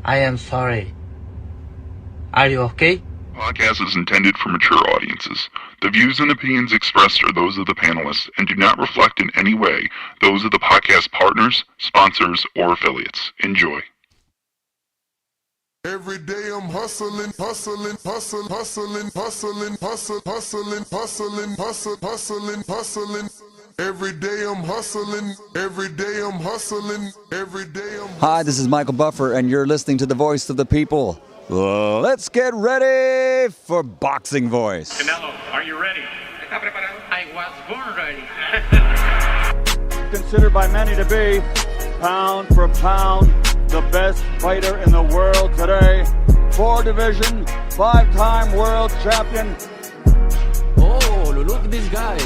I am sorry. Are you okay? Podcast is intended for mature audiences. The views and opinions expressed are those of the panelists and do not reflect in any way those of the podcast partners, sponsors, or affiliates. Enjoy. Every day I'm hustling. Every day I'm hustling. Hi, this is Michael Buffer, and you're listening to the voice of the people. Let's get ready for Boxing Voice. Canelo, are you ready? I was born ready. Considered by many to be, pound for pound, the best fighter in the world today. 4-division, 5-time world champion. Oh, look at this guy.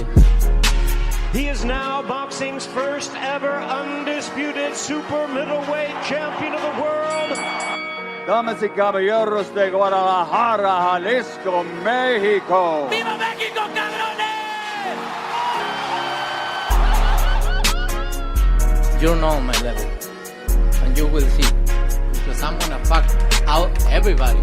He is now boxing's first ever undisputed super middleweight champion of the world. Damas y caballeros de Guadalajara, Jalisco, Mexico. ¡Viva México, cabrones! You know my level, and you will see, because I'm gonna fuck out everybody.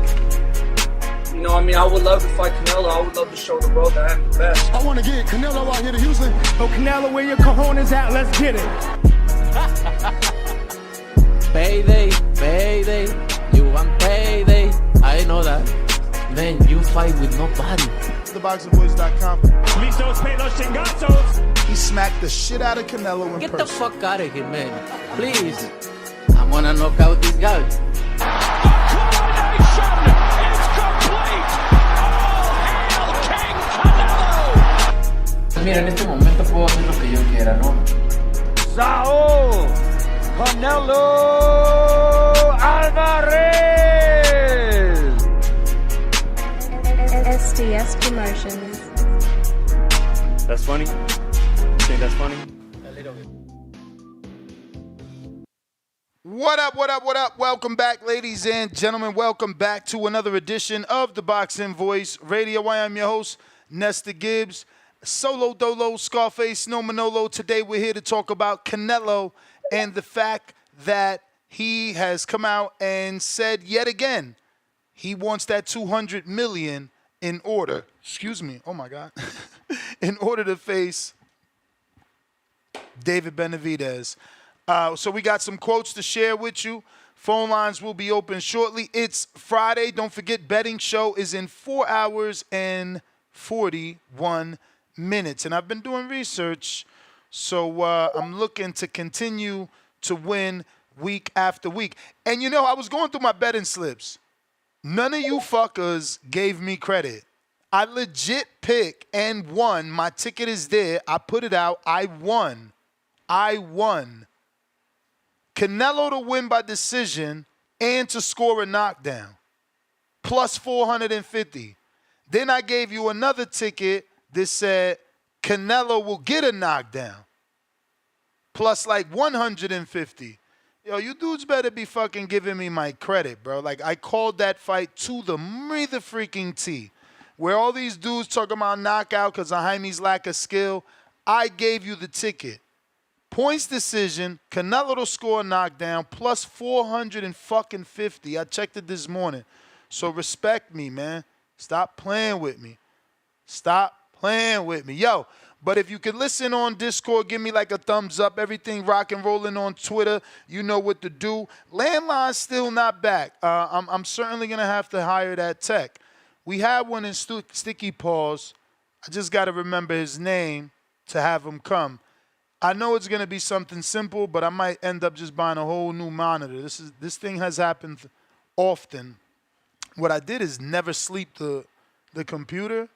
You know, I would love to fight Canelo. I would love to show the world that I'm the best. I want to get Canelo out here to Houston. Oh, Canelo, where your cojones at? Let's get it. Payday, you want payday. I know that. Man, you fight with nobody. TheBoxingVoice.com. Listos, pelos, chingazos. He smacked the shit out of Canelo in Get person. the fuck out of here, man. Please. I wanna knock out this guy. Mira, en este momento puedo hacer lo que yo quiera, ¿no? Saul Canelo Alvarez. SDS Promotions. That's funny? You think that's funny? A little bit. What up? Welcome back, ladies and gentlemen. Welcome back to another edition of the Boxing Voice Radio. I am your host, Nesta Gibbs. Solo Dolo, Scarface, no Manolo. Today we're here to talk about Canelo and the fact that he has come out and said yet again he wants that 200 million in order, in order to face David Benavidez. So we got some quotes to share with you. Phone lines will be open shortly. It's Friday. Don't forget, betting show is in 4 hours and 41 minutes. And I've been doing research, so I'm looking to continue to win week after week. And you know, I was going through my betting slips. None of you fuckers gave me credit. I legit picked and won. My ticket is there. I put it out. I won. Canelo to win by decision and to score a knockdown. Plus 450. Then I gave you another ticket that said Canelo will get a knockdown. Plus like 150. Yo, you dudes better be fucking giving me my credit, bro. Like, I called that fight to the freaking T. Where all these dudes talking about knockout because of Jaime's lack of skill, I gave you the ticket. Points decision, Canelo to score a knockdown, plus 450. I checked it this morning. So respect me, man. Stop playing with me. Yo, but if you can listen on Discord, give me like a thumbs up. Everything rock and rolling on Twitter. You know what to do. Landline's still not back. I'm certainly going to have to hire that tech. We had one in Sticky Paws. I just got to remember his name to have him come. I know it's going to be something simple, but I might end up just buying a whole new monitor. This thing has happened often. What I did is never sleep the computer.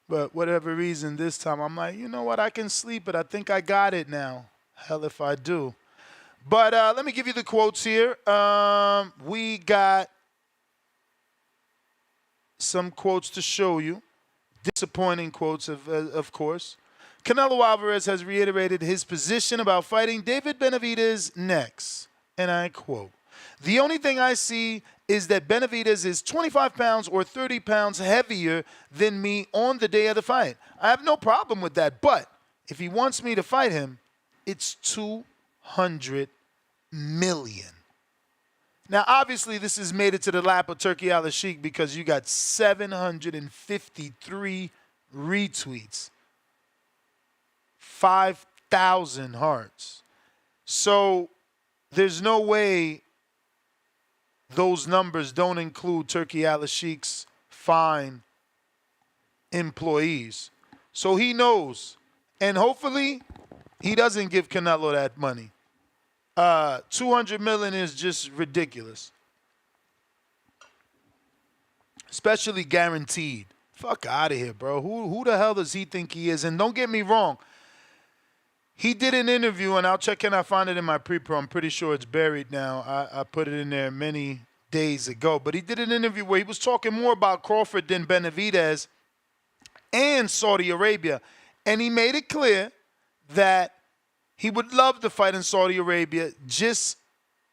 But whatever reason, this time I'm like, you know what? I can sleep it. I think I got it now. Hell if I do. But let me give you the quotes here. We got some quotes to show you. Disappointing quotes, of course. Canelo Alvarez has reiterated his position about fighting David Benavidez next. And I quote, "The only thing I see is that Benavidez is 25 pounds or 30 pounds heavier than me on the day of the fight. I have no problem with that, but if he wants me to fight him, it's 200 million. Now, obviously, this has made it to the lap of Turkey Al-Sheikh because you got 753 retweets, 5,000 hearts. So there's no way those numbers don't include Turkey Al-Sheikh's fine employees. So he knows. And hopefully he doesn't give Canelo that money. 200 million is just ridiculous. Especially guaranteed. Fuck out of here, bro. Who the hell does he think he is? And don't get me wrong. He did an interview, and I'll check, can I find it in my pre-pro? I'm pretty sure it's buried now. I put it in there many days ago. But he did an interview where he was talking more about Crawford than Benavidez and Saudi Arabia. And he made it clear that he would love to fight in Saudi Arabia just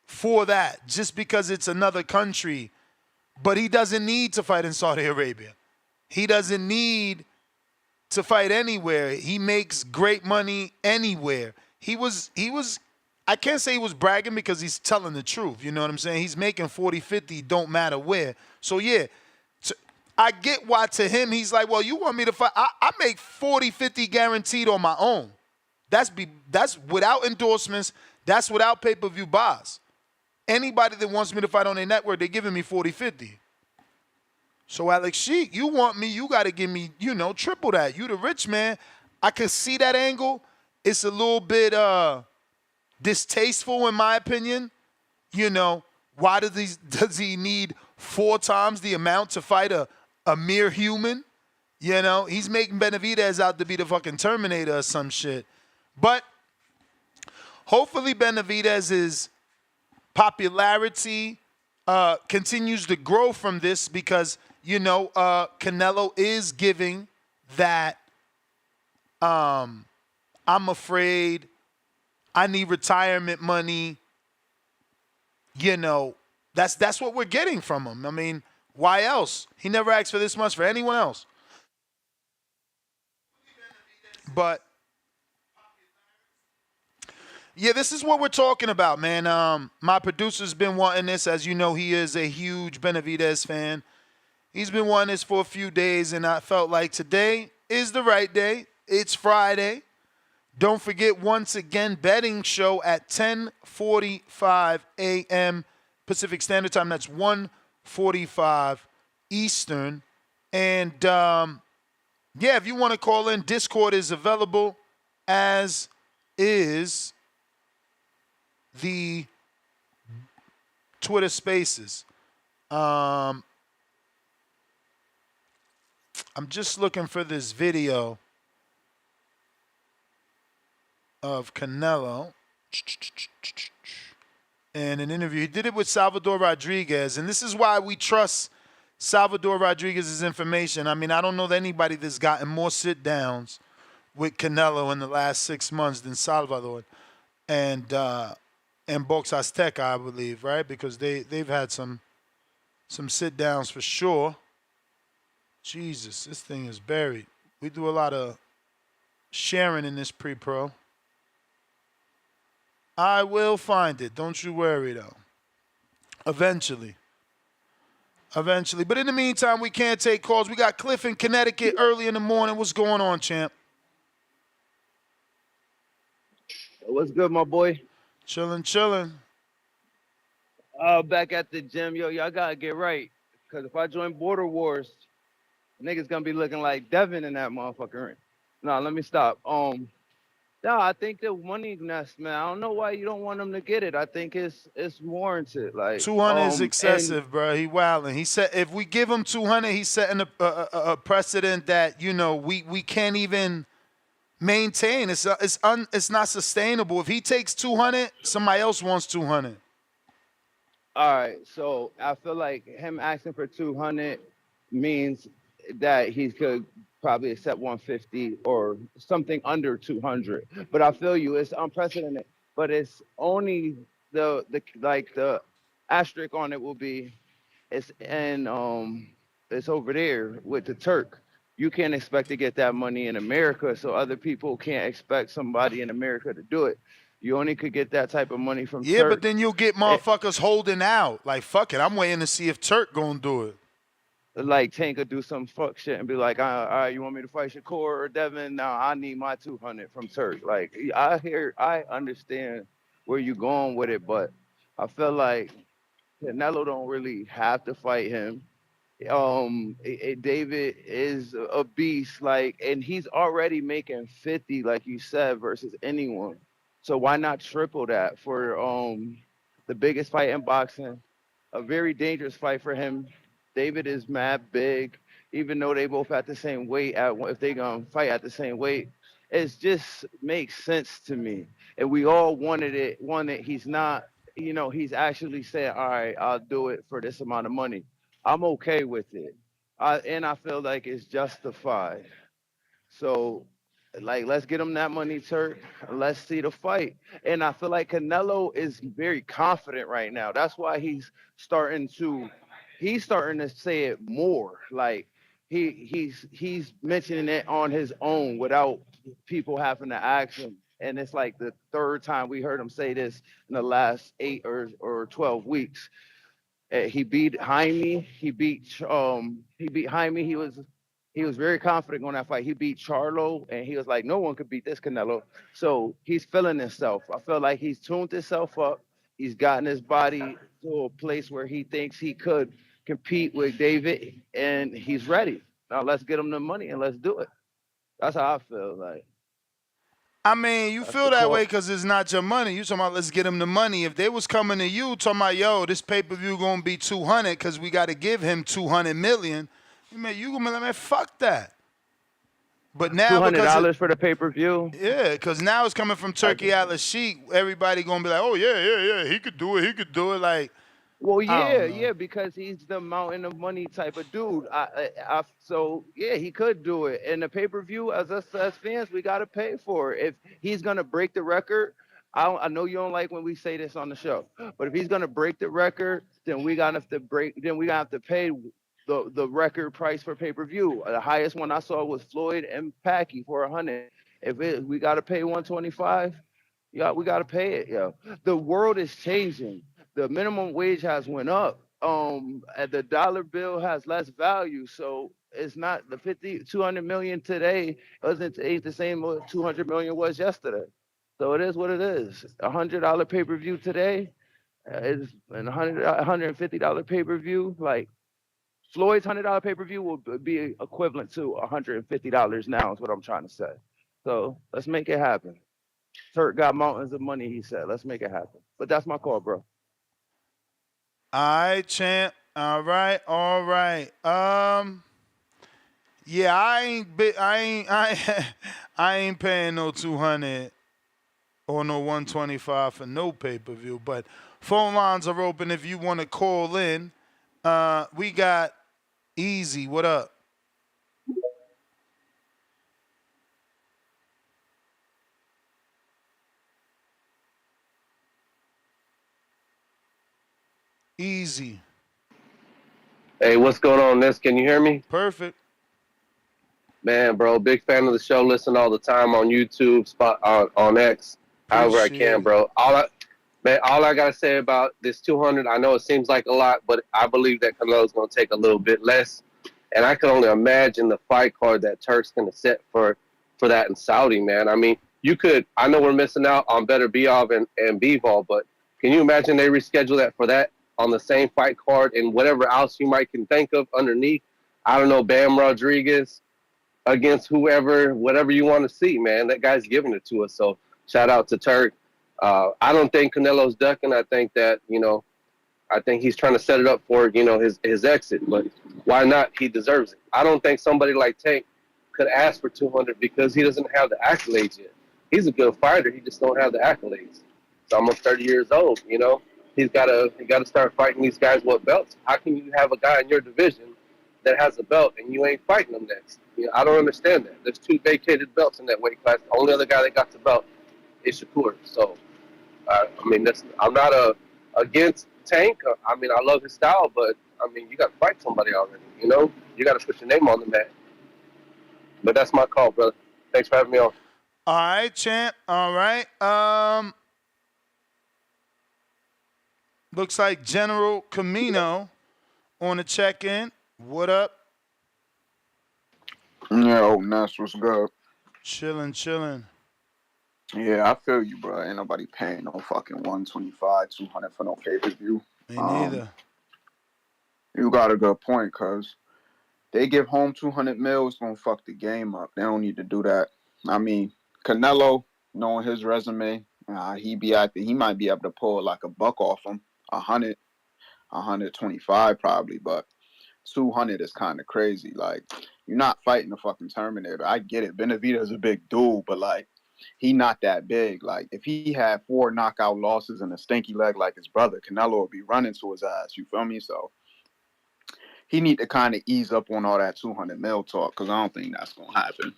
for that, just because it's another country. But he doesn't need to fight in Saudi Arabia. He doesn't need to fight anywhere. He makes great money anywhere. He was I can't say he was bragging because he's telling the truth. You know what I'm saying? He's making 40, 50, don't matter where. So, yeah, I get why to him he's like, well, you want me to fight? I make 40, 50 guaranteed on my own. That's without endorsements. That's without pay-per-view buys. Anybody that wants me to fight on their network, they're giving me 40, 50. So, Al-Sheikh, you want me, you got to give me, triple that. You the rich man. I can see that angle. It's a little bit distasteful in my opinion. Why does he need 4 times the amount to fight a mere human? He's making Benavidez out to be the fucking Terminator or some shit. But hopefully Benavidez's popularity continues to grow from this because, Canelo is giving that I'm afraid, I need retirement money. That's what we're getting from him. I mean, why else? He never asked for this much for anyone else. But yeah, this is what we're talking about, man. My producer's been wanting this. As you know, he is a huge Benavidez fan. He's been wanting this for a few days, and I felt like today is the right day. It's Friday. Don't forget, once again, betting show at 10:45 a.m. Pacific Standard Time. That's 1:45 Eastern. And, if you want to call in, Discord is available, as is the Twitter Spaces. I'm just looking for this video of Canelo in an interview. He did it with Salvador Rodriguez, and this is why we trust Salvador Rodriguez's information. I mean, I don't know anybody that's gotten more sit-downs with Canelo in the last 6 months than Salvador and Box Azteca, I believe, right? Because they've had some sit-downs for sure. Jesus, this thing is buried. We do a lot of sharing in this pre-pro. I will find it. Don't you worry, though. Eventually. But in the meantime, we can't take calls. We got Cliff in Connecticut early in the morning. What's going on, champ? What's good, my boy? Chilling. Back at the gym. Yo, y'all gotta get right. Because if I join Border Wars, niggas gonna be looking like Devin in that motherfucker ring. No, let me stop. I think the money nest, man. I don't know why you don't want them to get it. I think it's warranted. Like 200 is excessive, bro. He wilding. He said if we give him 200, he's setting a precedent that we can't even maintain. It's not sustainable. If he takes 200, somebody else wants 200. All right, so I feel like him asking for 200 means that he could probably accept 150 or something under 200. But I feel you, it's unprecedented. But it's only the asterisk on it will be it's over there with the Turk. You can't expect to get that money in America, so other people can't expect somebody in America to do it. You only could get that type of money from Yeah, Turk. but then you'll get motherfuckers holding out. Like, fuck it, I'm waiting to see if Turk gonna do it. Like Tank could do some fuck shit and be like, all right, you want me to fight Shakur or Devin? No, I need my 200 from Turk. Like, I understand where you going with it, but I feel like Canelo don't really have to fight him. David is a beast, like, and he's already making 50, like you said, versus anyone. So why not triple that for the biggest fight in boxing? A very dangerous fight for him. David is mad big, even though they both at the same weight. If they gonna fight at the same weight, it just makes sense to me. And we all wanted it. He's not. He's actually saying, "All right, I'll do it for this amount of money." I'm okay with it. And I feel like it's justified. So, like, let's get him that money, Turk. Let's see the fight. And I feel like Canelo is very confident right now. That's why he's starting to say it more. Like he's mentioning it on his own without people having to ask him. And it's like the third time we heard him say this in the last 8 or 12 weeks. He beat Jaime. He beat Jaime. He was very confident on that fight. He beat Charlo, and he was like, no one could beat this Canelo. So he's feeling himself. I feel like he's tuned himself up. He's gotten his body to a place where he thinks he could compete with David, and he's ready. Now let's get him the money and let's do it. That's how I feel. Like, I mean, you feel that way because it's not your money. You talking about let's get him the money. If they was coming to you talking about, yo, this pay-per-view gonna be 200 because we got to give him 200 million, you gonna be like, man, fuck that. But now $200 for the pay-per-view. Yeah, because now it's coming from Turkey Al-Sheikh. Everybody gonna be like, oh yeah, he could do it. Like, well, yeah, because he's the mountain of money type of dude. So yeah, he could do it. And the pay-per-view, as us as fans, we gotta pay for it. If he's gonna break the record, I know you don't like when we say this on the show, but if he's gonna break the record, then we gotta have to pay the record price for pay-per-view. The highest one I saw was Floyd and Packy for 100. We gotta pay 125, yeah, we gotta pay it. Yeah, the world is changing. The minimum wage has went up. And the dollar bill has less value, so it's not the 200 million today ain't the same what 200 million was yesterday. So it is what it is. $100 pay-per-view today is an $150 pay-per-view. Like Floyd's $100 pay-per-view will be equivalent to $150 now. Is what I'm trying to say. So let's make it happen. Turk got mountains of money, he said. Let's make it happen. But that's my call, bro. all right, champ. All right. Yeah, I ain't paying no 200 or no 125 for no pay-per-view. But phone lines are open if you want to call in. We got Easy. What up? Easy. Hey, what's going on, Ness? Can you hear me? Perfect. Man, bro, big fan of the show. Listen all the time on YouTube, on X, however I can, bro. All I gotta say about this 200, I know it seems like a lot, but I believe that Canelo's gonna take a little bit less, and I can only imagine the fight card that Turk's gonna set for that in Saudi, man. I mean, I know we're missing out on Better Biov and Bivol, but can you imagine they reschedule that for that on the same fight card and whatever else you might can think of underneath? I don't know, Bam Rodriguez against whoever, whatever you want to see, man. That guy's giving it to us. So shout out to Turk. I don't think Canelo's ducking. I think that, I think he's trying to set it up for, his exit. But why not? He deserves it. I don't think somebody like Tank could ask for 200 because he doesn't have the accolades yet. He's a good fighter. He just don't have the accolades. He's almost 30 years old, He's got to start fighting these guys with belts. How can you have a guy in your division that has a belt and you ain't fighting him next? I don't understand that. There's 2 vacated belts in that weight class. The only other guy that got the belt is Shakur. So, I'm not against Tank. I love his style, but, you got to fight somebody already, You got to put your name on the mat. But that's my call, brother. Thanks for having me on. All right, champ. All right. Looks like General Camino on the check-in. What up? Yo, Ness, what's good? Chilling. Yeah, I feel you, bro. Ain't nobody paying no fucking 125, 200 for no pay-per-view. Me neither. You got a good point, cause they give home 200 mils, gonna fuck the game up. They don't need to do that. I mean, Canelo, knowing his resume, he might be able to pull like a buck off him, 100, 125 probably, but 200 is kind of crazy. Like, you're not fighting the fucking Terminator. I get it. Benavidez is a big dude, but like, he not that big. Like, if he had 4 knockout losses and a stinky leg like his brother, Canelo would be running to his ass. You feel me? So he need to kind of ease up on all that 200 mil talk, because I don't think that's gonna happen.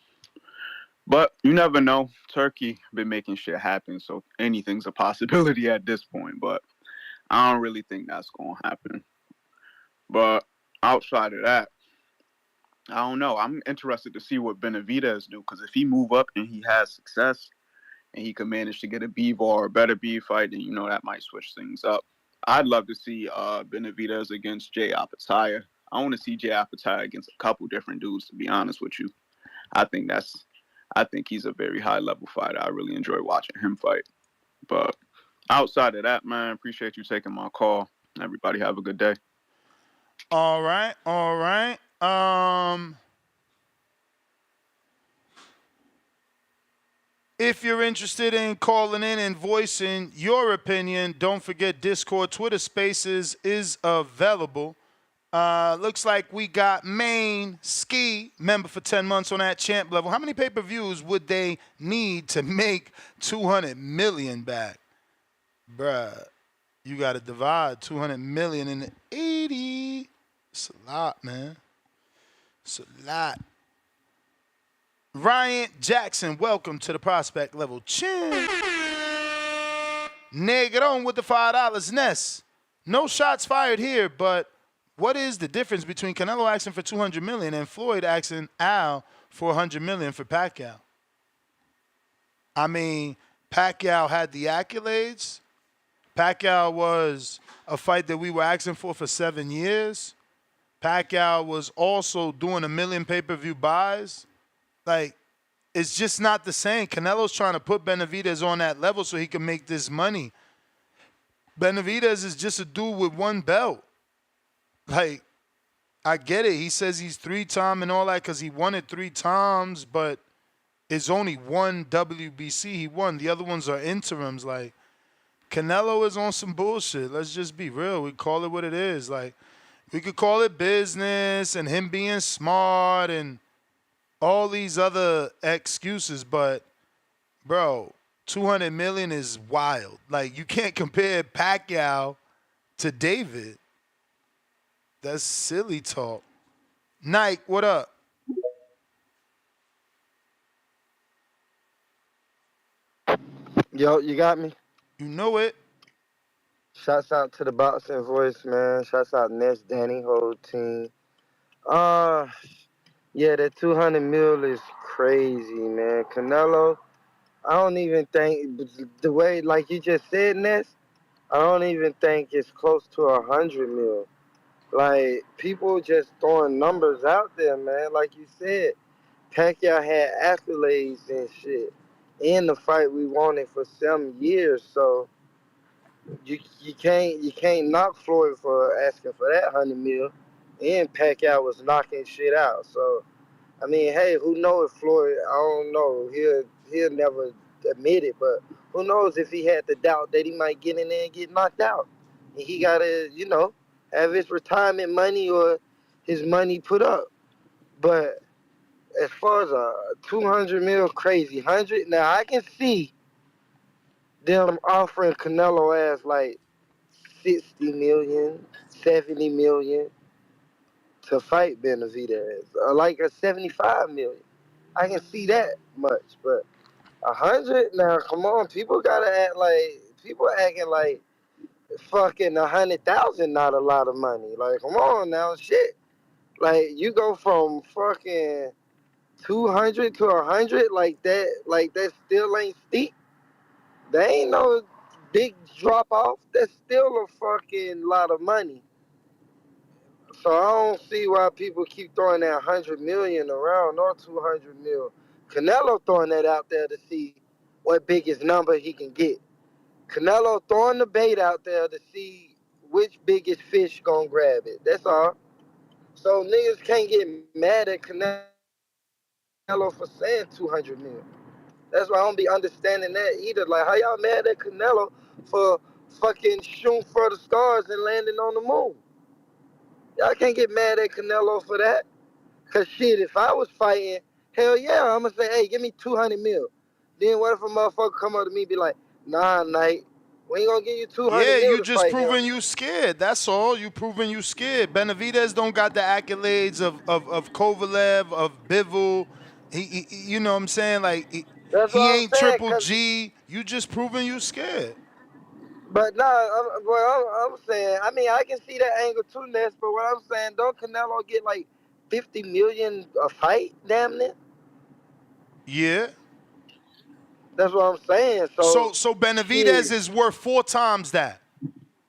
But you never know. Turkey been making shit happen, so anything's a possibility at this point. But I don't really think that's gonna happen. But outside of that, I don't know. I'm interested to see what Benavidez do, because if he move up and he has success and he can manage to get a B or a better B fight, then you know that might switch things up. I'd love to see Benavidez against Jay Apataya. I want to see Jay Apataya against a couple different dudes, to be honest with you. I think he's a very high level fighter. I really enjoy watching him fight. But outside of that, man, appreciate you taking my call. Everybody have a good day. All right. If you're interested in calling in and voicing your opinion, don't forget Discord, Twitter Spaces is available. Looks like we got Main Ski, member for 10 months on that champ level. How many pay-per-views would they need to make 200 million back? Bruh, you got to divide 200 million into 80. It's a lot, man. It's a lot. Ryan Jackson, welcome to the Prospect Level Chin. Negron with the $5 Ness. No shots fired here, but what is the difference between Canelo asking for 200 million and Floyd asking Al for 100 million for Pacquiao? I mean, Pacquiao had the accolades. Pacquiao was a fight that we were asking for 7 years. Pacquiao was also doing 1 million pay-per-view buys. Like, it's just not the same. Canelo's trying to put Benavidez on that level so he can make this money. Benavidez is just a dude with one belt. Like, I get it. He says he's 3-time and all that because he won it 3 times, but it's only one WBC he won. The other ones are interims. Like, Canelo is on some bullshit. Let's just be real. We call it what it is. Like, we could call it business and him being smart and all these other excuses, but, bro, 200 million is wild. Like, you can't compare Pacquiao to David. That's silly talk. Nike, what up? Yo, you got me? You know it. Shouts out to the Boxing Voice, man. Shouts out Ness, Danny, whole team. Yeah, that 200 mil is crazy, man. Canelo, I don't even think, the way, like you just said, Ness, I don't even think it's close to 100 mil. Like, people just throwing numbers out there, man. Like you said, Pacquiao had accolades and shit in the fight we wanted for 7 years, so you can't knock Floyd for asking for that 100 mil. And Pacquiao was knocking shit out, so I mean, hey, who knows if Floyd, I don't know, he'll never admit it, but who knows if he had the doubt that he might get in there and get knocked out. And he got to, have his retirement money or his money put up. But as far as a 200 mil crazy, 100, now I can see them offering Canelo as like 60 million, 70 million to fight Benavidez, or like a 75 million. I can see that much, but 100 now, come on, people acting like fucking 100,000 not a lot of money. Like, come on now, shit. Like, you go from fucking 200 to 100 like that still ain't steep. They ain't no big drop off, that's still a fucking lot of money. So I don't see why people keep throwing that 100 million around or 200 mil. Canelo throwing that out there to see what biggest number he can get. Canelo throwing the bait out there to see which biggest fish gonna grab it. That's all. So niggas can't get mad at Canelo for saying 200 mil. That's why I don't be understanding that either. Like, how y'all mad at Canelo for fucking shooting for the stars and landing on the moon? Y'all can't get mad at Canelo for that. Cause shit, if I was fighting, hell yeah, I'm gonna say, hey, give me 200 mil. Then what if a motherfucker come up to me and be like, nah, Knight, we ain't gonna give you 200 Yeah, mil you to just fight him. proving you scared. That's all. You proving you scared. Benavidez don't got the accolades of Kovalev, of Bivol. He you know what I'm saying? Like, That's he what I'm ain't saying, Triple cause, G. You just proving you scared. but nah, I'm saying, I mean, I can see that angle too, Ness, but what I'm saying, don't Canelo get like 50 million a fight, damn near? Yeah. That's what I'm saying, So Benavidez shit. is worth 4 times that.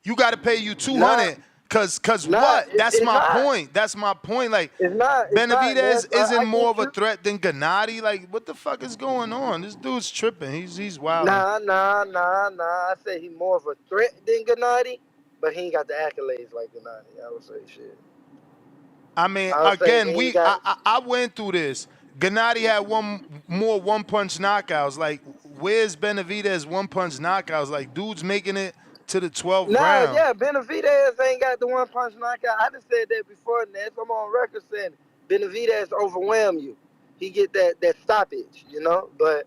You got to pay you Nah, 200 cuz nah, what? That's it's my not. point. That's my point. Like, It's not, Ness. Benavidez isn't I more get of a you. threat than Gennady. Like, what the fuck is going on? This dude's tripping. He's wilding. Nah. I say he more of a threat than Gennady, but he ain't got the accolades like Gennady. I would say shit. I mean, I would say again, he ain't got. I went through this. Gennady had one punch knockouts. Like, where's Benavidez one punch knockouts? Like, dude's making it to the 12th Nah, round. yeah, Benavidez ain't got the one punch knockout. I just said that before, Ness. I'm on record saying Benavidez overwhelm you. He get that stoppage, you know. But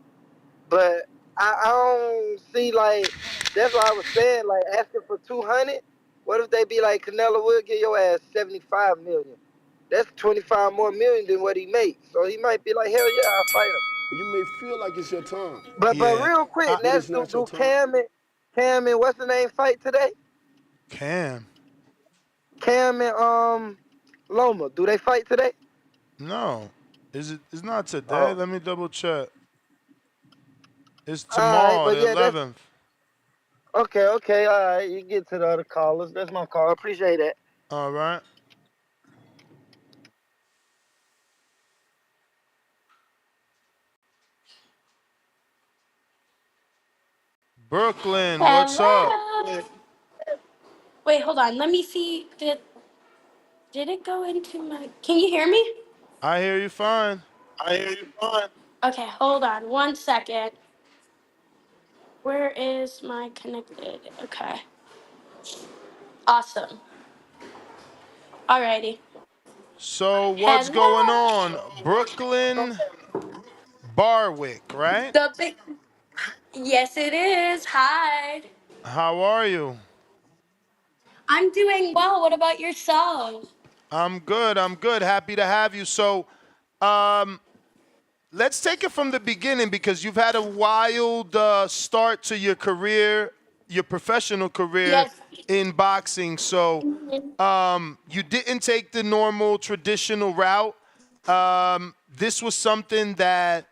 I don't see like that's what I was saying. Like asking for 200. What if they be like Canelo will give your ass 75 million? That's 25 more million than what he makes. So he might be like, hell yeah, I'll fight him. You may feel like it's your time, But Yeah. real quick, but Ness, it's not your do time. Cam and what's the name fight today? Cam. Cam and Loma, do they fight today? No. It's not today. Oh, Let me double check. It's all right, tomorrow, but the yeah, that's 11th. okay, all right. You get to the other callers. That's my call. Appreciate that. All right. Brooklyn, what's up? Hello. Wait, hold on. Let me see. Did it go into my? Can you hear me? I hear you fine. Okay, hold on 1 second. Where is my connected? Okay, awesome. Alrighty. So what's going on? Hello. Brooklyn Barwick, right? The big. Yes, it is. Hi. How are you? I'm doing well. What about yourself? I'm good. I'm good. Happy to have you. So, um, let's take it from the beginning because you've had a wild start to your career, your professional career Yes. in boxing. So, you didn't take the normal traditional route. This was something that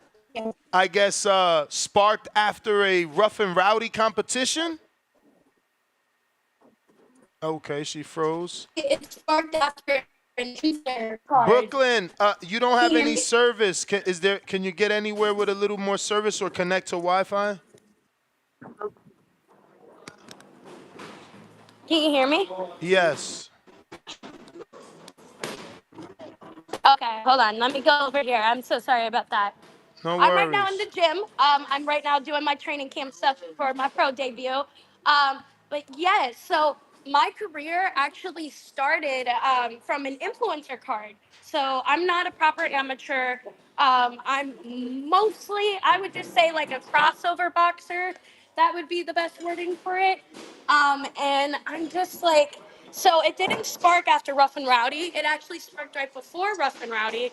I guess sparked after a rough and rowdy competition. Okay, she froze. It sparked after an insert card. Brooklyn, you don't Can have you hear any me? service. Can you get anywhere with a little more service or connect to Wi-Fi? Can you hear me? Yes. Okay, hold on. Let me go over here. I'm so sorry about that. No I'm right now in worries. the gym. I'm right now doing my training camp stuff for my pro debut. But yes, so my career actually started from an influencer card. So I'm not a proper amateur. I'm mostly, I would just say, like a crossover boxer. That would be the best wording for it. And I'm just like, so it didn't spark after Rough and Rowdy. It actually sparked right before Rough and Rowdy,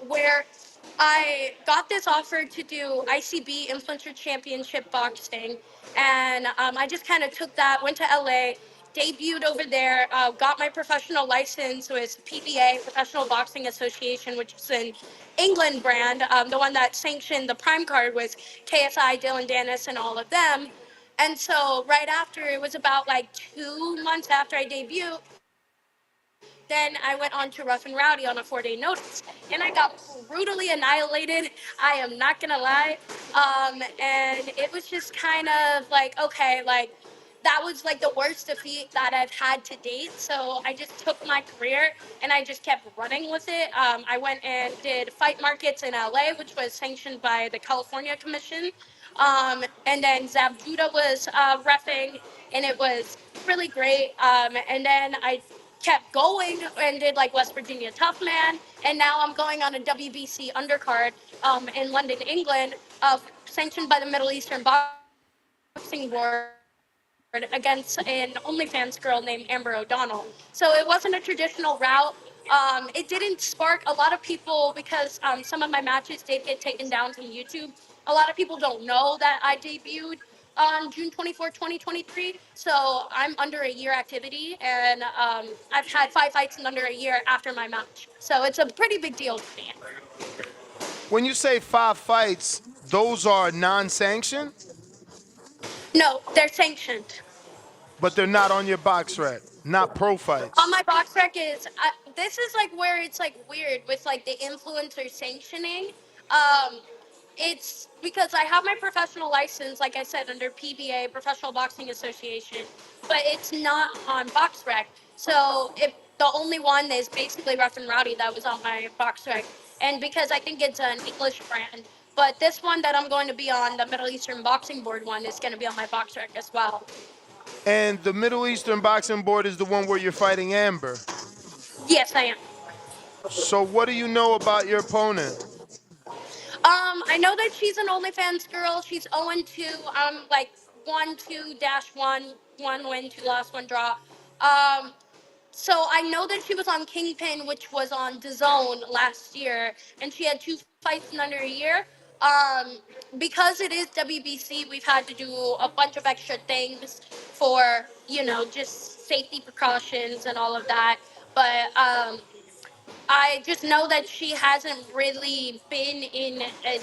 where I got this offer to do ICB Influencer Championship boxing, and I just kind of took that, went to LA, debuted over there, got my professional license with PBA, Professional Boxing Association, which is an England brand. The one that sanctioned the prime card was KSI, Dylan Dennis, and all of them. And so right after, it was about like 2 months after I debuted, then I went on to Rough and Rowdy on a 4-day notice, and I got brutally annihilated. I am not gonna lie, and it was just kind of like, okay, like that was like the worst defeat that I've had to date. So I just took my career and I just kept running with it. I went and did fight markets in LA, which was sanctioned by the California Commission. And then Zab Judah was refing, and it was really great. And then I kept going and did like West Virginia Tough Man, and now I'm going on a WBC undercard in London, England, sanctioned by the Middle Eastern Boxing Board against an OnlyFans girl named Amber O'Donnell. So it wasn't a traditional route. It didn't spark a lot of people because some of my matches did get taken down from YouTube. A lot of people don't know that I debuted on June 24th, 2023. So I'm under a year activity, and I've had 5 fights in under a year after my match. So it's a pretty big deal to me. When you say 5 fights, those are non-sanctioned, No, they're sanctioned. but they're not on your box rec, not pro On fights. my box rec is this is like where it's like weird with like the influencer sanctioning. Um, it's because I have my professional license, like I said, under PBA, Professional Boxing Association, but it's not on box rec. So if the only one is basically Rough and Rowdy that was on my box rec, and because I think it's an English brand. But this one that I'm going to be on, the Middle Eastern Boxing Board one, is going to be on my box rec as well. And the Middle Eastern Boxing Board is the one where you're fighting Amber. Yes, I am. So what do you know about your opponent? I know that she's an OnlyFans girl. She's 0-2. Like 1-2-1, 1 win, 2 loss, 1 draw. Um, so I know that she was on Kingpin, which was on DAZN last year, and she had 2 fights in under a year. Um, because it is WBC, we've had to do a bunch of extra things for, just safety precautions and all of that. But I just know that she hasn't really been in a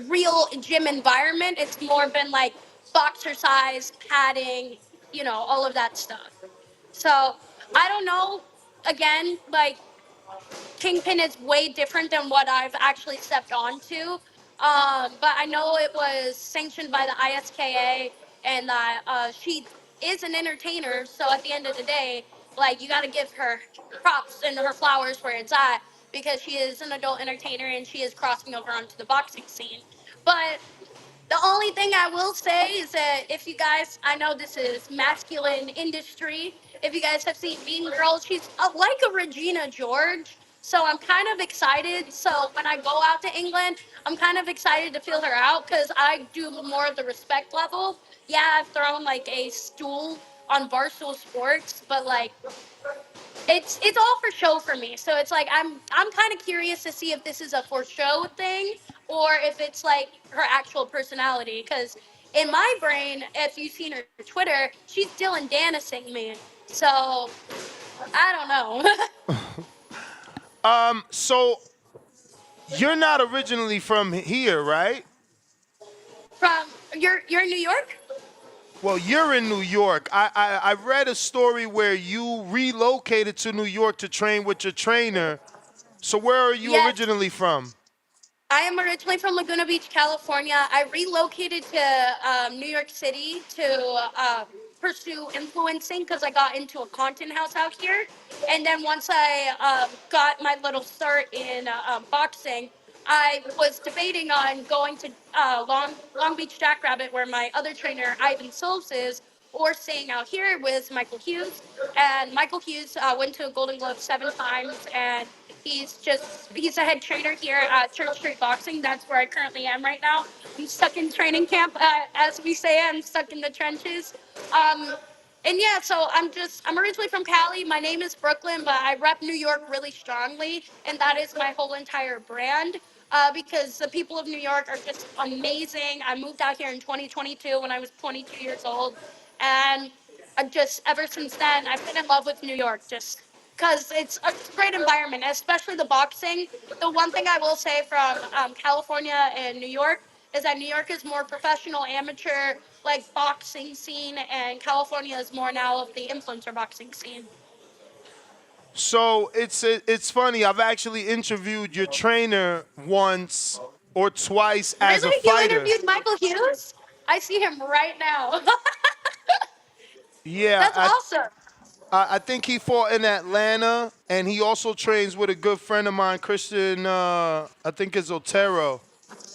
real gym environment. It's more been like boxer size, padding, all of that stuff. So I don't know. Again, like Kingpin is way different than what I've actually stepped onto. But I know it was sanctioned by the ISKA, and that she is an entertainer. So at the end of the day, like you got to give her props and her flowers where it's at, because she is an adult entertainer and she is crossing over onto the boxing scene. But the only thing I will say is that if you guys, I know this is masculine industry, if you guys have seen Mean Girls, she's like a Regina George. So I'm kind of excited. So when I go out to England, I'm kind of excited to feel her out because I do more of the respect level. Yeah, I've thrown like a stool on Barstool Sports, but like it's all for show for me. So it's like I'm kind of curious to see if this is a for show thing or if it's like her actual personality. Because in my brain, if you've seen her Twitter, she's Dylan Danising me. So I don't know. So you're not originally from here, right? From you're in New York? Well, you're in New York. I read a story where you relocated to New York to train with your trainer. So where are you Yes. originally from? I am originally from Laguna Beach, California. I relocated to New York City to pursue influencing because I got into a content house out here. And then once I got my little start in boxing, I was debating on going to Long Beach Jackrabbit, where my other trainer, Ivan Silves, is, or staying out here with Michael Hughes. And Michael Hughes went to a Golden Glove 7 times, and he's a head trainer here at Church Street Boxing. That's where I currently am right now. I'm stuck in training camp, as we say. I'm stuck in the trenches. And yeah, so I'm originally from Cali. My name is Brooklyn, but I rep New York really strongly, and that is my whole entire brand. Because the people of New York are just amazing. I moved out here in 2022 when I was 22 years old, and I just ever since then I've been in love with New York. Just because it's a great environment, especially the boxing. The one thing I will say from California and New York is that New York is more professional, amateur. like boxing scene, and California is more now of the influencer boxing scene. So it's funny. I've actually interviewed your trainer once or twice as a Really? You fighter. interviewed Michael Hughes? I see him right now. Yeah, That's awesome. I think he fought in Atlanta, and he also trains with a good friend of mine, Christian. I think it's Otero.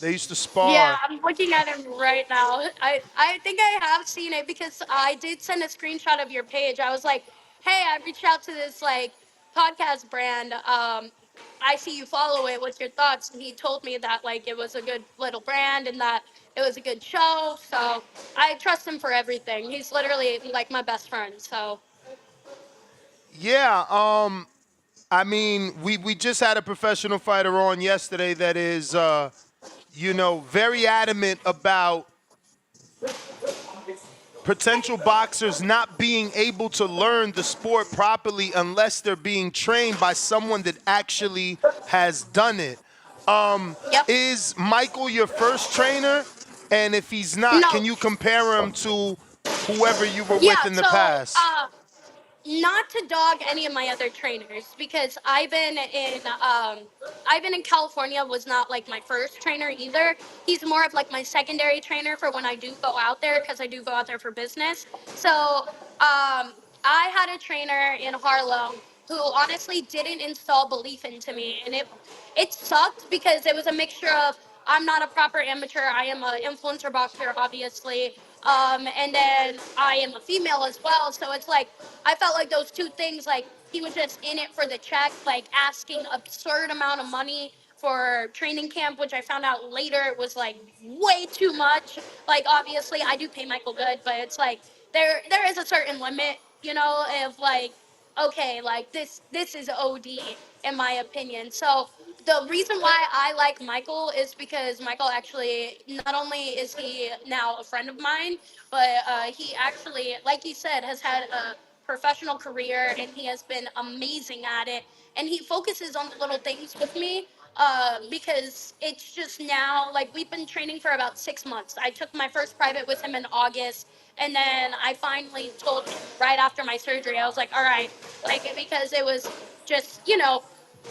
They used to Yeah, spar. I'm looking at him right now. I think I have seen it because I did send a screenshot of your page. I was like, hey, I reached out to this like podcast brand. I see you follow it. What's your thoughts? And he told me that like it was a good little brand and that it was a good show. So I trust him for everything. He's literally like my best friend. So Yeah. I mean, we just had a professional fighter on yesterday that is, very adamant about potential boxers not being able to learn the sport properly unless they're being trained by someone that actually has done it. Is Michael your first trainer? And if he's not, no. can you compare him to whoever you were Yeah. with in the So past? not to dog any of my other trainers because I've been in California was not like my first trainer either. He's more of like my secondary trainer for when I do go out there because I do go out there for business. So I had a trainer in Harlem who honestly didn't install belief into me, and it sucked because it was a mixture of I'm not a proper amateur. I am an influencer boxer, obviously. And then I am a female as well. So it's like, I felt like those two things, like, he was just in it for the check, like asking absurd amount of money for training camp, which I found out later it was like way too much. Like, obviously, I do pay Michael good, but it's like, there is a certain limit, of like, okay, like this is OD in my opinion. So the reason why I like Michael is because Michael actually not only is he now a friend of mine, but he actually, like he said, has had a professional career and he has been amazing at it. And he focuses on the little things with me because it's just now like we've been training for about 6 months. I took my first private with him in August. And then I finally told him right after my surgery, I was like, all right, like, because it was just,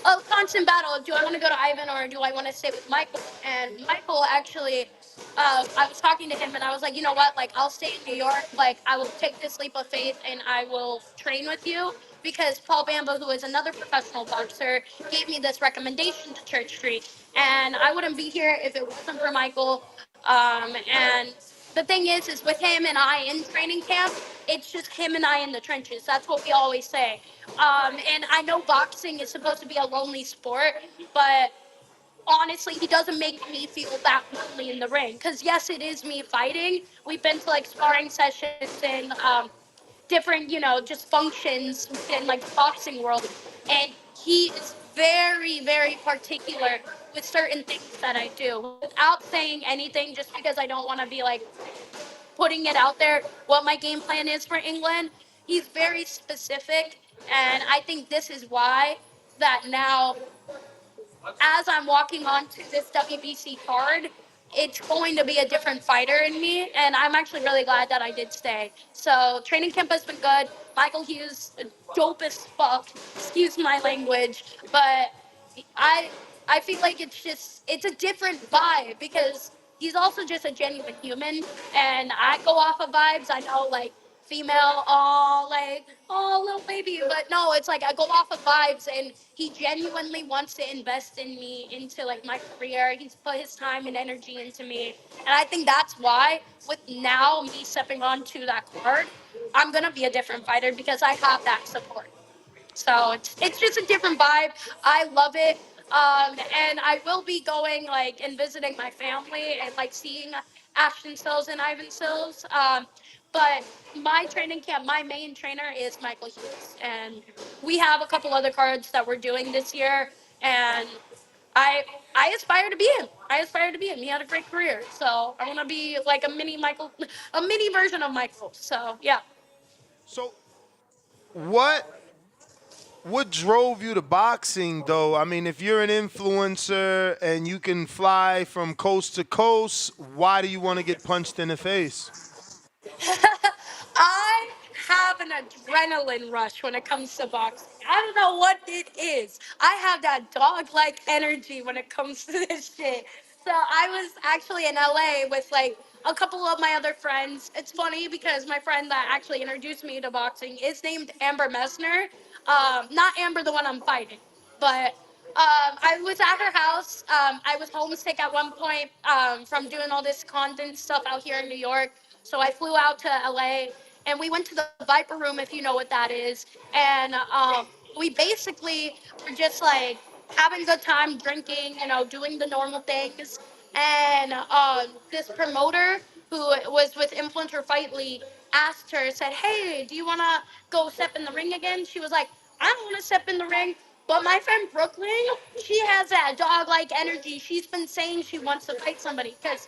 a constant battle of do I want to go to Ivan or do I want to stay with Michael? And Michael actually, I was talking to him and I was like, you know what? Like, I'll stay in New York. Like, I will take this leap of faith and I will train with you because Paul Bamba, who is another professional boxer, gave me this recommendation to Church Street. And I wouldn't be here if it wasn't for Michael. And the thing is with him and I in training camp, it's just him and I in the trenches. That's what we always say. And I know boxing is supposed to be a lonely sport, but honestly, he doesn't make me feel that lonely in the ring. Because yes, it is me fighting. We've been to like sparring sessions and different, just functions in like the boxing world, and he is very, very particular with certain things that I do without saying anything, just because I don't want to be like putting it out there what my game plan is for England. He's very specific, and I think this is why that now, as I'm walking onto this WBC card, it's going to be a different fighter in me, and I'm actually really glad that I did stay. So training camp has been good. Michael Hughes, dope as fuck. Excuse my language, but I I feel like it's a different vibe because he's also just a genuine human, and I go off of vibes. I know like female, oh little baby, but no, it's like I go off of vibes, and he genuinely wants to invest in me into like my career. He's put his time and energy into me, and I think that's why with now me stepping onto that card, I'm gonna be a different fighter because I have that support. So it's just a different vibe. I love it. And I will be going like and visiting my family and like seeing Ashton Sills and Ivan Sills. But my training camp, my main trainer is Michael Hughes, and we have a couple other cards that we're doing this year, and I I aspire to be him. I aspire to be him. He had a great career, so I want to be like a mini Michael, a mini version of Michael. So yeah. So what drove you to boxing, though? I mean, if you're an influencer and you can fly from coast to coast, why do you want to get punched in the face? I have an adrenaline rush when it comes to boxing. I don't know what it is. I have that dog like energy when it comes to this shit. So I was actually in LA with like a couple of my other friends. It's funny because my friend that actually introduced me to boxing is named Amber Messner. Not Amber, the one I'm fighting, but I was at her house. I was homesick at one point from doing all this content stuff out here in New York. So I flew out to LA and we went to the Viper Room, if you know what that is. And we basically were just like having a good time, drinking, doing the normal things. And this promoter who was with Influencer Fight League asked her, said, "Hey, do you want to go step in the ring again?" She was like, "I don't want to step in the ring." But my friend Brooklyn, she has that dog-like energy. She's been saying she wants to fight somebody. Because,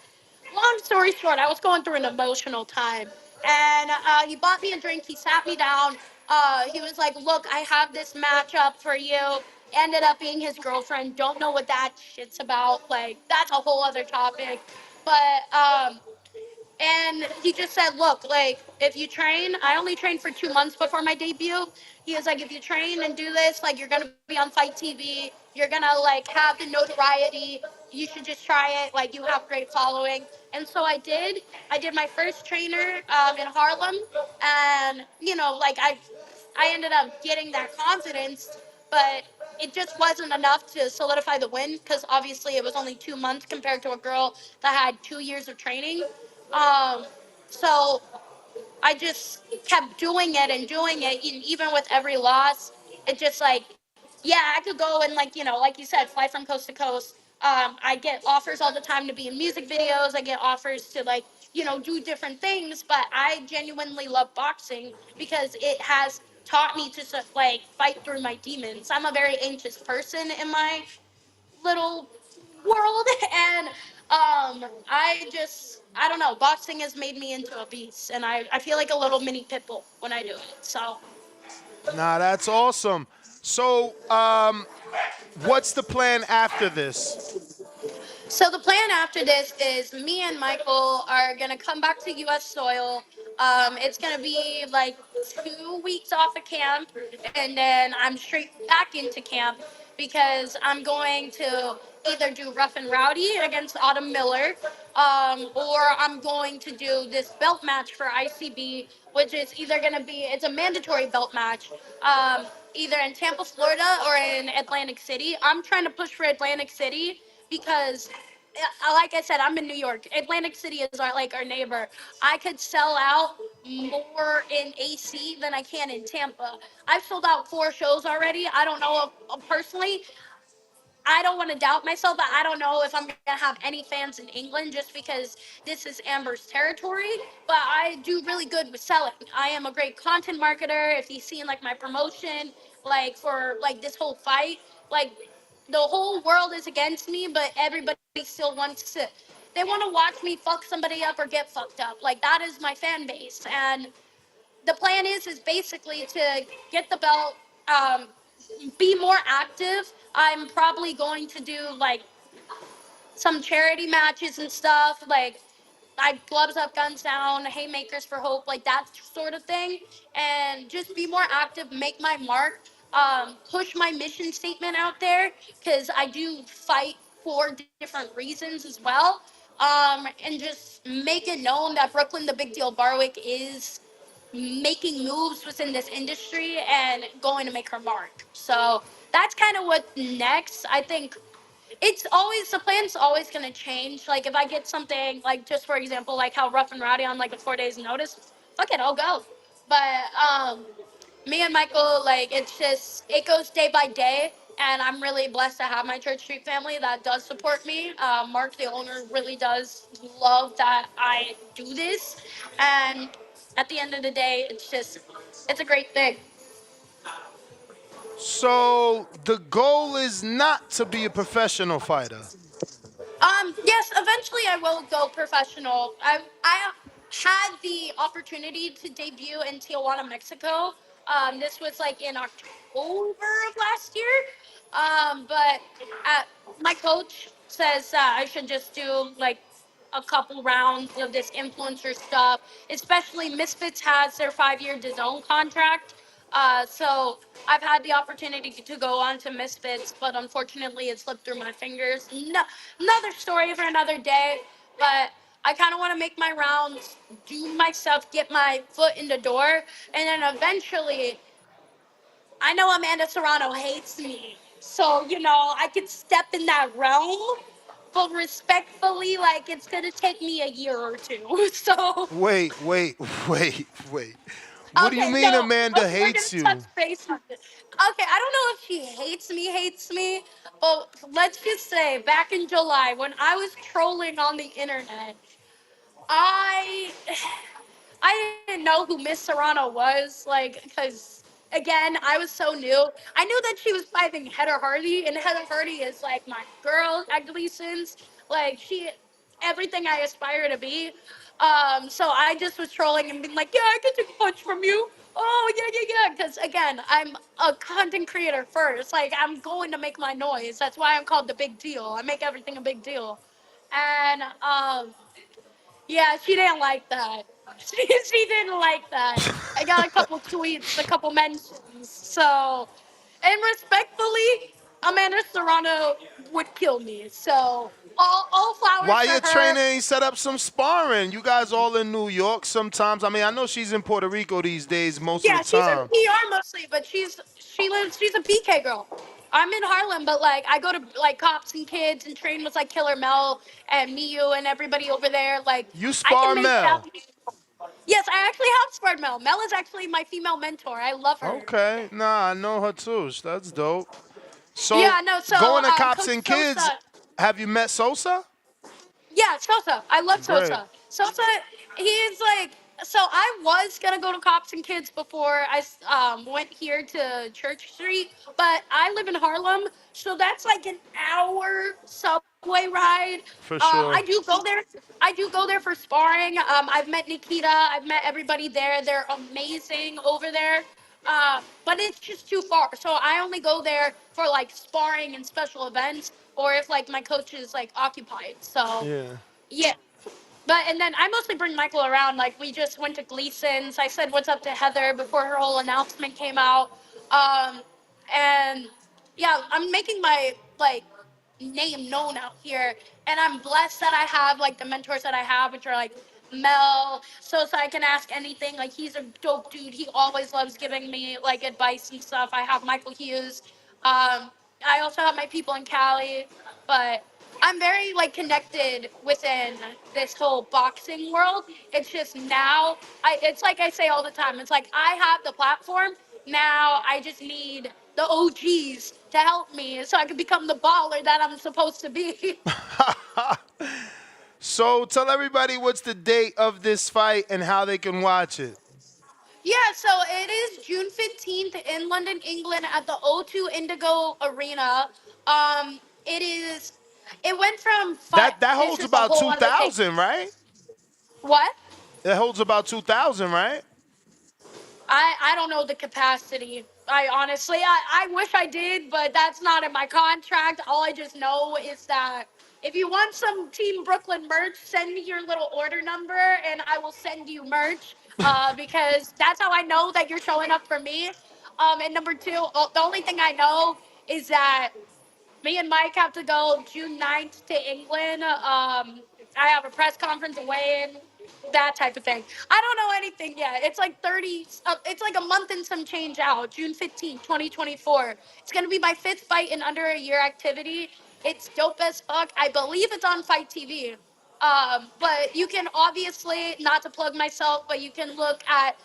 long story short, I was going through an emotional time. And he bought me a drink. He sat me down. He was like, "Look, I have this matchup for you." Ended up being his girlfriend. Don't know what that shit's about. Like, that's a whole other topic. But and he just said, "Look, like, if you train, I only trained for 2 months before my debut." He was like, "If you train and do this, like, you're gonna be on Fight TV. You're gonna like have the notoriety. You should just try it. Like, you have great following." And so I did. I did my first trainer in Harlem, and like I ended up getting that confidence, but it just wasn't enough to solidify the win because obviously it was only 2 months compared to a girl that had 2 years of training. Um, so I just kept doing it and doing it, and even with every loss, it just like, yeah, I could go and like like you said, fly from coast to coast. I get offers all the time to be in music videos. I get offers to like do different things, but I genuinely love boxing because it has taught me to like fight through my demons. I'm a very anxious person in my little world and I don't know, boxing has made me into a beast and I feel like a little mini pit bull when I do it. So Nah, that's awesome. So, what's the plan after this? So the plan after this is me and Michael are gonna come back to U.S. soil. It's gonna be like 2 weeks off of camp, and then I'm straight back into camp because I'm going to either do Rough and Rowdy against Autumn Miller, or I'm going to do this belt match for ICB, which is either gonna be it's a mandatory belt match. Either in Tampa, Florida, or in Atlantic City. I'm trying to push for Atlantic City because like I said, I'm in New York. Atlantic City is our neighbor. I could sell out more in AC than I can in Tampa. I've sold out 4 shows already. I don't know if, personally, I don't want to doubt myself, but I don't know if I'm going to have any fans in England just because this is Amber's territory. But I do really good with selling. I am a great content marketer. If you've seen like my promotion, like for like this whole fight, like the whole world is against me, but everybody still wants to. They want to watch me fuck somebody up or get fucked up. Like that is my fan base, and the plan is basically to get the belt, um, be more active. I'm probably going to do like some charity matches and stuff, like gloves up, guns down, haymakers for hope, like that sort of thing, and just be more active, make my mark, push my mission statement out there because I do fight for different reasons as well, and just make it known that Brooklyn, the Big Deal Barwick, is making moves within this industry and going to make her mark. So that's kind of what's next. I think the plan's always gonna change. Like if I get something like just for example, like how Rough and Rowdy on like a 4 days notice, fuck it, I'll go. But me and Michael, like it goes day by day, and I'm really blessed to have my Church Street family that does support me. Mark, the owner, really does love that I do this, and at the end of the day, it's a great thing. So the goal is not to be a professional fighter. Yes, eventually I will go professional. I had the opportunity to debut in Tijuana, Mexico. This was like in October of last year. But my coach says I should just do like a couple rounds of this influencer stuff. Especially Misfits has their 5-year DAZN contract. So I've had the opportunity to go on to Misfits, but unfortunately it slipped through my fingers. No, another story for another day. But I kind of want to make my rounds, do my stuff, get my foot in the door, and then eventually, I know Amanda Serrano hates me, so I could step in that realm, but respectfully, like it's gonna take me a year or two. So Wait, wait, wait, wait. What do you okay, mean so Amanda we're gonna hates touch you? base on this. Okay, I don't know if she hates me, but let's just say back in July when I was trolling on the internet, I I didn't know who Miss Serrano was, like, because again, I was so new. I knew that she was fighting Heather Hardy, and Heather Hardy is like my girl at Gleason's. Like, everything I aspire to be. So I just was trolling and being like, yeah, I can take a punch from you. Oh, yeah, yeah, yeah. Because again, I'm a content creator first. Like, I'm going to make my noise. That's why I'm called the big deal. I make everything a big deal. And yeah, she didn't like that. She didn't like that. I got a couple tweets, a couple mentions. So, and respectfully, Amanda Serrano would kill me. So, all flowers Why for your her. trainer ain't set up some sparring? You guys all in New York sometimes. I mean, I know she's in Puerto Rico these days most of the Yeah, she's in time. PR mostly, but she's a PK girl. I'm in Harlem, but like I go to like Cops and Kids and train with like Killer Mel and Miu and everybody over there. Like You I can spar make that. Mel. Yes, I actually have sparred Mel. Mel is actually my female mentor. I love her. Okay, nah, I know her too. That's dope. So Yeah, no. So, going to Cops Coach and Kids, Sosa. have you met Sosa? Yeah, Sosa. I love Great. Sosa. Sosa, he's like. So I was gonna go to Cops and Kids before I went here to Church Street, but I live in Harlem, so that's like an hour subway ride. For I sure. do go there. I do go there for sparring. I've met Nikita. I've met everybody there. They're amazing over there. But it's just too far. So I only go there for like sparring and special events, or if like my coach is like occupied. So Yeah. yeah. But and then I mostly bring Michael around. Like we just went to Gleason's. I said what's up to Heather before her whole announcement came out. Um, and yeah, I'm making my like name known out here, and I'm blessed that I have like the mentors that I have, which are like Mel, so I can ask anything. Like he's a dope dude. He always loves giving me like advice and stuff. I have Michael Hughes. I also have my people in Cali, but I'm very like connected within this whole boxing world. It's just now it's like I say all the time. It's like I have the platform. Now I just need the OGs to help me so I can become the baller that I'm supposed to be. So tell everybody what's the date of this fight and how they can watch it. Yeah, so it is June 15th in London, England at the O2 Indigo Arena. It went from That this holds is a about whole other thing. 2,000, right? What? It holds about 2,000, right? I don't know the capacity. I honestly, I wish I did, but that's not in my contract. All I just know is that if you want some Team Brooklyn merch, send me your little order number and I will send you merch because that's how I know that you're showing up for me. And number two, the only thing I know is that me and Mike have to go June 9th to England. I have a press conference away in that type of thing. I don't know anything yet. It's like it's like a month and some change out. June 15th, 2024. It's gonna be my fifth fight in under a year activity. It's dope as fuck. I believe it's on Fight TV. But you can obviously, not to plug myself, but you can look at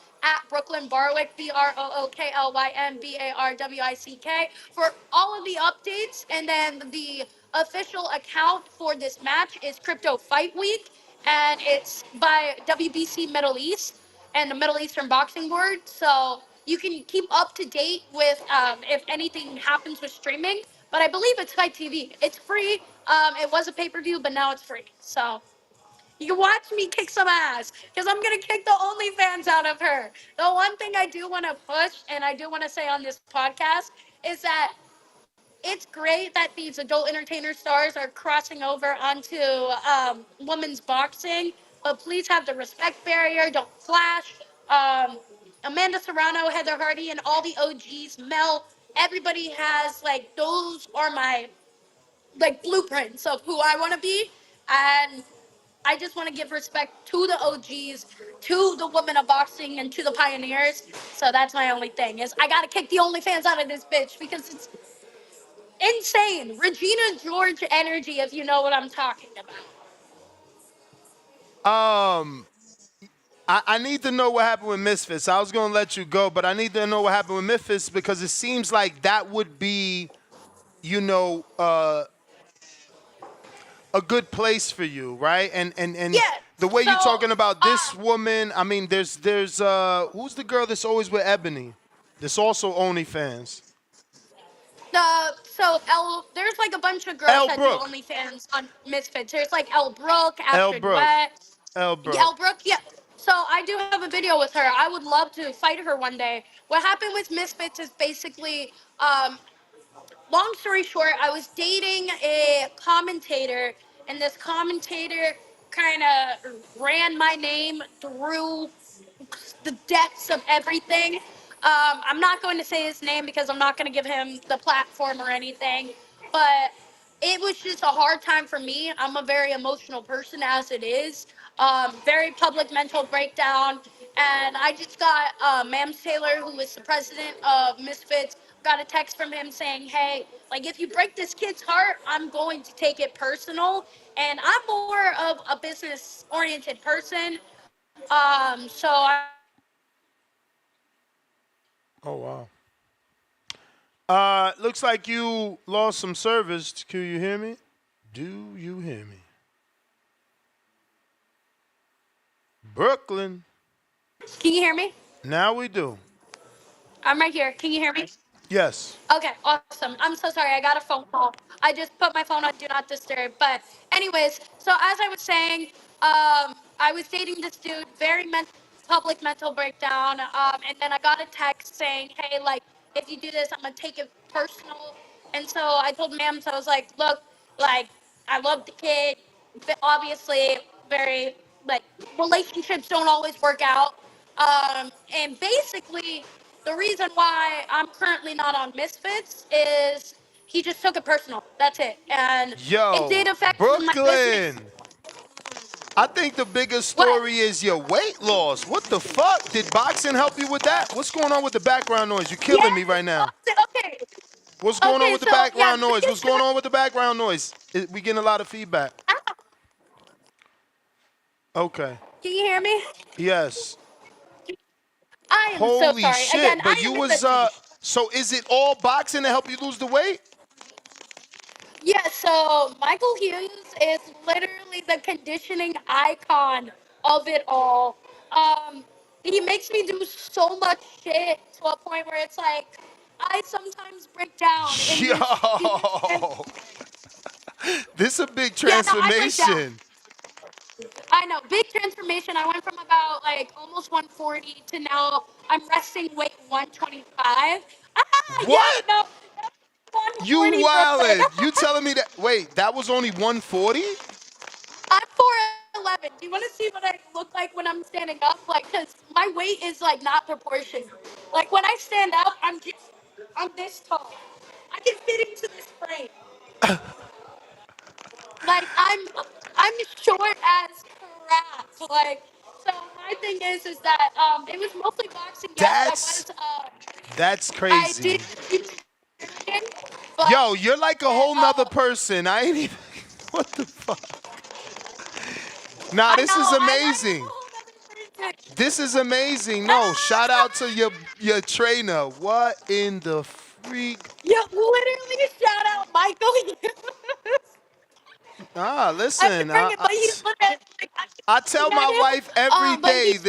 Brooklyn Barwick, BrookLynBarwick, for all of the updates. And then the official account for this match is Crypto Fight Week, and it's by WBC Middle East and the Middle Eastern Boxing Board. So you can keep up to date with if anything happens with streaming. But I believe it's Fight TV. It's free. It was a pay-per-view, but now it's free. So you can watch me kick some ass because I'm going to kick the OnlyFans out of her. The one thing I do want to push and I do want to say on this podcast is that it's great that these adult entertainer stars are crossing over onto women's boxing, but please have the respect barrier. Don't clash. Amanda Serrano, Heather Hardy, and all the OGs, Mel, everybody has like those are my like blueprints of who I want to be, and I just want to give respect to the OGs, to the women of boxing, and to the pioneers. So that's my only thing is I gotta kick the OnlyFans out of this bitch because it's insane. Regina George energy, if you know what I'm talking about. I need to know what happened with Misfits. I was gonna let you go, but I need to know what happened with Misfits because it seems like that would be, you know, a good place for you, right? And Yeah. the way you're So, talking about this woman, I mean, there's who's the girl that's always with Ebony? That's also OnlyFans. There's like a bunch of girls Elle that do Brooke. OnlyFans on Misfits. There's like Elle Brooke, Elle Astrid Brooke. Wet. Elle Yeah, Brooke. Elle Brooke, yeah. So I do have a video with her. I would love to fight her one day. What happened with Misfits is basically, long story short, I was dating a commentator, and this commentator kind of ran my name through the depths of everything. I'm not going to say his name because I'm not going to give him the platform or anything, but it was just a hard time for me. I'm a very emotional person as it is, very public mental breakdown. And I just got Mams Taylor, who is the president of Misfits, got a text from him saying, hey, like if you break this kid's heart, I'm going to take it personal. And I'm more of a business oriented person. So I Oh wow. Looks like you lost some service. Can you hear me? Do you hear me? Brooklyn. Can you hear me? Now we do. I'm right here. Can you hear me? Yes. Okay, awesome. I'm so sorry. I got a phone call. I just put my phone on Do Not Disturb. But, anyways, so as I was saying, I was dating this dude, very public mental breakdown. And then I got a text saying, hey, like, if you do this, I'm going to take it personal. And so I told Mams, I was like, look, like, I love the kid. But obviously, very, like, relationships don't always work out. And basically, the reason why I'm currently not on Misfits is he just took it personal. That's it. And it Yo, did affect my business. Brooklyn. I think the biggest What? story is your weight loss. What the fuck? Did boxing help you with that? What's going on with the background noise? You're killing me Yes. right now. Okay. What's going on Okay. with the So yeah, background the noise? What's biggest. going on with the background noise? We getting a lot of feedback. Okay. Can you hear me? Yes. I am so Holy sorry. Again, shit. But I you am in was the. so is it all boxing to help you lose the weight? Yeah. So Michael Hughes is literally the conditioning icon of it all. Um, he makes me do so much shit to a point where it's like I sometimes break down in this. Yo. This is a big Yeah, no, I break down. transformation. I know, big transformation. I went from about like almost 140 to now I'm resting weight 125. Yeah, What? no, You 140, brother. wildin'. You telling me that wait, that was only 140? I'm 4'11". Do you want to see what I look like when I'm standing up? Like, cause my weight is like not proportioned. Like when I stand up, I'm this tall. I can fit into this frame. Like I'm short as crap. Like so my thing is that it was mostly boxing. Yes, That's I did crazy. but Yo, you're like a whole nother person. I ain't even what the fuck? Nah, I this is know amazing. This is amazing. No, shout out to your trainer. What in the freak? Yeah, literally shout out Michael. Ah, I have to listen. bring it, but he's literally like, I tell I'm my at wife every him. But day, he's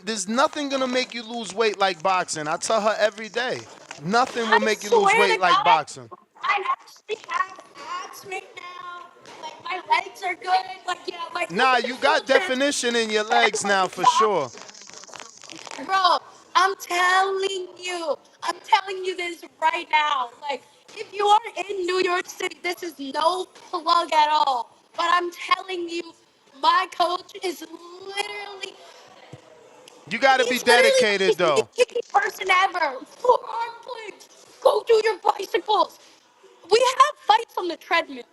there's nothing gonna make you lose weight like boxing. I tell her every day. Nothing will I make you lose swear to weight like God, boxing. I actually have abs right now. Like my legs are good. Like yeah, like look Nah, at the you full got definition in your legs now for sure. bro. I'm telling you this right now. Like if you are in New York City, this is no plug at all. But I'm telling you, my coach is literally, You got to be he's literally the dedicated, though. most kicky person ever. For arm plates, go do your bicycles. We have fights on the treadmill.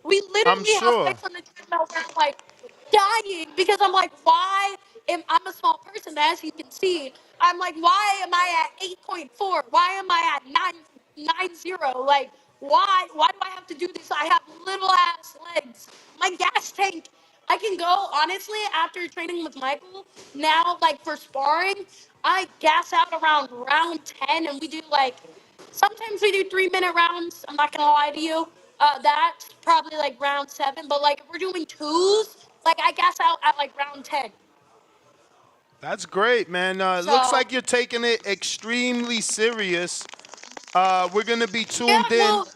We I'm literally have sure. fights on the treadmill where I'm like dying because I'm like, why am I'm a small person, as you can see. I'm like, why am I at 8.4? Why am I at 990? Like, why? Why do I have to do this? I have little ass legs. My gas tank. I can go honestly after training with Michael. Now, like for sparring, I gas out around round 10, and we do like sometimes we do 3-minute rounds. I'm not gonna lie to you. That's probably like round 7. But like if we're doing twos, like I gas out at like round 10. That's great, man. It looks So like you're taking it extremely serious. We're going to be yeah, tuned in. well,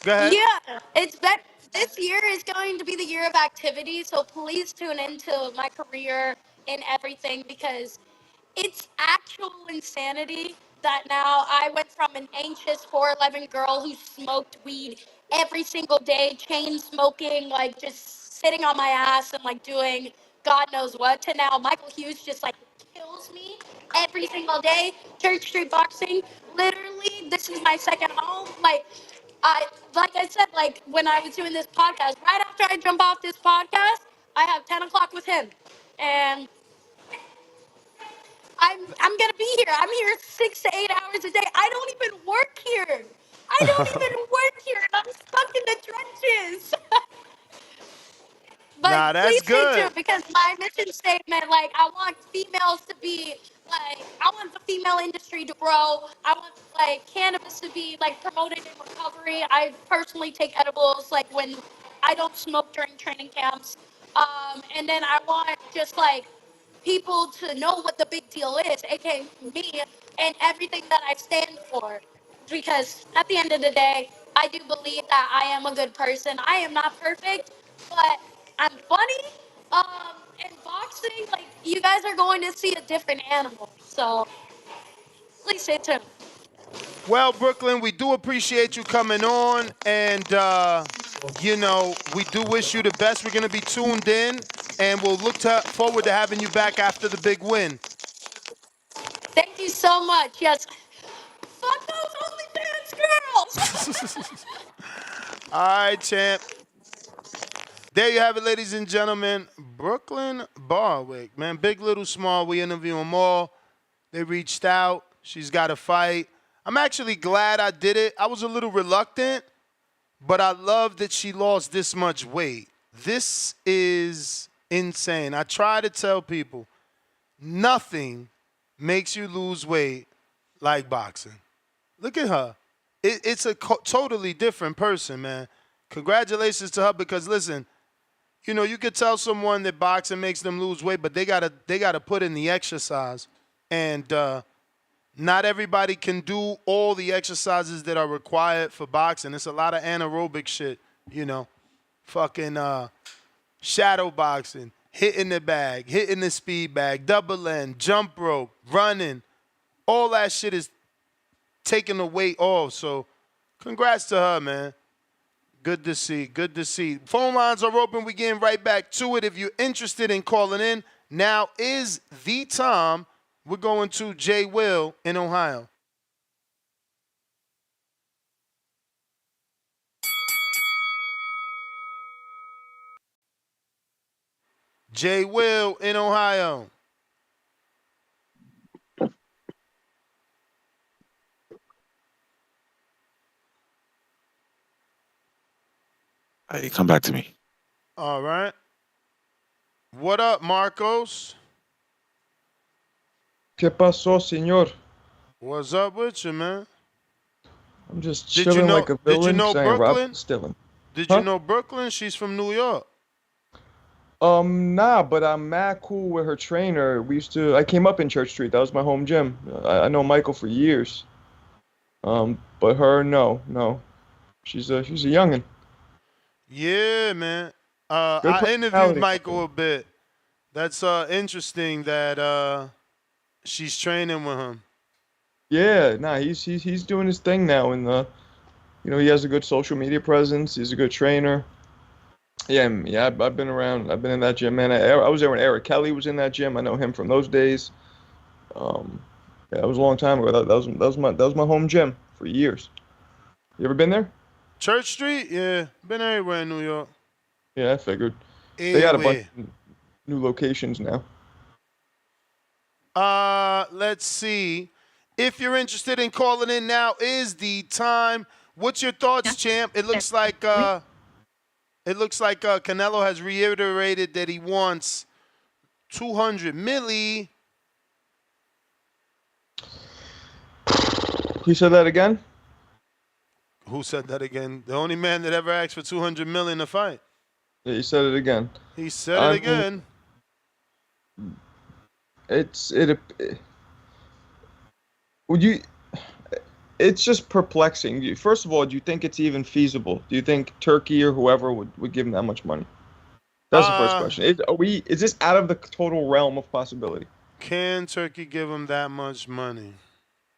Go ahead. yeah, it's that this year is going to be the year of activity. So please tune into my career and everything because it's actual insanity that now I went from an anxious 4'11" girl who smoked weed every single day, chain smoking, like just sitting on my ass and like doing God knows what, to now Michael Hughes just like kills me every single day. Church Street Boxing, literally, this is my second home. Like I said, like when I was doing this podcast, right after I jump off this podcast, I have 10 o'clock with him. And I'm gonna be here. I'm here 6 to 8 hours a day. I don't even work here. I don't even work here. And I'm stuck in the trenches. But Nah, that's please stay good. tuned because my mission statement, like, I want females to be, like, I want the female industry to grow. I want, like, cannabis to be, like, promoted in recovery. I personally take edibles, like, when I don't smoke during training camps. And then I want just, like, people to know what the big deal is, aka me, and everything that I stand for. Because at the end of the day, I do believe that I am a good person. I am not perfect, but I'm funny. In boxing, like you guys are going to see a different animal. So please stay tuned. Well, Brooklyn, we do appreciate you coming on. And, we do wish you the best. We're going to be tuned in. And we'll forward to having you back after the big win. Thank you so much. Yes. Fuck those OnlyFans girls. All right, champ. There you have it, ladies and gentlemen. Brooklyn Barwick, man. Big, little, small. We interview them all. They reached out. She's got a fight. I'm actually glad I did it. I was a little reluctant, but I love that she lost this much weight. This is insane. I try to tell people, nothing makes you lose weight like boxing. Look at her. It's a totally different person, man. Congratulations to her because, listen, you could tell someone that boxing makes them lose weight, but they gotta put in the exercise. And not everybody can do all the exercises that are required for boxing. It's a lot of anaerobic shit, fucking shadow boxing, hitting the bag, hitting the speed bag, double end, jump rope, running. All that shit is taking the weight off. So congrats to her, man. Good to see. Good to see. Phone lines are open. We're getting right back to it. If you're interested in calling in, now is the time. We're going to J. Will in Ohio. J. Will in Ohio. Hey, come back to me. All right. What up, Marcos? ¿Qué pasó, señor? What's up with you, man? I'm just chilling like a villain. Did you know saying Brooklyn? Rob Stillin. Did you know Brooklyn? She's from New York. Nah, but I'm mad cool with her trainer. I came up in Church Street. That was my home gym. I know Michael for years. But her, no. She's a youngin'. Yeah, man. I interviewed Michael a bit. That's interesting that she's training with him. Yeah, nah, he's doing his thing now, and he has a good social media presence. He's a good trainer. Yeah, yeah, I've been around. I've been in that gym, man. I was there when Eric Kelly was in that gym. I know him from those days. Um, yeah, that was a long time ago. That was my home gym for years. You ever been there? Church Street? Yeah, been everywhere in New York. Yeah, I figured. They got a bunch Anyway, of new locations now. let's see. If you're interested in calling in now, is the time. What's your thoughts, champ? It looks like Canelo has reiterated that he wants 200 milli. He said that again? Who said that again? The only man that ever asked for 200 million to fight. Yeah, he said it again. He said it again. It's just perplexing. First of all, do you think it's even feasible? Do you think Turkey or whoever would give him that much money? That's the first question. Is this out of the total realm of possibility? Can Turkey give him that much money?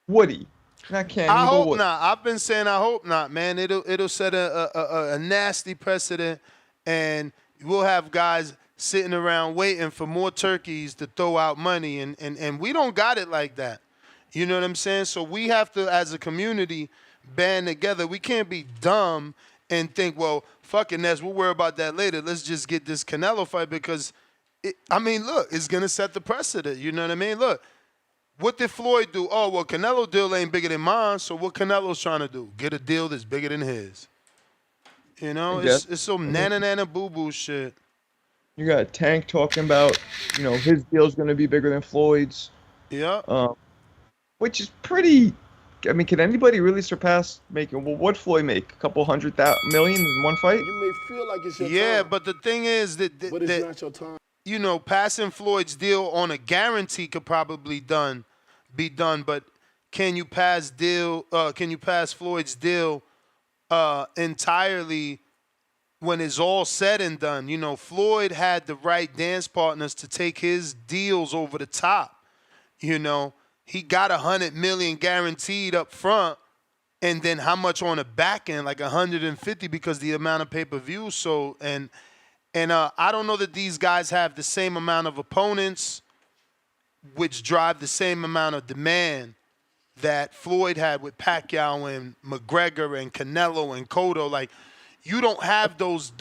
Would he? Not can. I hope not. I've been saying I hope not, man. It'll set a nasty precedent, and we'll have guys sitting around waiting for more turkeys to throw out money, and we don't got it like that. You know what I'm saying? So we have to, as a community, band together. We can't be dumb and think, well, fucking Ness, we'll worry about that later. Let's just get this Canelo fight because, look, it's going to set the precedent. You know what I mean? Look, what did Floyd do? Oh, well, Canelo deal ain't bigger than mine, so what Canelo's trying to do? Get a deal that's bigger than his. You know, it's some nana boo-boo shit. You got Tank talking about, his deal's going to be bigger than Floyd's. Yeah. Which is pretty. I mean, can anybody really surpass making? Well, what'd Floyd make? A couple $100 million in one fight? You may feel like it's your time. Yeah, but the thing is that but it's not your time. Passing Floyd's deal on a guarantee could probably be done, but can you pass Floyd's deal entirely when it's all said and done? Floyd had the right dance partners to take his deals over the top. He got 100 million guaranteed up front, and then how much on the back end? Like 150 because the amount of pay-per-views. So and I don't know that these guys have the same amount of opponents, which drive the same amount of demand that Floyd had with Pacquiao and McGregor and Canelo and Cotto. Like, you don't have those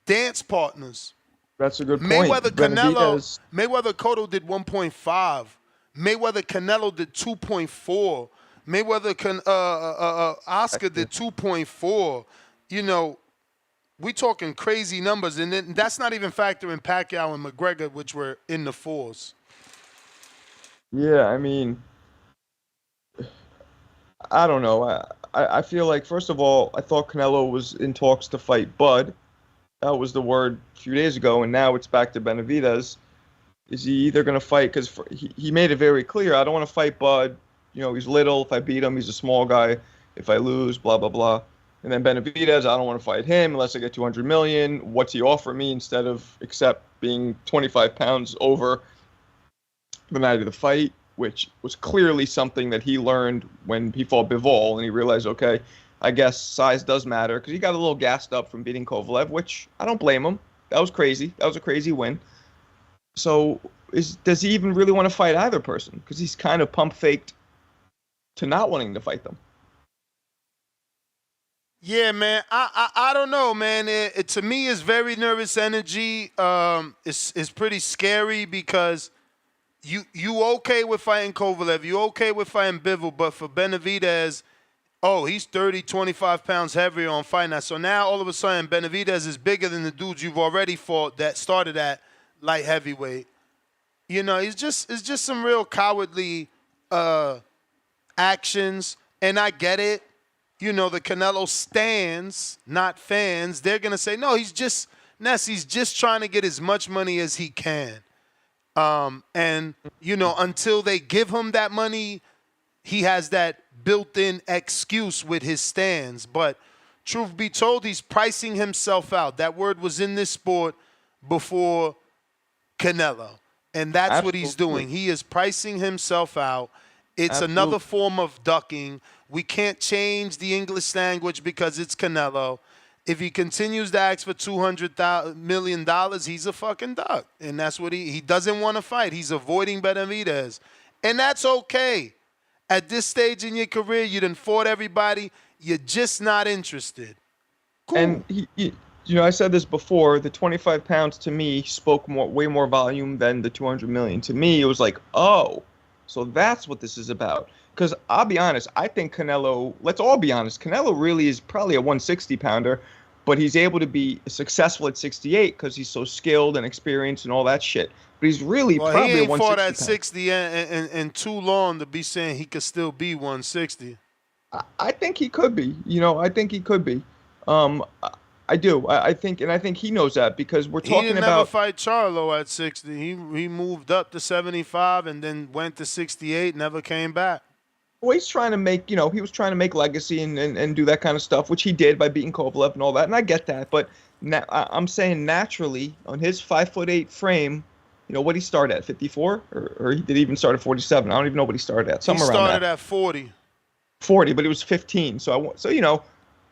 dance partners. That's a good point. Mayweather Cotto did 1.5. Mayweather Canelo did 2.4. Mayweather Oscar did 2.4. We talking crazy numbers, and then that's not even factoring Pacquiao and McGregor, which were in the fours. Yeah, I mean, I don't know. I feel like, first of all, I thought Canelo was in talks to fight Bud. That was the word a few days ago, and now it's back to Benavidez. Is he either going to fight? Because he made it very clear, I don't want to fight Bud. He's little. If I beat him, he's a small guy. If I lose, blah, blah, blah. And then Benavidez, I don't want to fight him unless I get 200 million. What's he offer me instead of except being 25 pounds over the night of the fight, which was clearly something that he learned when he fought Bivol, and he realized, okay, I guess size does matter, because he got a little gassed up from beating Kovalev, which I don't blame him. That was crazy. That was a crazy win. So does he even really want to fight either person? Because he's kind of pump-faked to not wanting to fight them. Yeah, man. I don't know, man. It to me is very nervous energy. It's pretty scary because you okay with fighting Kovalev, you okay with fighting Bivol, but for Benavidez, he's 30, 25 pounds heavier on fight night. So now all of a sudden Benavidez is bigger than the dudes you've already fought that started at light heavyweight. It's just some real cowardly actions, and I get it. The Canelo stands, not fans, they're going to say, no, he's just trying to get as much money as he can. Until they give him that money, he has that built-in excuse with his stands. But truth be told, he's pricing himself out. That word was in this sport before Canelo. And that's what he's doing. He is pricing himself out. It's Absolutely. another form of ducking. We can't change the English language because it's Canelo. If he continues to ask for $200 million, he's a fucking duck. And that's what he doesn't want to fight. He's avoiding Benavidez. And that's okay. At this stage in your career, you done fought everybody. You're just not interested. Cool. And I said this before. The 25 pounds to me spoke way more volume than the 200 million. To me, it was like, oh, so that's what this is about. Because I'll be honest, I think Canelo. Let's all be honest. Canelo really is probably a 160 pounder, but he's able to be successful at 68 because he's so skilled and experienced and all that shit. But he's really probably he ain't a 160 fought at pounder. 60 and too long to be saying he could still be 160. I think he could be. I think he could be. I do. I think he knows that because we're talking He didn't about. never fight Charlo at 60. He moved up to 75 and then went to 68. Never came back. Well, he's trying to make. He was trying to make legacy and do that kind of stuff, which he did by beating Kovalev and all that. And I get that, but I'm saying naturally on his 5'8" frame, what he started at 54, or he did even start at 47. I don't even know what he started at. Somewhere around that. He started at 40. 40, but he was 15. So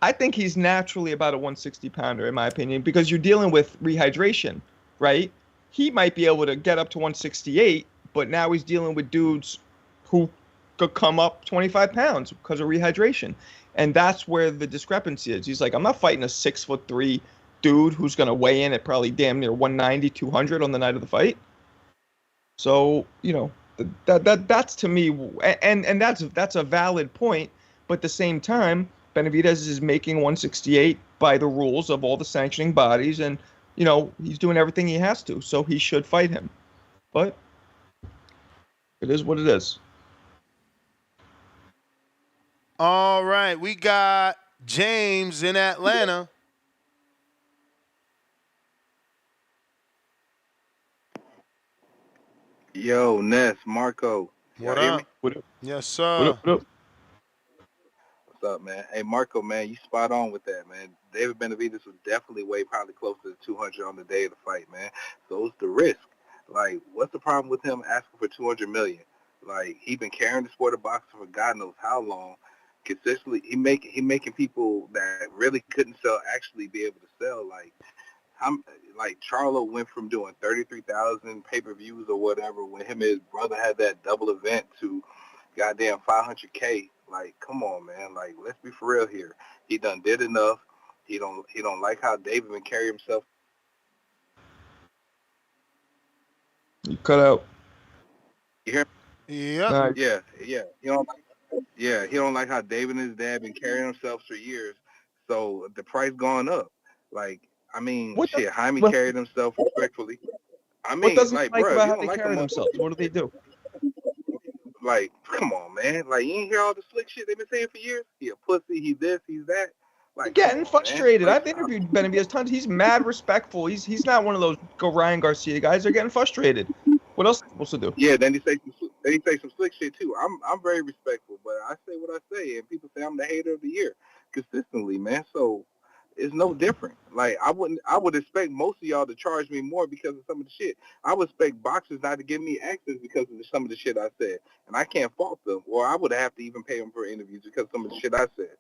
I think he's naturally about a 160 pounder in my opinion because you're dealing with rehydration, right? He might be able to get up to 168, but now he's dealing with dudes who could come up 25 pounds because of rehydration, and that's where the discrepancy is. He's like, I'm not fighting a 6'3" dude who's going to weigh in at probably damn near 190, 200 on the night of the fight. So that's to me, and that's a valid point. But at the same time, Benavidez is making 168 by the rules of all the sanctioning bodies, and he's doing everything he has to, so he should fight him. But it is what it is. All right, we got James in Atlanta. Yo, Ness, Marco. What hear up? me? What up? Yes, sir. What up? What's up, man? Hey, Marco, man, you spot on with that, man. David Benavidez was definitely way probably closer to 200 on the day of the fight, man. So it's the risk. Like, what's the problem with him asking for 200 million? Like, he been carrying the sport of boxing for God knows how long. Consistently, he making people that really couldn't sell actually be able to sell. Like Charlo went from doing 33,000 pay-per-views or whatever when him and his brother had that double event to goddamn 500K. Like, come on, man. Like, let's be for real here. He done did enough. He don't like how David been carry himself. You cut out. You hear me? Yep. Yeah. He don't like how David and his dad been carrying themselves for years. So the price gone up. Like, I mean, Jaime carried himself respectfully. I mean, what doesn't like, like bro, about you how don't they like carry him. themselves? What do they do? Like, come on, man. Like, you ain't hear all the slick shit they've been saying for years? He a pussy, he this, he's that. Like, You're getting on, frustrated. Like, I've interviewed Benavidez tons. He's mad respectful. He's not one of those Ryan Garcia guys. They're getting frustrated. What else are they supposed to do? Yeah, then he say some slick shit too. I'm very respectful, but I say what I say, and people say I'm the hater of the year consistently, man. So it's no different. Like, I would expect most of y'all to charge me more because of some of the shit. I would expect boxers not to give me access because of some of the shit I said, and I can't fault them. Or I would have to even pay them for interviews because of some of the shit I said.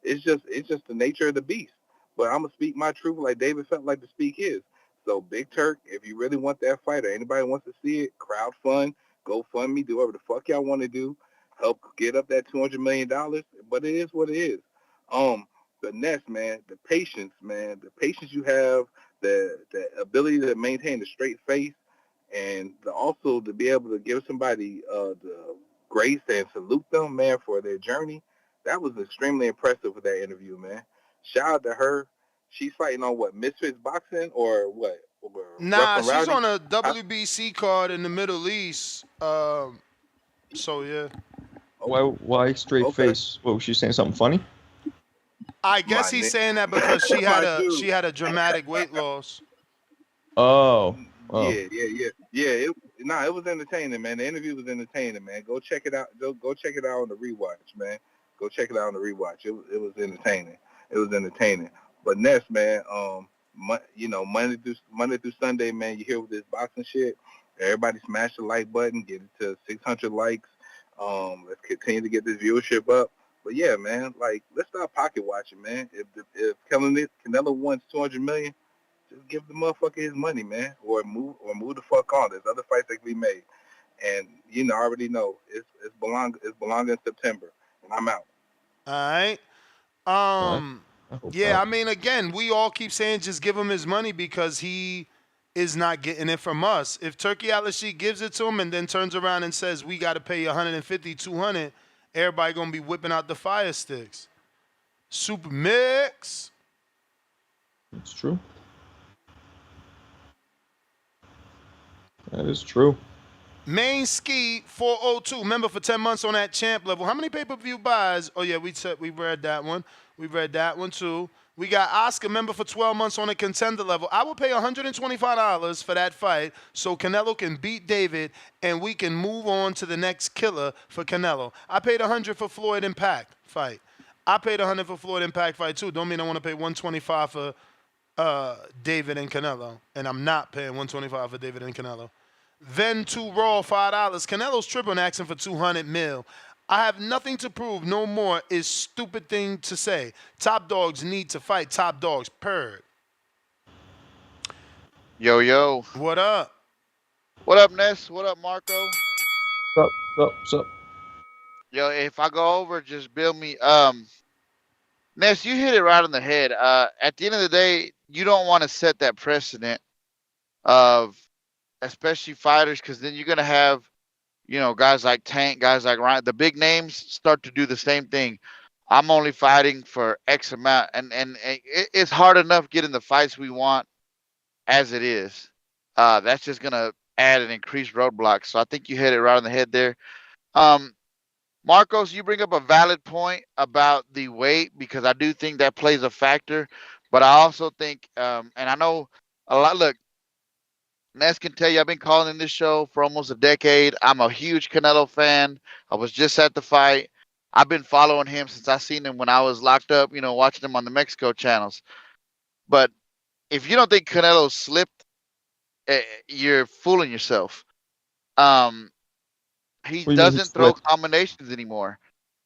It's just the nature of the beast. But I'm gonna speak my truth like David felt like to speak his. So Big Turk, if you really want that fight or anybody wants to see it, crowd fund, GoFundMe, do whatever the fuck y'all want to do, help get up that $200 million. But it is what it is. The Ness, man, the patience you have, the ability to maintain a straight face, and also to be able to give somebody the grace and salute them, man, for their journey. That was extremely impressive with that interview, man. Shout out to her. She's fighting on what, Misfits Boxing or what? Nah, she's on a WBC card in the Middle East. So yeah. Why straight face? What was she saying? Something funny? I guess he's saying that because she had a dramatic weight loss. Oh. Yeah. It was entertaining, man. The interview was entertaining, man. Go check it out. Go check it out on the rewatch, man. Go check it out on the rewatch. It was entertaining. It was entertaining. But Ness, man, Monday through Sunday, man, you hear with this boxing shit. Everybody smash the like button, get it to 600 likes. Let's continue to get this viewership up. But yeah, man, like let's stop pocket watching, man. If Canelo wants 200 million, just give the motherfucker his money, man, or move the fuck on. There's other fights that can be made, and I already know it's belong in September, and I'm out. All right. I hope Yeah, not. I mean, again, we all keep saying just give him his money because he is not getting it from us. If Turkey Al-Sheikh gives it to him and then turns around and says we got to pay 150, 200, everybody gonna be whipping out the fire sticks. Super mix. It's true. That is true. Main Ski 402, member for 10 months on that champ level. How many pay-per-view buys? Oh yeah, we read that one. We read that one too. We got Oscar, member for 12 months on a contender level. I will pay $125 for that fight so Canelo can beat David and we can move on to the next killer for Canelo. I paid $100 for Floyd Impact fight. I paid $100 for Floyd Impact fight too. Don't mean I want to pay $125 for David and Canelo. And I'm not paying $125 for David and Canelo. Then to Raw, $5. Canelo's triple asking for 200 mil. I have nothing to prove. No more is stupid thing to say. Top dogs need to fight top dogs. Purr. Yo, yo. What up? What up, Ness? What up, Marco? What's up? Yo, if I go over, just bill me. Ness, you hit it right on the head. At the end of the day, you don't want to set that precedent of especially fighters, because then you're gonna have, guys like Tank, guys like Ryan, the big names start to do the same thing. I'm only fighting for X amount, and it's hard enough getting the fights we want as it is. That's just gonna add an increased roadblock. So I think you hit it right on the head there. Marcos, you bring up a valid point about the weight because I do think that plays a factor, but I also think, and I know a lot. Look, Ness can tell you I've been calling in this show for almost a decade. I'm a huge Canelo fan. I was just at the fight. I've been following him since I seen him when I was locked up, watching him on the Mexico channels. But if you don't think Canelo slipped, you're fooling yourself. He doesn't throw combinations anymore.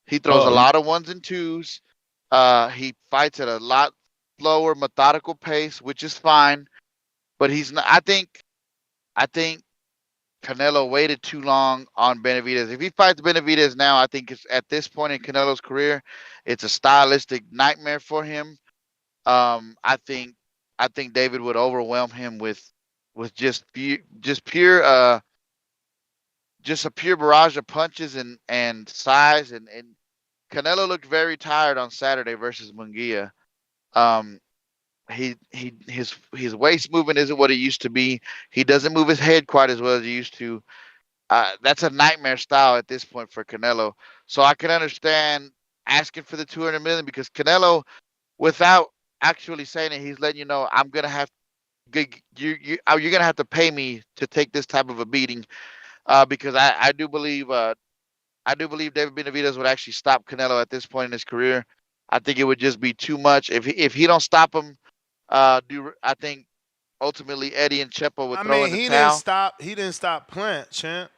He throws a lot of ones and twos. He fights at a lot slower, methodical pace, which is fine. But he's not. I think Canelo waited too long on Benavidez. If he fights Benavidez now, I think it's at this point in Canelo's career, it's a stylistic nightmare for him. I think David would overwhelm him with just pure just a pure barrage of punches and size, and Canelo looked very tired on Saturday versus Munguia. His waist movement isn't what it used to be. He doesn't move his head quite as well as he used to. That's a nightmare style at this point for Canelo. So I can understand asking for the 200 million because Canelo, without actually saying it, he's letting you know I'm gonna have you're gonna have to pay me to take this type of a beating. Because I do believe David Benavidez would actually stop Canelo at this point in his career. I think it would just be too much if he don't stop him. I think ultimately Eddie and Chepo would throw in the towel. He didn't stop Plant, champ.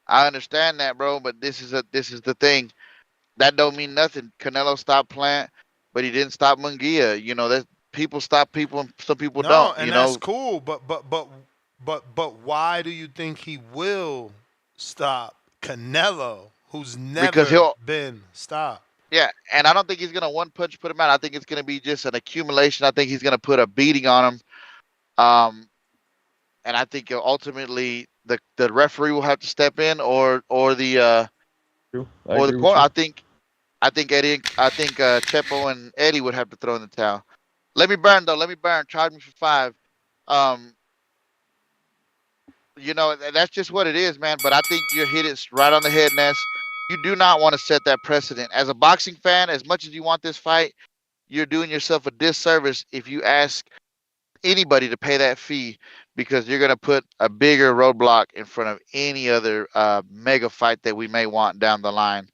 I understand that, bro, but this is the thing. That don't mean nothing. Canelo stopped Plant, but he didn't stop Munguia. That people stop people and some people don't. And that's cool. But why do you think he will stop Canelo, who's never been stopped? Yeah, and I don't think he's gonna one punch put him out. I think it's gonna be just an accumulation. I think he's gonna put a beating on him, and I think ultimately the referee will have to step in, or the court. I think Chepo and Eddie would have to throw in the towel. Let me burn though. Let me burn. Charge me for 5. That's just what it is, man. But I think you hit it right on the head, Ness. You do not want to set that precedent. As a boxing fan, as much as you want this fight, you're doing yourself a disservice if you ask anybody to pay that fee because you're going to put a bigger roadblock in front of any other mega fight that we may want down the line.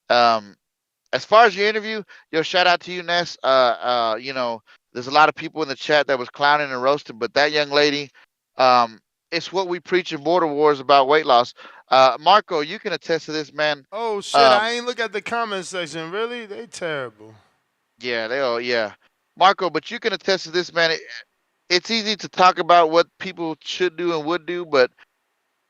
As far as your interview, shout out to you, Ness. There's a lot of people in the chat that was clowning and roasting, but that young lady, it's what we preach in Border Wars about weight loss. Marco, you can attest to this, man. Oh shit! I ain't look at the comment section. Really, they terrible. Yeah, they all yeah. Marco, but you can attest to this, man. It's easy to talk about what people should do and would do, but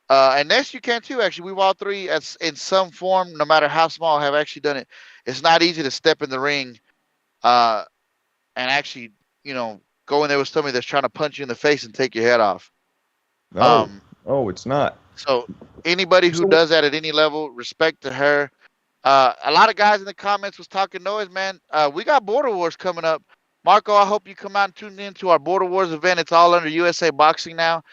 and Ness, you can too. Actually, we've all three, as in some form, no matter how small, have actually done it. It's not easy to step in the ring, and actually, go in there with somebody that's trying to punch you in the face and take your head off. No, it's not. So anybody who does that at any level, respect to her. A lot of guys in the comments was talking noise, man. We got Border Wars coming up. Marco, I hope you come out and tune in to our Border Wars event. It's all under USA Boxing now.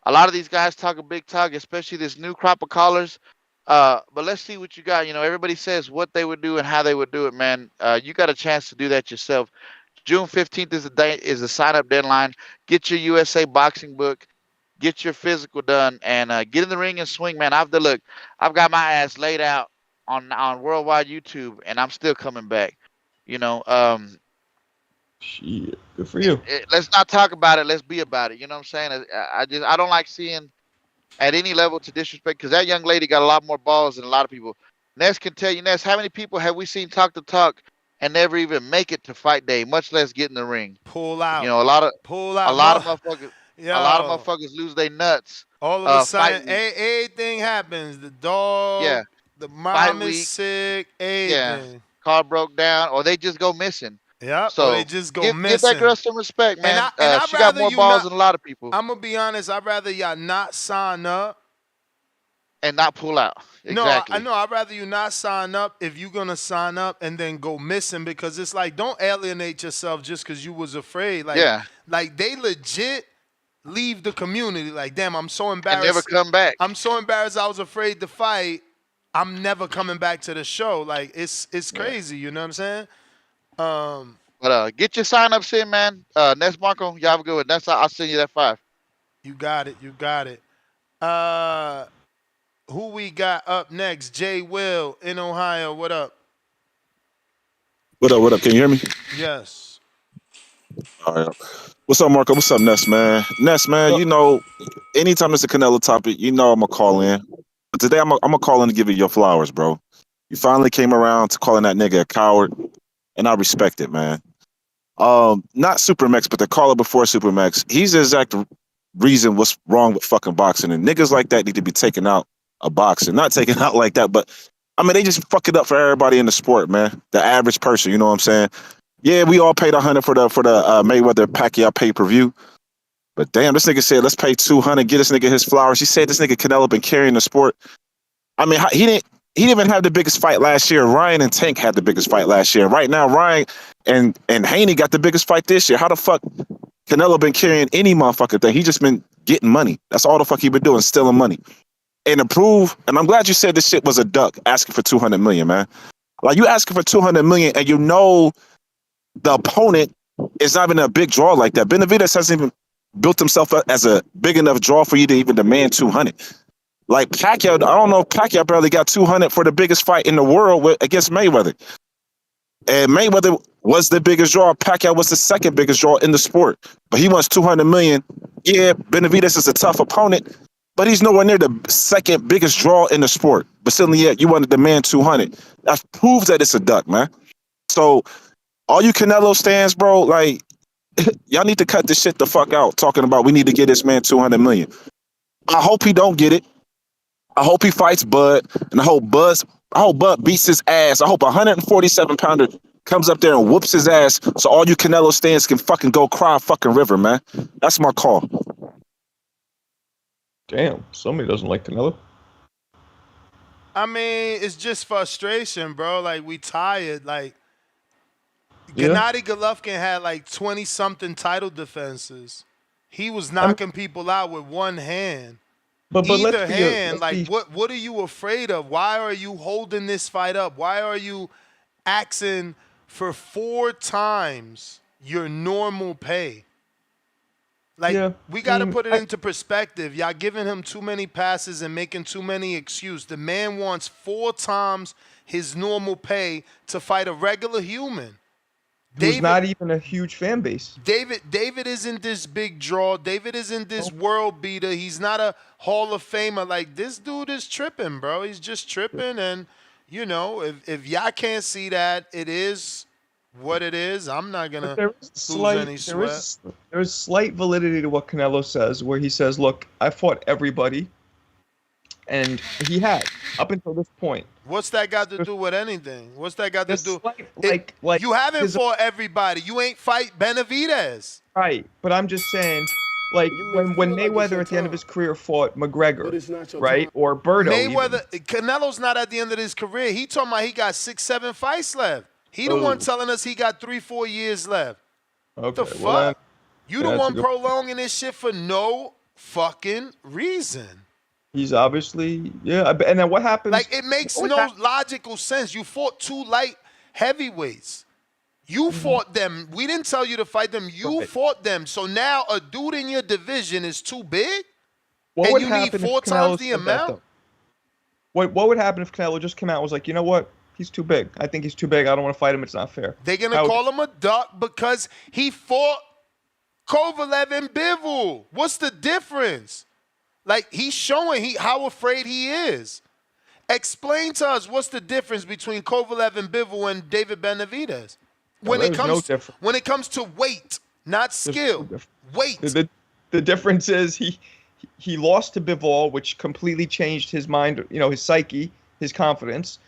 A lot of these guys talk a big talk, especially this new crop of callers. But let's see what you got. Everybody says what they would do and how they would do it, man. You got a chance to do that yourself. June 15th is the sign-up deadline. Get your USA Boxing book. Get your physical done and get in the ring and swing, man. I've got my ass laid out on worldwide YouTube, and I'm still coming back. Shit, good for you. Let's not talk about it. Let's be about it. You know what I'm saying? I don't like seeing at any level to disrespect, because that young lady got a lot more balls than a lot of people. Ness can tell you, Ness, how many people have we seen talk the talk and never even make it to fight day, much less get in the ring? Pull out. A lot of motherfuckers. Yo. A lot of motherfuckers lose their nuts. All of a sudden, everything happens. The dog, the mom is sick, everything. Yeah, car broke down, or they just go missing. Yeah, so or they just go missing. Give that girl some respect, man. And she got more balls than a lot of people. I'm gonna be honest. I'd rather y'all not sign up and not pull out. Exactly. No, I know. I'd rather you not sign up if you're gonna sign up and then go missing, because it's like, don't alienate yourself just because you was afraid. Like they legit leave the community. Like, damn, I'm so embarrassed. And never come back. I'm so embarrassed. I was afraid to fight. I'm never coming back to the show. Like, it's crazy. You know what I'm saying? But get your sign-ups in, man. Next Marco, y'all have a good one. I'll send you that 5. You got it. Who we got up next? Jay Will in Ohio. What up? What up? Can you hear me? Yes. All right. What's up, Marco? What's up, Ness, man? Ness, man, anytime it's a Canelo topic, I'm going to call in. But today I'm going to call in to give you your flowers, bro. You finally came around to calling that nigga a coward, and I respect it, man. Not Supermax, but the caller before Supermax. He's the exact reason what's wrong with fucking boxing. And niggas like that need to be taken out of boxing. Not taken out like that, but, they just fuck it up for everybody in the sport, man. The average person, you know what I'm saying? Yeah, we all paid $100 for the Mayweather Pacquiao pay-per-view. But damn, this nigga said, let's pay $200, get this nigga his flowers. He said this nigga Canelo been carrying the sport. He didn't even have the biggest fight last year. Ryan and Tank had the biggest fight last year. Right now, Ryan and Haney got the biggest fight this year. How the fuck Canelo been carrying any motherfucking thing? He just been getting money. That's all the fuck he been doing, stealing money. And to prove, and I'm glad you said this shit was a duck, asking for $200 million, man. Like, you asking for $200 million, and the opponent is not even a big draw like that. Benavidez hasn't even built himself up as a big enough draw for you to even demand 200. Like Pacquiao, I don't know if Pacquiao barely got 200 for the biggest fight in the world against Mayweather. And Mayweather was the biggest draw. Pacquiao was the second biggest draw in the sport. But he wants 200 million. Yeah, Benavidez is a tough opponent, but he's nowhere near the second biggest draw in the sport. But still, yet you want to demand 200. That proves that it's a duck, man. So all you Canelo stands, bro, like, y'all need to cut this shit the fuck out, talking about we need to get this man 200 million. I hope he don't get it. I hope he fights Bud, and I hope Bud beats his ass. I hope 147-pounder comes up there and whoops his ass, so all you Canelo stands can fucking go cry a fucking river, man. That's my call. Damn, somebody doesn't like Canelo. It's just frustration, bro. Like, we tired. Like, Gennady Golovkin had like 20-something title defenses. He was knocking people out with one hand. But either hand, what are you afraid of? Why are you holding this fight up? Why are you asking for 4 times your normal pay? Like, we got to put it into perspective. Y'all giving him too many passes and making too many excuses. The man wants 4 times his normal pay to fight a regular human. who's not even a huge fan base. David isn't this big draw. David isn't this world beater. He's not a Hall of Famer. Like, this dude is tripping, bro. He's just tripping. And, you know, if y'all can't see that, it is what it is. I'm not going to lose any sweat. There's slight validity to what Canelo says, where he says, look, I fought everybody. And he had, up until this point. What's that got to do with anything? What's that got to do? Like you haven't fought everybody. You ain't fight Benavidez. Right, but I'm just saying, like when Mayweather at the end of his career fought McGregor, right, or Berto. Mayweather, Canelo's not at the end of his career. He talking about he got 6-7 fights left. He the one telling us he got 3-4 years left. Okay, what the fuck? You the one prolonging this shit for no fucking reason. He's obviously, yeah. And then what happens? Like, it makes no logical sense. You fought 2 light heavyweights. You fought them. We didn't tell you to fight them. You fought them. So now a dude in your division is too big? What would happen need 4 if Canelo times the said that, amount? What would happen if Canelo just came out and was like, you know what? He's too big. I think he's too big. I don't want to fight him. It's not fair. They're going to call him a duck because he fought Kovalev and Bivol. What's the difference? Like, he's showing how afraid he is. Explain to us what's the difference between Kovalev and Bivol and David Benavidez. When it comes to weight, not skill. Weight. The difference is he lost to Bivol, which completely changed his mind, you know, his psyche, his confidence.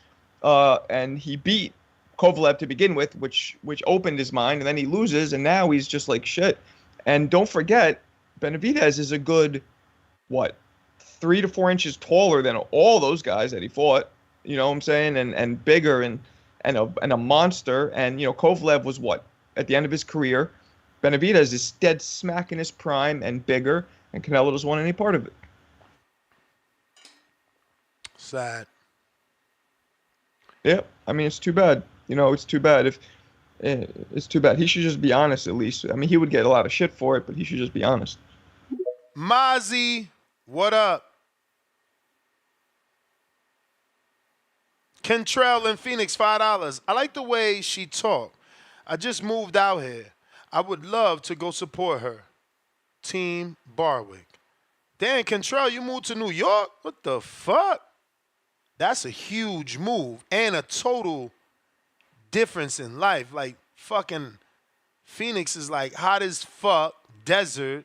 And he beat Kovalev to begin with, which opened his mind, and then he loses, and now he's just like shit. And don't forget, Benavidez is a good 3 to 4 inches taller than all those guys that he fought, you know what I'm saying, and bigger and a monster. And, you know, Kovalev was at the end of his career. Benavidez is dead smack in his prime and bigger, and Canelo doesn't want any part of it. Sad. Yeah, I mean, it's too bad. You know, it's too bad. It's too bad. He should just be honest, at least. I mean, he would get a lot of shit for it, but he should just be honest. Mozzie, what up? Kentrell in Phoenix, $5. I like the way she talk. I just moved out here. I would love to go support her. Team Barwick. Dan, Kentrell, you moved to New York? What the fuck? That's a huge move and a total difference in life. Like, fucking Phoenix is like hot as fuck, desert,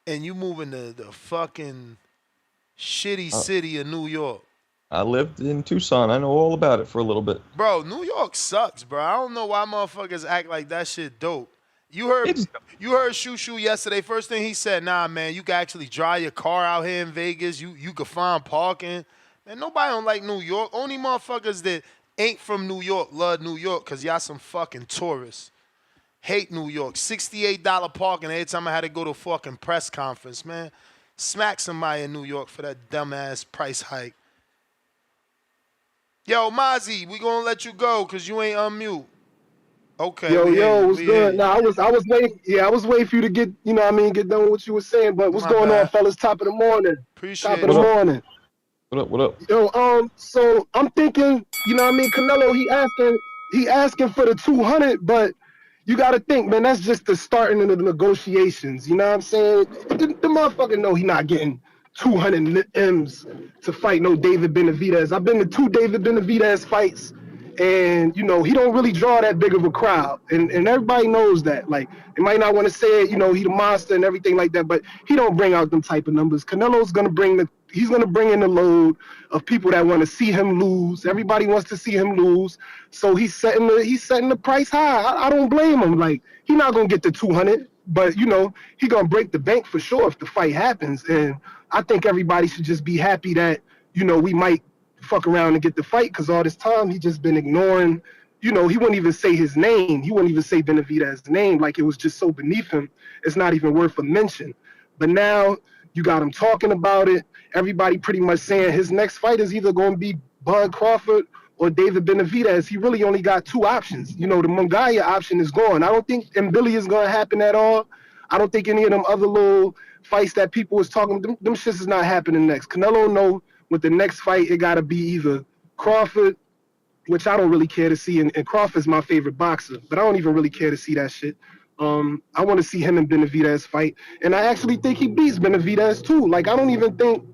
and you moving to the fucking shitty city of New York. I lived in Tucson. I know all about it for a little bit. Bro, New York sucks, bro. I don't know why motherfuckers act like that shit dope. You heard Shoo Shoo yesterday. First thing he said, nah, man, you can actually drive your car out here in Vegas. You can find parking. Man, nobody don't like New York. Only motherfuckers that ain't from New York love New York because y'all some fucking tourists. Hate New York. $68 parking every time I had to go to a fucking press conference, man. Smack somebody in New York for that dumbass price hike. Yo, Mozzie, we gonna let you go because you ain't unmute. Okay. Yo, what's good? Nah, I was waiting. Yeah, I was waiting for you to get, you know what I mean, get done with what you were saying. But what's going on, fellas? Top of the morning. Appreciate Top of the morning. What up? Yo, so I'm thinking, you know what I mean, Canelo, he asking for the 200, but you got to think, man, that's just the starting of the negotiations. You know what I'm saying? The motherfucker know he not getting 200 M's to fight no David Benavidez. I've been to 2 David Benavidez fights, and, you know, he don't really draw that big of a crowd. And everybody knows that. Like, they might not want to say it, you know, he the monster and everything like that, but he don't bring out them type of numbers. Canelo's going to bring in the load of people that want to see him lose. Everybody wants to see him lose. So he's setting the price high. I don't blame him. Like, he's not going to get the 200, but, you know, he going to break the bank for sure if the fight happens. And I think everybody should just be happy that, you know, we might fuck around and get the fight, because all this time he just been ignoring, you know, he wouldn't even say his name. He wouldn't even say Benavidez's name. Like, it was just so beneath him. It's not even worth a mention. But now you got him talking about it. Everybody pretty much saying his next fight is either going to be Bud Crawford or David Benavidez. He really only got 2 options. You know, the Mungaya option is gone. I don't think Mbili is going to happen at all. I don't think any of them other little fights that people was talking, them shits is not happening next. Canelo know with the next fight, it got to be either Crawford which I don't really care to see. And Crawford's my favorite boxer, but I don't even really care to see that shit. I want to see him and Benavidez fight, and I actually think he beats Benavidez too. Like I don't even think,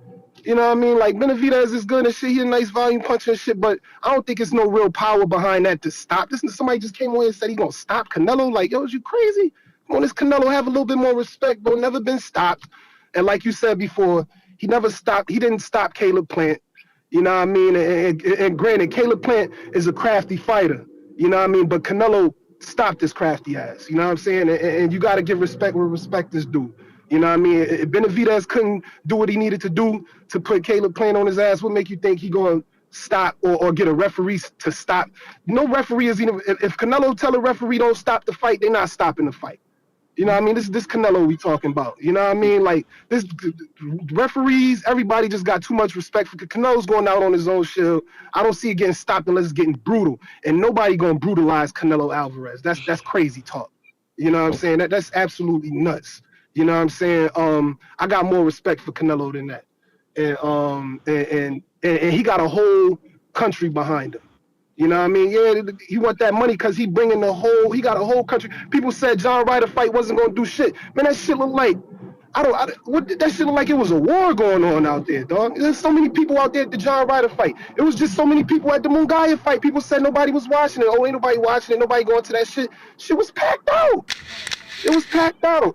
you know what I mean? Like Benavidez is good and shit. He's a nice volume puncher and shit, but I don't think it's no real power behind that to stop this. Somebody just came away and said he gonna stop Canelo. Like yo, is you crazy? Come on, this Canelo have a little bit more respect, bro. Never been stopped, and like you said before, he never stopped. He didn't stop Caleb Plant. You know what I mean? And granted, Caleb Plant is a crafty fighter. You know what I mean? But Canelo stopped his crafty ass. You know what I'm saying? And you got to give respect where respect is due. You know what I mean? If Benavidez couldn't do what he needed to do to put Caleb Plant on his ass, what make you think he going to stop or get a referee to stop? No referee is even, if Canelo tell a referee don't stop the fight, they're not stopping the fight. You know what I mean? This Canelo we talking about. You know what I mean? Like, this referees, everybody just got too much respect for Canelo's going out on his own shield. I don't see it getting stopped unless it's getting brutal. And nobody going to brutalize Canelo Alvarez. That's crazy talk. You know what I'm saying? That's absolutely nuts. You know what I'm saying? I got more respect for Canelo than that. And he got a whole country behind him. You know what I mean? Yeah, he want that money because he got a whole country. People said John Ryder fight wasn't going to do shit. Man, that shit look like, that shit look like it was a war going on out there, dog. There's so many people out there at the John Ryder fight. It was just so many people at the Mungaya fight. People said nobody was watching it. Oh, ain't nobody watching it. Nobody going to that shit. Shit was packed out. It was packed out.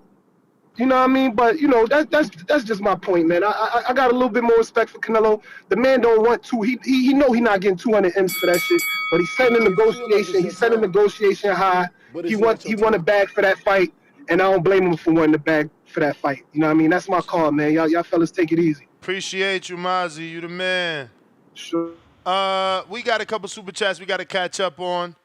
You know what I mean? But, you know, that's just my point, man. I got a little bit more respect for Canelo. The man don't want to. He know he not getting 200 M's for that shit. But he's setting a negotiation. He's setting a negotiation high. He want a bag for that fight. And I don't blame him for wanting the bag for that fight. You know what I mean? That's my call, man. Y'all fellas take it easy. Appreciate you, Mozzie. You the man. Sure. We got a couple super chats we got to catch up on.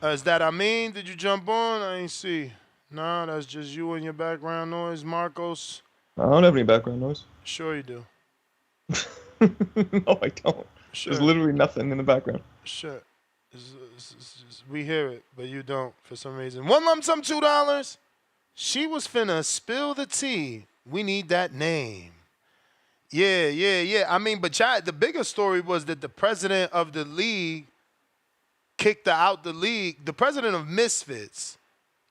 Is that Amin? Did you jump on? I ain't see. No, that's just you and your background noise, Marcos. I don't have any background noise. Sure you do. No, I don't. Sure. There's literally nothing in the background. Sure. We hear it, but you don't for some reason. One lump sum, $2. She was finna spill the tea. We need that name. Yeah. I mean, but the bigger story was that the president of the league kicked her out the league. The president of Misfits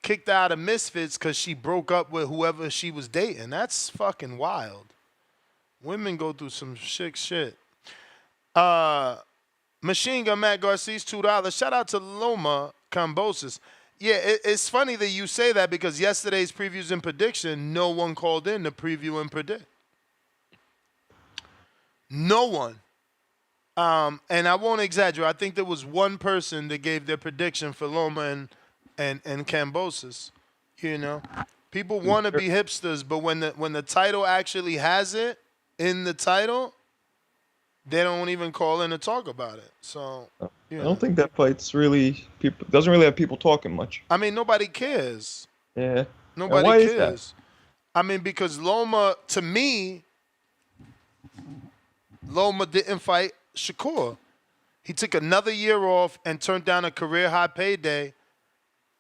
kicked her out of Misfits because she broke up with whoever she was dating. That's fucking wild. Women go through some shit. Machine Gun Matt Garcia's $2. Shout out to Loma Cambosis. Yeah, it's funny that you say that because yesterday's previews and prediction, no one called in to preview and predict. No one. And I won't exaggerate. I think there was one person that gave their prediction for Loma and Cambosis. You know, people want to be hipsters, but when the title actually has it in the title, they don't even call in to talk about it. So I don't think that fight's really doesn't really have people talking much. I mean, nobody cares. Yeah. Nobody why cares. Is that? I mean, because Loma, to me, Loma didn't fight Shakur. He took another year off and turned down a career high payday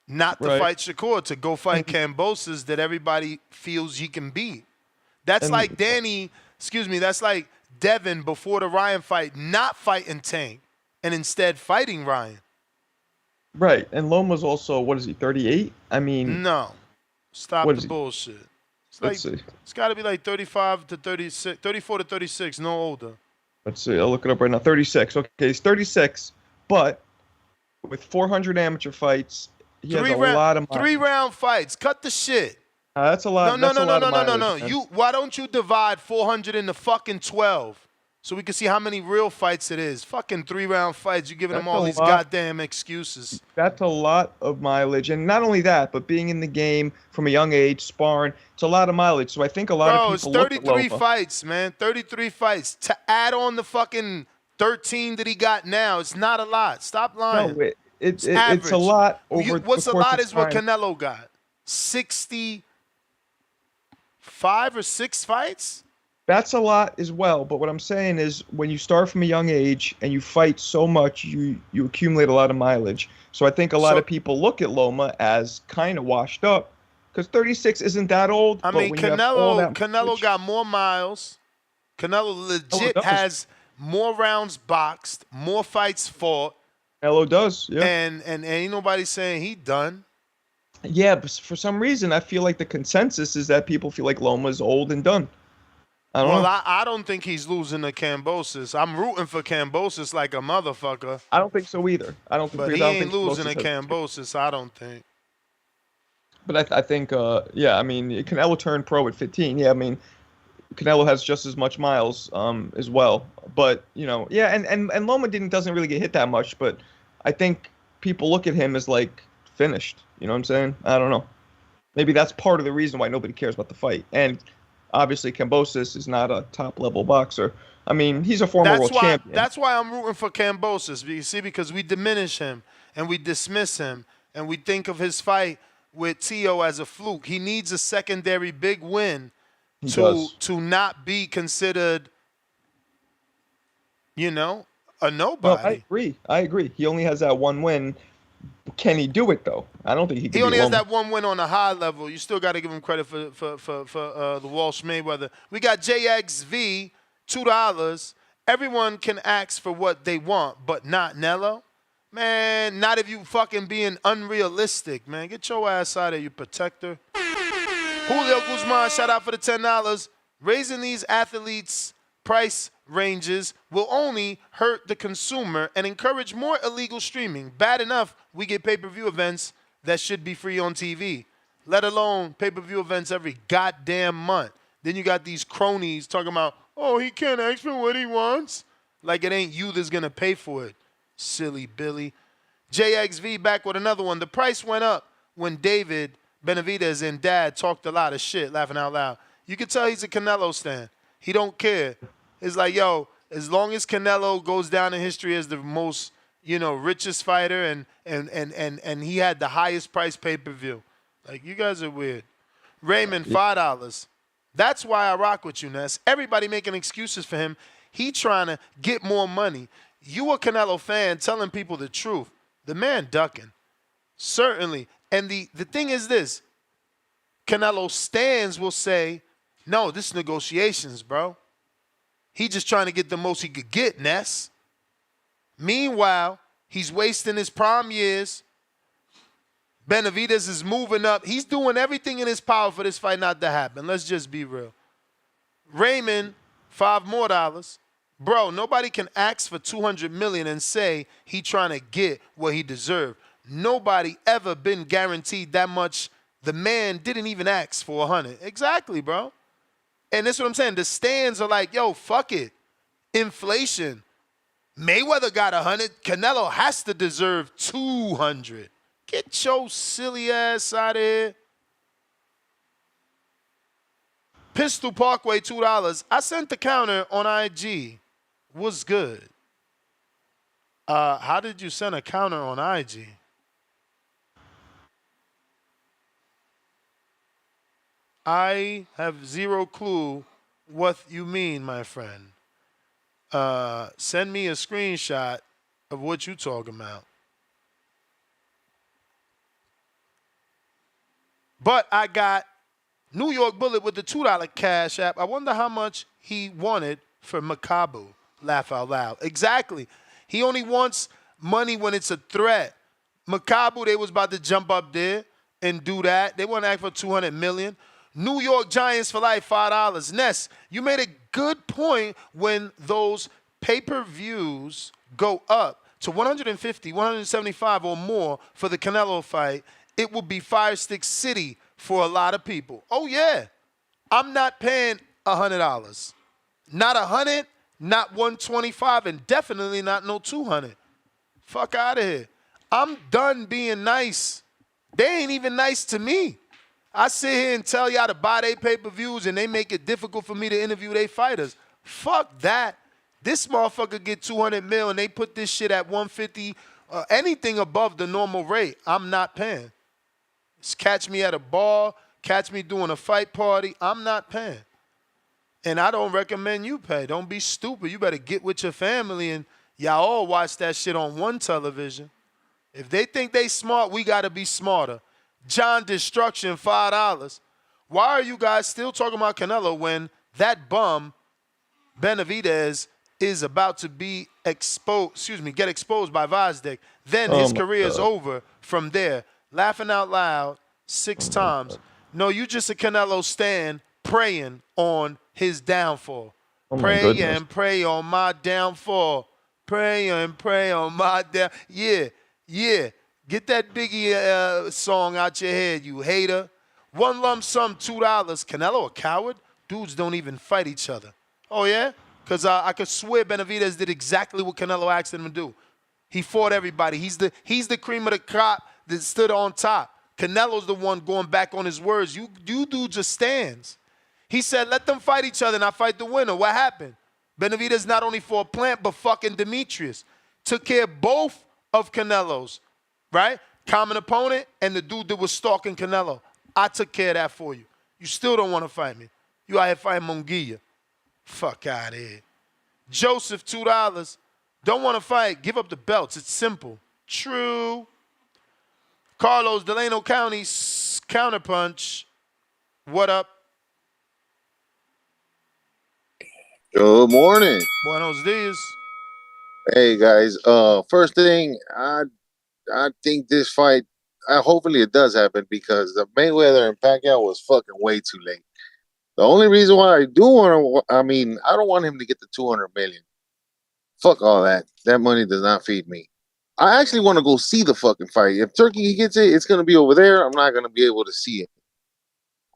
not to fight Shakur, to go fight Cambosis that everybody feels he can beat. That's like that's like Devin before the Ryan fight not fighting Tank and instead fighting Ryan. Right, and Loma's also, what is he, 38? I mean... No. Stop the bullshit. Let's see. It's got to be like 35 to 36, 34 to 36, no older. Let's see, I'll look it up right now. 36. Okay, he's 36, but with 400 amateur fights, he has a lot of mileage. 3-round fights. Cut the shit. That's a lot. No. Man. Why don't you divide 400 into fucking 12 so we can see how many real fights it is? Fucking 3-round fights. You're giving them all these goddamn excuses. That's a lot of mileage, and not only that, but being in the game from a young age, sparring, it's a lot of mileage. So I think a lot of people it's 33 fights, man. 33 fights to add on the fucking 13 that he got now. It's not a lot. Stop lying. No, it's a lot. What's a lot is what Canelo got. 65 or 6 fights? That's a lot as well. But what I'm saying is when you start from a young age and you fight so much, you accumulate a lot of mileage. So I think a lot of people look at Loma as kind of washed up because 36 isn't that old. I mean, Canelo got more miles. Canelo legit has more rounds boxed, more fights fought. Canelo does, yeah. And ain't nobody saying he done. Yeah, but for some reason, I feel like the consensus is that people feel like Loma's old and done. I don't know. I don't think he's losing to Kambosos. I'm rooting for Kambosos like a motherfucker. I don't think so either. I don't think. But he I don't ain't think losing to Kambosos Kambosos, I don't think. But I think, yeah, I mean, Canelo turned pro at 15. Yeah, I mean, Canelo has just as much miles as well. But, you know, yeah, and Loma doesn't really get hit that much, but I think people look at him as, like, finished. You know what I'm saying? I don't know. Maybe that's part of the reason why nobody cares about the fight. And obviously, Kambosos is not a top-level boxer. I mean, he's a former world champion. That's why I'm rooting for Kambosos. You see, because we diminish him and we dismiss him and we think of his fight with Tio as a fluke. He needs a secondary big win to not be considered, you know, a nobody. No, I agree. He only has that one win. Can he do it though? I don't think he can. He only has that one win on a high level. You still got to give him credit for the Walsh Mayweather. We got JXV, $2. Everyone can ask for what they want, but not Nello. Man, not if you fucking being unrealistic, man. Get your ass out of here, you protector. Julio Guzman, shout out for the $10. Raising these athletes' price ranges will only hurt the consumer and encourage more illegal streaming. Bad enough we get pay-per-view events that should be free on TV, let alone pay-per-view events every goddamn month. Then you got these cronies talking about, oh, he can't ask for what he wants. Like it ain't you that's going to pay for it, silly Billy. JXV back with another one. The price went up when David Benavidez and Dad talked a lot of shit, laughing out loud. You can tell he's a Canelo stan. He don't care. It's like, yo, as long as Canelo goes down in history as the most, you know, richest fighter and he had the highest price pay-per-view. Like, you guys are weird. Raymond, $5. That's why I rock with you, Ness. Everybody making excuses for him. He trying to get more money. You a Canelo fan telling people the truth. The man ducking. Certainly. And the thing is this. Canelo stans will say, no, this is negotiations, bro. He just trying to get the most he could get, Ness. Meanwhile, he's wasting his prime years. Benavidez is moving up. He's doing everything in his power for this fight not to happen. Let's just be real. Raymond, $5 more. Bro, nobody can ask for $200 million and say he trying to get what he deserved. Nobody ever been guaranteed that much. The man didn't even ask for 100. Exactly, bro. And that's what I'm saying. The stands are like, yo, fuck it. Inflation. Mayweather got 100. Canelo has to deserve 200. Get your silly ass out of here. Pistol Parkway, $2. I sent the counter on IG. What's good? How did you send a counter on IG? I have zero clue what you mean, my friend. Send me a screenshot of what you talking about. But I got New York Bullet with the $2 cash app. I wonder how much he wanted for Makabu. Laugh out loud. Exactly. He only wants money when it's a threat. Makabu, they was about to jump up there and do that. They want to ask for $200 million. New York Giants for life, $5. Ness, you made a good point when those pay-per-views go up to 150, 175 or more for the Canelo fight. It will be Fire Stick City for a lot of people. Oh, yeah. I'm not paying $100. Not 100, not 125, and definitely not no 200. Fuck out of here. I'm done being nice. They ain't even nice to me. I sit here and tell y'all to buy their pay-per-views and they make it difficult for me to interview their fighters. Fuck that. This motherfucker get 200 mil and they put this shit at 150. Anything above the normal rate, I'm not paying. Just catch me at a bar, catch me doing a fight party, I'm not paying. And I don't recommend you pay. Don't be stupid. You better get with your family and y'all all watch that shit on one television. If they think they smart, we got to be smarter. John Destruction, $5. Why are you guys still talking about Canelo when that bum, Benavidez, is about to be get exposed by Vazdeck, then his career is over from there. Laughing out loud 6 times. No, you just a Canelo stan praying on his downfall. Pray and pray on my downfall. Pray and pray on my down. Yeah. Get that Biggie song out your head, you hater. One lump sum, $2. Canelo a coward? Dudes don't even fight each other. Oh, yeah? Because I could swear Benavidez did exactly what Canelo asked him to do. He fought everybody. He's the cream of the crop that stood on top. Canelo's the one going back on his words. You dudes just stands. He said, let them fight each other and I fight the winner. What happened? Benavidez not only fought Plant, but fucking Demetrius. Took care of both of Canelo's, right? Common opponent and the dude that was stalking Canelo. I took care of that for you. You still don't want to fight me. You out here fighting Munguia. Fuck out of here. Joseph, $2. Don't want to fight. Give up the belts. It's simple. True. Carlos, Delano County, Counterpunch. What up? Good morning. Buenos dias. Hey guys. First thing, I think this fight, hopefully it does happen because the Mayweather and Pacquiao was fucking way too late. The only reason why I don't want him to get the 200 million. Fuck all that. That money does not feed me. I actually want to go see the fucking fight. If Turkey gets it, it's going to be over there. I'm not going to be able to see it.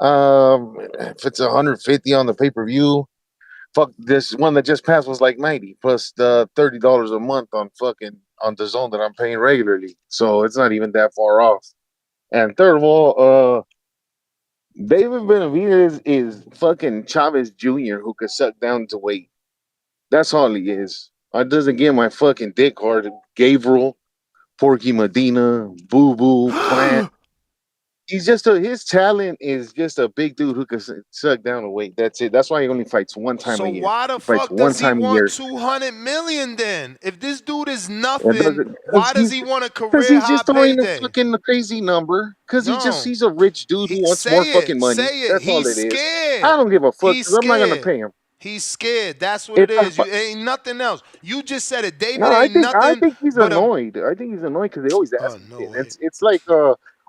If it's 150 on the pay-per-view, fuck, this one that just passed was like 90 plus the $30 a month on the zone that I'm paying regularly. So it's not even that far off. And third of all, David Benavidez is fucking Chavez Jr. who could suck down to weight. That's all he is. I doesn't get my fucking dick hard. Gabriel, Porky Medina, Boo Boo, Plant. His talent is just a big dude who can suck down the weight. That's it. That's why he only fights one time a year. So why the fuck does he want 200 million then? If this dude is nothing, why does he want a career high payday? Because he's just throwing a fucking crazy number. Because he's a rich dude who wants more fucking money. That's all it is. He's scared. I don't give a fuck because I'm not gonna pay him. He's scared. That's what it is. Ain't nothing else. You just said it. David nothing. I think he's annoyed. I think he's annoyed because they always ask him. It's like,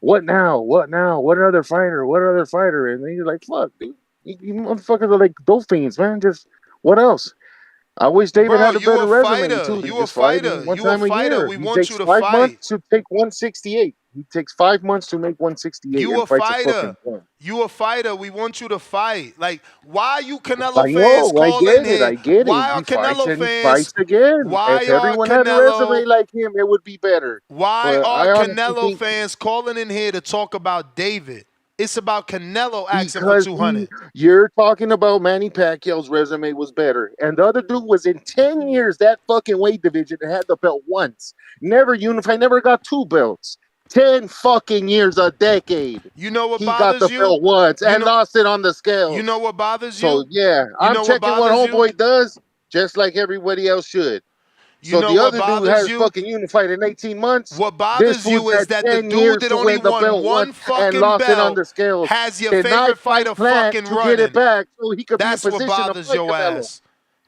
what now? What now? What other fighter? What other fighter? And then you're like, fuck, dude. You motherfuckers are like dolphins, man. Just what else? I wish David had a better resume too. You a fighter. You a fighter. We want you to fight. 5 months to take 168. He takes 5 months to make 168. You a fighter. You a fighter. We want you to fight. Like, why are you Canelo I fans calling here? I get it. Why are Canelo fans? Fights again. Why if everyone had a resume like him, it would be better. Why are Canelo fans calling in here to talk about David? It's about Canelo asking for 200. You're talking about Manny Pacquiao's resume was better. And the other dude was in 10 years that fucking weight division and had the belt once. Never unified, never got 2 belts. 10 fucking years, a decade. You know what he bothers got the belt once and lost it on the scale. You know what bothers you? So, yeah, I'm checking what homeboy does, just like everybody else should. So the other dude has fucking unified in 18 months. What bothers you is that the dude that only won one fucking belt has your favorite fighter fucking running. Get it back so he could That's be in what position bothers to your Canelo. ass.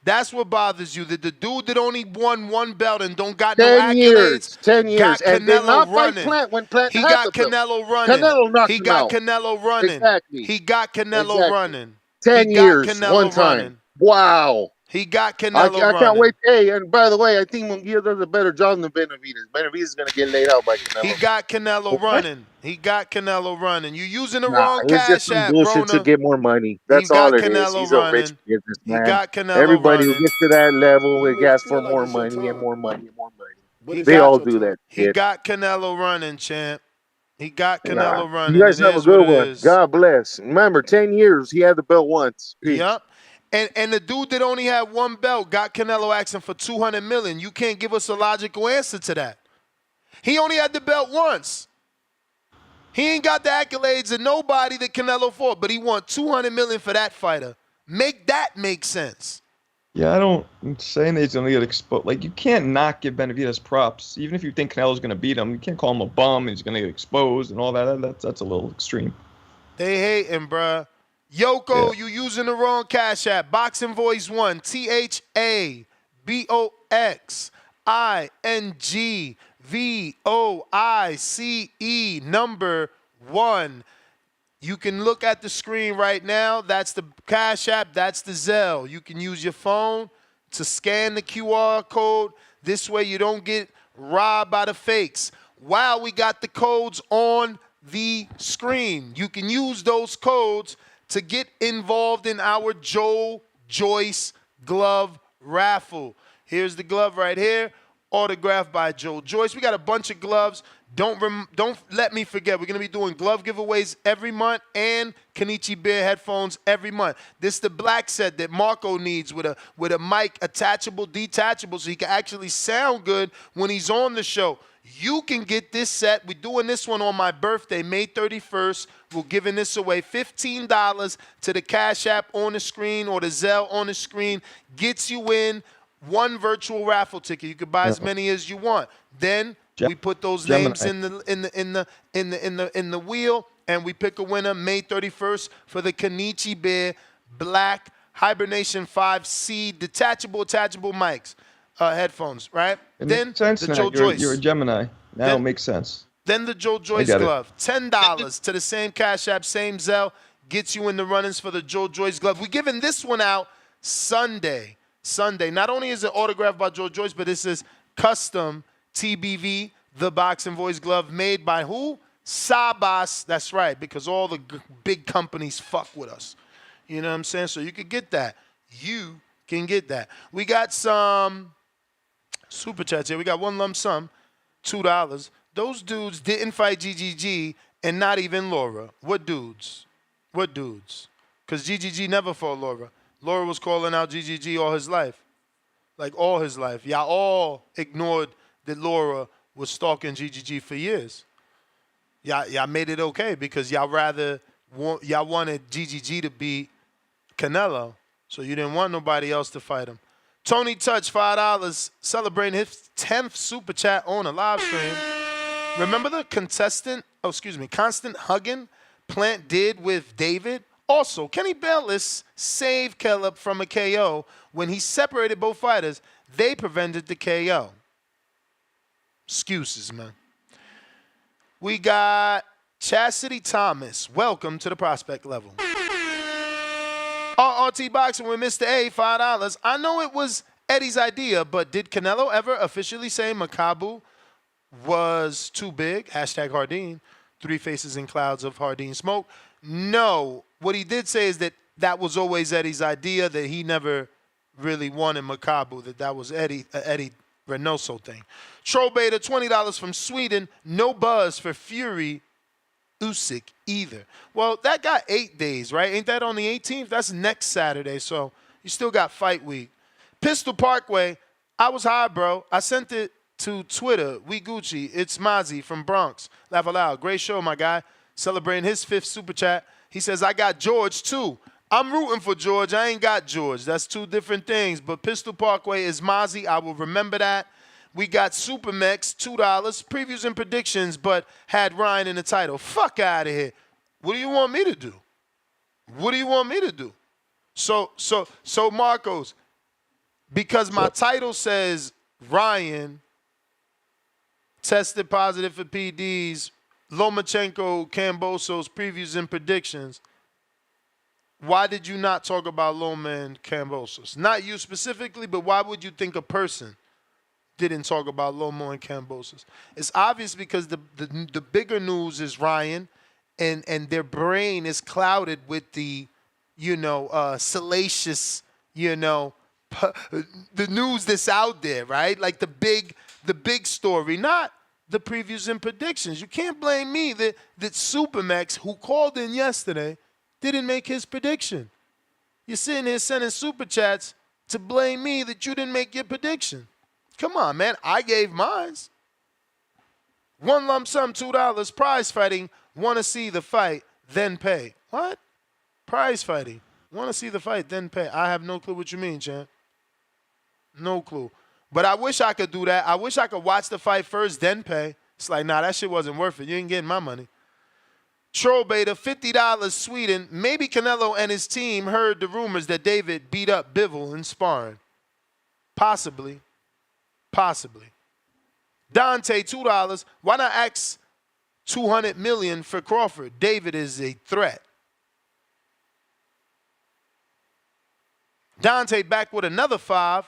That's what bothers you. That the dude that only won one belt and don't got no accolades. 10 years. Got And did not Canelo fight running. Plant when Plant He had got the belt. Canelo running. Canelo knocked He him got out. Canelo running. Exactly. He got Canelo Exactly. running. 10 He got years, Canelo one time. running. Wow. He got Canelo I running. can't wait. Hey, and by the way, I think Munguia does a better job than Benavidez. Benavidez is going to get laid out by Canelo. He got Canelo running. He got Canelo running. You using the wrong it's cash just some app, bullshit to Brona. get more money. That's got all it is. Canelo He's a rich running. businessman. He got Canelo Everybody who running. gets to that level will ask for more money and more money and more money. They all do that He shit. got Canelo running, champ. He got Canelo running. You guys It have a is good what it one. is. God bless. Remember, 10 years, he had the belt once. Peace. Yep. And the dude that only had one belt got Canelo asking for 200 million. You can't give us a logical answer to that. He only had the belt once. He ain't got the accolades of nobody that Canelo fought, but he won 200 million for that fighter. Make that make sense. Yeah, I'm saying that he's going to get exposed. Like, you can't not give Benavidez props. Even if you think Canelo's going to beat him, you can't call him a bum and he's going to get exposed and all that. That's a little extreme. They hating, bruh. Yoko, you using the wrong cash app. Boxing Voice 1, THABOXING BOXINGVOICE number 1. You can look at the screen right now. That's the Cash App. That's the Zelle. You can use your phone to scan the QR code. This way you don't get robbed by the fakes. While we got the codes on the screen, you can use those codes to get involved in our Joe Joyce glove raffle. Here's the glove right here, autographed by Joe Joyce. We got a bunch of gloves. Don't let me forget, we're going to be doing glove giveaways every month and Kenichi Bear headphones every month. This is the black set that Marco needs with a mic attachable, detachable, so he can actually sound good when he's on the show. You can get this set. We're doing this one on my birthday, May 31st. We're giving this away. $15 to the Cash App on the screen or the Zelle on the screen. Gets you in one virtual raffle ticket. You can buy as many as you want. Then we put those names in the wheel, and we pick a winner May 31st for the Kenichi Bear Black Hibernation 5C detachable, attachable mics, headphones, right? It then makes sense the now. Joe Joyce. You're a Gemini. Now it makes sense. Then the Joe Joyce glove, $10 to the same Cash App, same Zelle, gets you in the runnings for the Joe Joyce glove. We're giving this one out Sunday. Not only is it autographed by Joe Joyce, but this is custom TBV, the Boxing Voice glove, made by who? Sabas. That's right, because all the big companies fuck with us. You know what I'm saying? So you could get that. You can get that. We got some super chats here. We got one lump sum, $2. Those dudes didn't fight GGG and not even Laura. What dudes? Because GGG never fought Laura. Laura was calling out GGG all his life. Like all his life. Y'all all ignored that Laura was stalking GGG for years. Y'all made it okay because y'all wanted GGG to beat Canelo, so you didn't want nobody else to fight him. Tony Touch, $5, celebrating his 10th super chat on a live stream. Remember the constant hugging Plant did with David? Also, Kenny Bayless saved Caleb from a KO when he separated both fighters. They prevented the KO. Excuses, man. We got Chastity Thomas. Welcome to the prospect level. RRT Boxing with Mr. A, $5. I know it was Eddie's idea, but did Canelo ever officially say Makabu was too big? Hashtag Hardin. 3 faces in clouds of Hardin smoke. No. What he did say is that was always Eddie's idea, that he never really wanted Makabu, that was Eddie Reynoso thing. Troll Beta, $20 from Sweden. No buzz for Fury Usyk either. Well, that got 8 days, right? Ain't that on the 18th? That's next Saturday, so you still got fight week. Pistol Parkway, I was high, bro. I sent it to Twitter. We Gucci. It's Mozzie from Bronx. Laugh aloud. Great show, my guy. Celebrating his 5th super chat. He says, I got George, too. I'm rooting for George. I ain't got George. That's 2 different things. But Pistol Parkway is Mozzie. I will remember that. We got Supermex, $2. Previews and predictions, but had Ryan in the title. Fuck out of here. What do you want me to do? So Marcos, because my title says Ryan tested positive for PDs, Lomachenko, Kambosos, previews and predictions, why did you not talk about Loma and Kambosos? Not you specifically, but why would you think a person didn't talk about Loma and Kambosos? It's obvious because the bigger news is Ryan, and their brain is clouded with the, salacious, the news that's out there, right? Like the big story, not the previews and predictions. You can't blame me that Supermax, who called in yesterday, didn't make his prediction. You're sitting here sending super chats to blame me that you didn't make your prediction. Come on, man. I gave mine. One lump sum, $2. Prize fighting. Want to see the fight, then pay. What? Prize fighting. Want to see the fight, then pay. I have no clue what you mean, champ. No clue. But I wish I could do that. I wish I could watch the fight first, then pay. It's like, nah, that shit wasn't worth it. You ain't getting my money. Troll Beta, $50 Sweden. Maybe Canelo and his team heard the rumors that David beat up Bivol in sparring. Possibly. Dante, $2. Why not ask 200 million for Crawford? David is a threat. Dante back with another 5.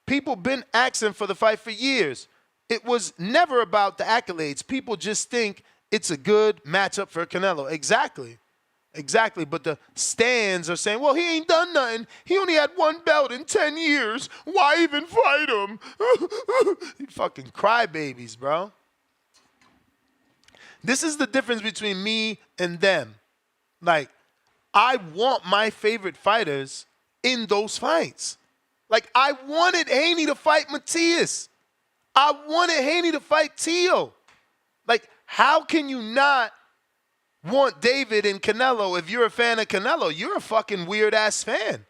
People been asking for the fight for years. It was never about the accolades. People just think it's a good matchup for Canelo. Exactly. But the stands are saying, well, he ain't done nothing. He only had 1 belt in 10 years. Why even fight him? You fucking crybabies, bro. This is the difference between me and them. Like, I want my favorite fighters in those fights. Like, I wanted Haney to fight Matias. I wanted Haney to fight Teo. Like, how can you not want David and Canelo if you're a fan of Canelo? You're a fucking weird-ass fan.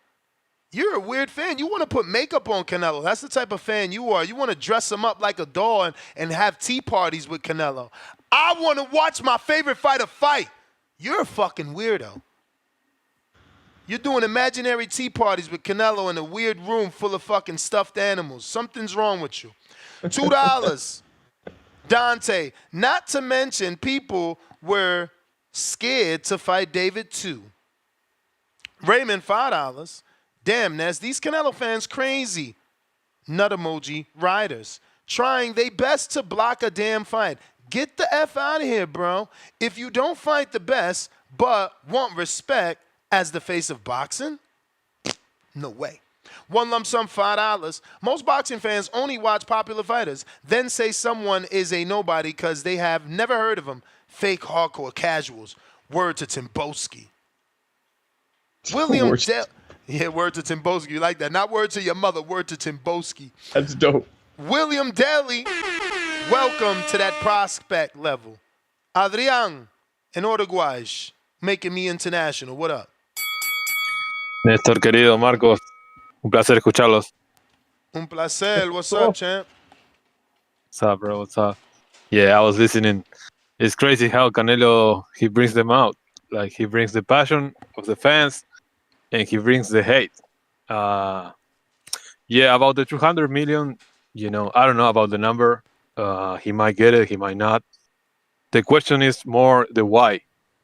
You're a weird fan. You want to put makeup on Canelo. That's the type of fan you are. You want to dress him up like a doll and have tea parties with Canelo. I want to watch my favorite fighter fight. You're a fucking weirdo. You're doing imaginary tea parties with Canelo in a weird room full of fucking stuffed animals. Something's wrong with you. $2. Dante. Not to mention people were scared to fight David too. Raymond, $5. Damn, Ness, these Canelo fans crazy. Nut emoji riders. Trying their best to block a damn fight. Get the F out of here, bro. If you don't fight the best, but want respect as the face of boxing, no way. 1 lump sum, $5. Most boxing fans only watch popular fighters, then say someone is a nobody because they have never heard of him. Fake hardcore casuals. Word to Timboski. William Del. Yeah, word to Timboski. You like that? Not word to your mother, word to Timboski. That's dope. William Daly. Welcome to that prospect level. Adrian in Uruguay. Making me international. What up? Néstor, querido, Marcos, un placer escucharlos. Un placer. What's up, champ? What's up, bro? What's up? Yeah, I was listening. It's crazy how Canelo, he brings them out. Like, he brings the passion of the fans, and he brings the hate. Yeah, about the 200 million, I don't know about the number. He might get it, he might not. The question is more the why.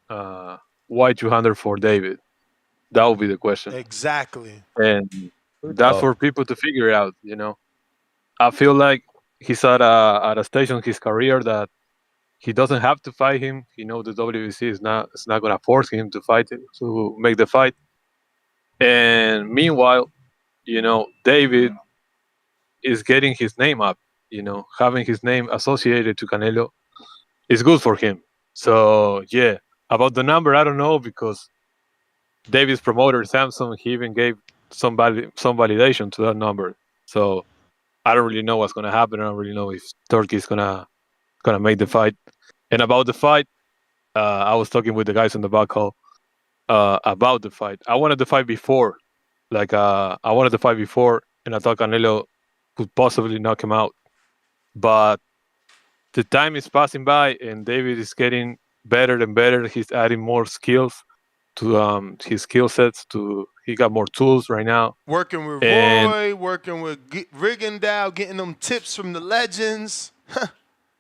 Why 200 for David? That would be the question. Exactly. And that's for people to figure out, I feel like he's at a stage in his career that he doesn't have to fight him. The WBC is not going to force him to fight him, to make the fight. And meanwhile, David is getting his name up. Having his name associated to Canelo is good for him. So, yeah, about the number, I don't know, because David's promoter, Samsung, he even gave some validation to that number. So I don't really know what's going to happen. I don't really know if Turkey's gonna make the fight. And about the fight, I was talking with the guys in the back hall about the fight. I wanted the fight before. And I thought Canelo could possibly knock him out. But the time is passing by, and David is getting better and better. He's adding more skills to his skill sets. He got more tools right now. Working with Roy, working with Rigondeaux, getting them tips from the legends.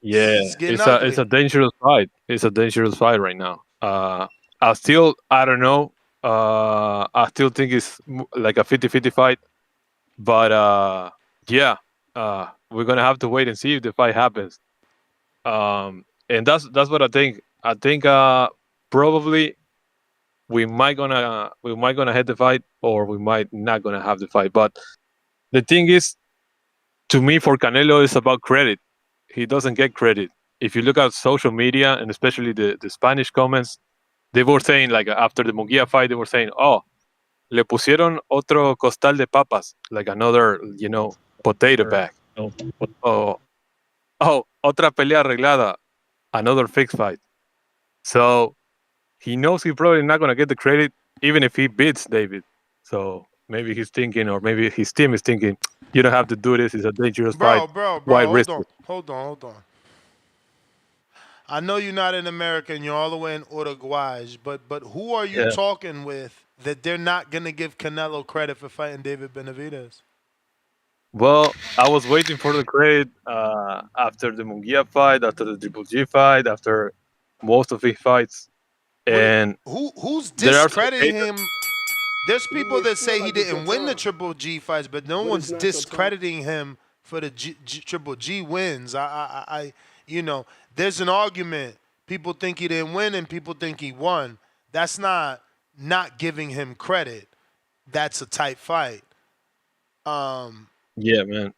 Yeah, it's a dangerous fight. It's a dangerous fight right now. I don't know. I still think it's like a 50-50 fight. But yeah, we're gonna have to wait and see if the fight happens. And that's what I think. I think probably we might gonna have the fight, or we might not gonna have the fight. But the thing is, to me, for Canelo, it's about credit. He doesn't get credit. If you look at social media, and especially the Spanish comments, they were saying, like, after the Munguia fight, they were saying, "Oh, le pusieron otro costal de papas," like another, potato bag. Oh, otra pelea arreglada, another fixed fight. So he knows he's probably not going to get the credit, even if he beats David. So maybe he's thinking, or maybe his team is thinking, you don't have to do this. It's a dangerous fight. Bro, Why risk it? Hold on. I know you're not in America and you're all the way in Uruguay, but who are you talking with that they're not going to give Canelo credit for fighting David Benavidez? Well, I was waiting for the credit after the Munguia fight, after the Triple G fight, after most of his fights, and Who's there are some discrediting haters. him? There's He people may that feel say he like it's your didn't win the time, Triple G fights, but no but it's one's not your time. discrediting him for the Triple G wins. You know, there's an argument. People think he didn't win, and people think he won. That's not giving him credit. That's a tight fight. Yeah, man.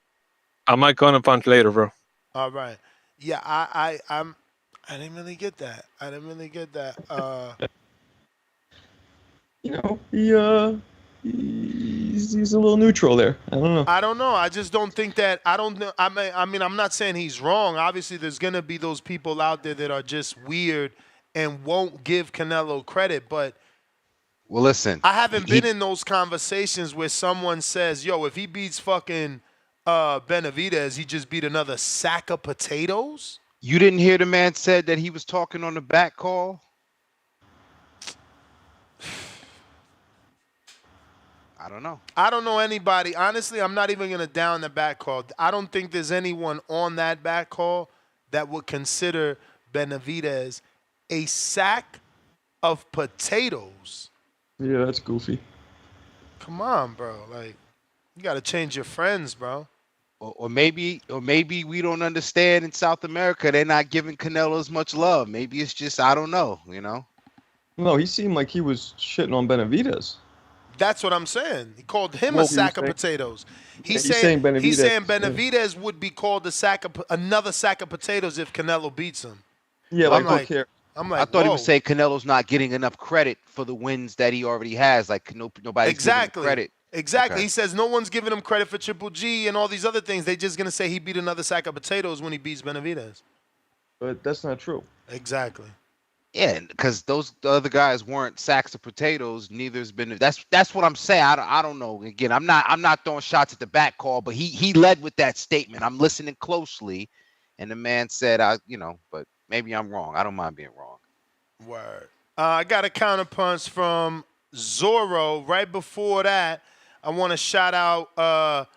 I might call a punch later, bro. All right. Yeah, I didn't really get that. I didn't really get that. You know, he's a little neutral there. I don't know. I don't know. I just don't think that. I don't know. I mean, I'm not saying he's wrong. Obviously, there's gonna be those people out there that are just weird and won't give Canelo credit. But Well, listen. I haven't been in those conversations where someone says, "Yo, if he beats fucking Benavidez, he just beat another sack of potatoes." You didn't hear the man said that he was talking on the back call? I don't know. I don't know anybody. Honestly, I'm not even going to down the back call. I don't think there's anyone on that back call that would consider Benavidez a sack of potatoes. Yeah, that's goofy. Come on, bro. Like, you got to change your friends, bro. Or maybe we don't understand in South America. They're not giving Canelo as much love. Maybe it's just, I don't know, you know? No, he seemed like he was shitting on Benavidez. That's what I'm saying. He called him Well, a he sack was of saying- potatoes. He's saying Benavidez, He's saying yeah. Benavidez would be called another sack of potatoes if Canelo beats him. Yeah, I'm like, okay. I'm like, I thought he whoa. was saying Canelo's not getting enough credit for the wins that he already has. Like nobody's Exactly. giving him credit. Exactly. Okay. He says no one's giving him credit for Triple G and all these other things. They're just gonna say he beat another sack of potatoes when he beats Benavidez. But that's not true. Exactly. Yeah, because the other guys weren't sacks of potatoes. Neither's been. That's what I'm saying. I don't know. Again, I'm not throwing shots at the back call, but he led with that statement. I'm listening closely, and the man said, but maybe I'm wrong. I don't mind being wrong. Word. I got a counterpunch from Zorro. Right before that, I want to shout out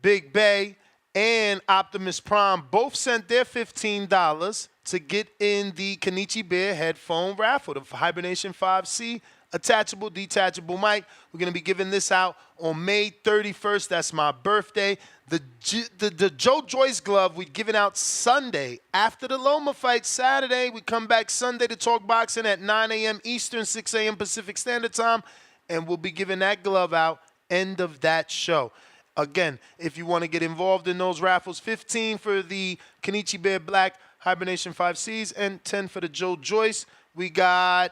Big Bay and Optimus Prime. Both sent their $15 to get in the Kenichi Bear headphone raffle, the Hibernation 5C attachable, detachable mic. We're going to be giving this out on May 31st. That's my birthday. The Joe Joyce glove we're giving out Sunday after the Loma fight Saturday. We come back Sunday to talk boxing at 9 a.m. Eastern, 6 a.m. Pacific Standard Time, and we'll be giving that glove out end of that show. Again, if you want to get involved in those raffles, 15 for the Kenichi Bear Black Hibernation 5Cs and 10 for the Joe Joyce. We got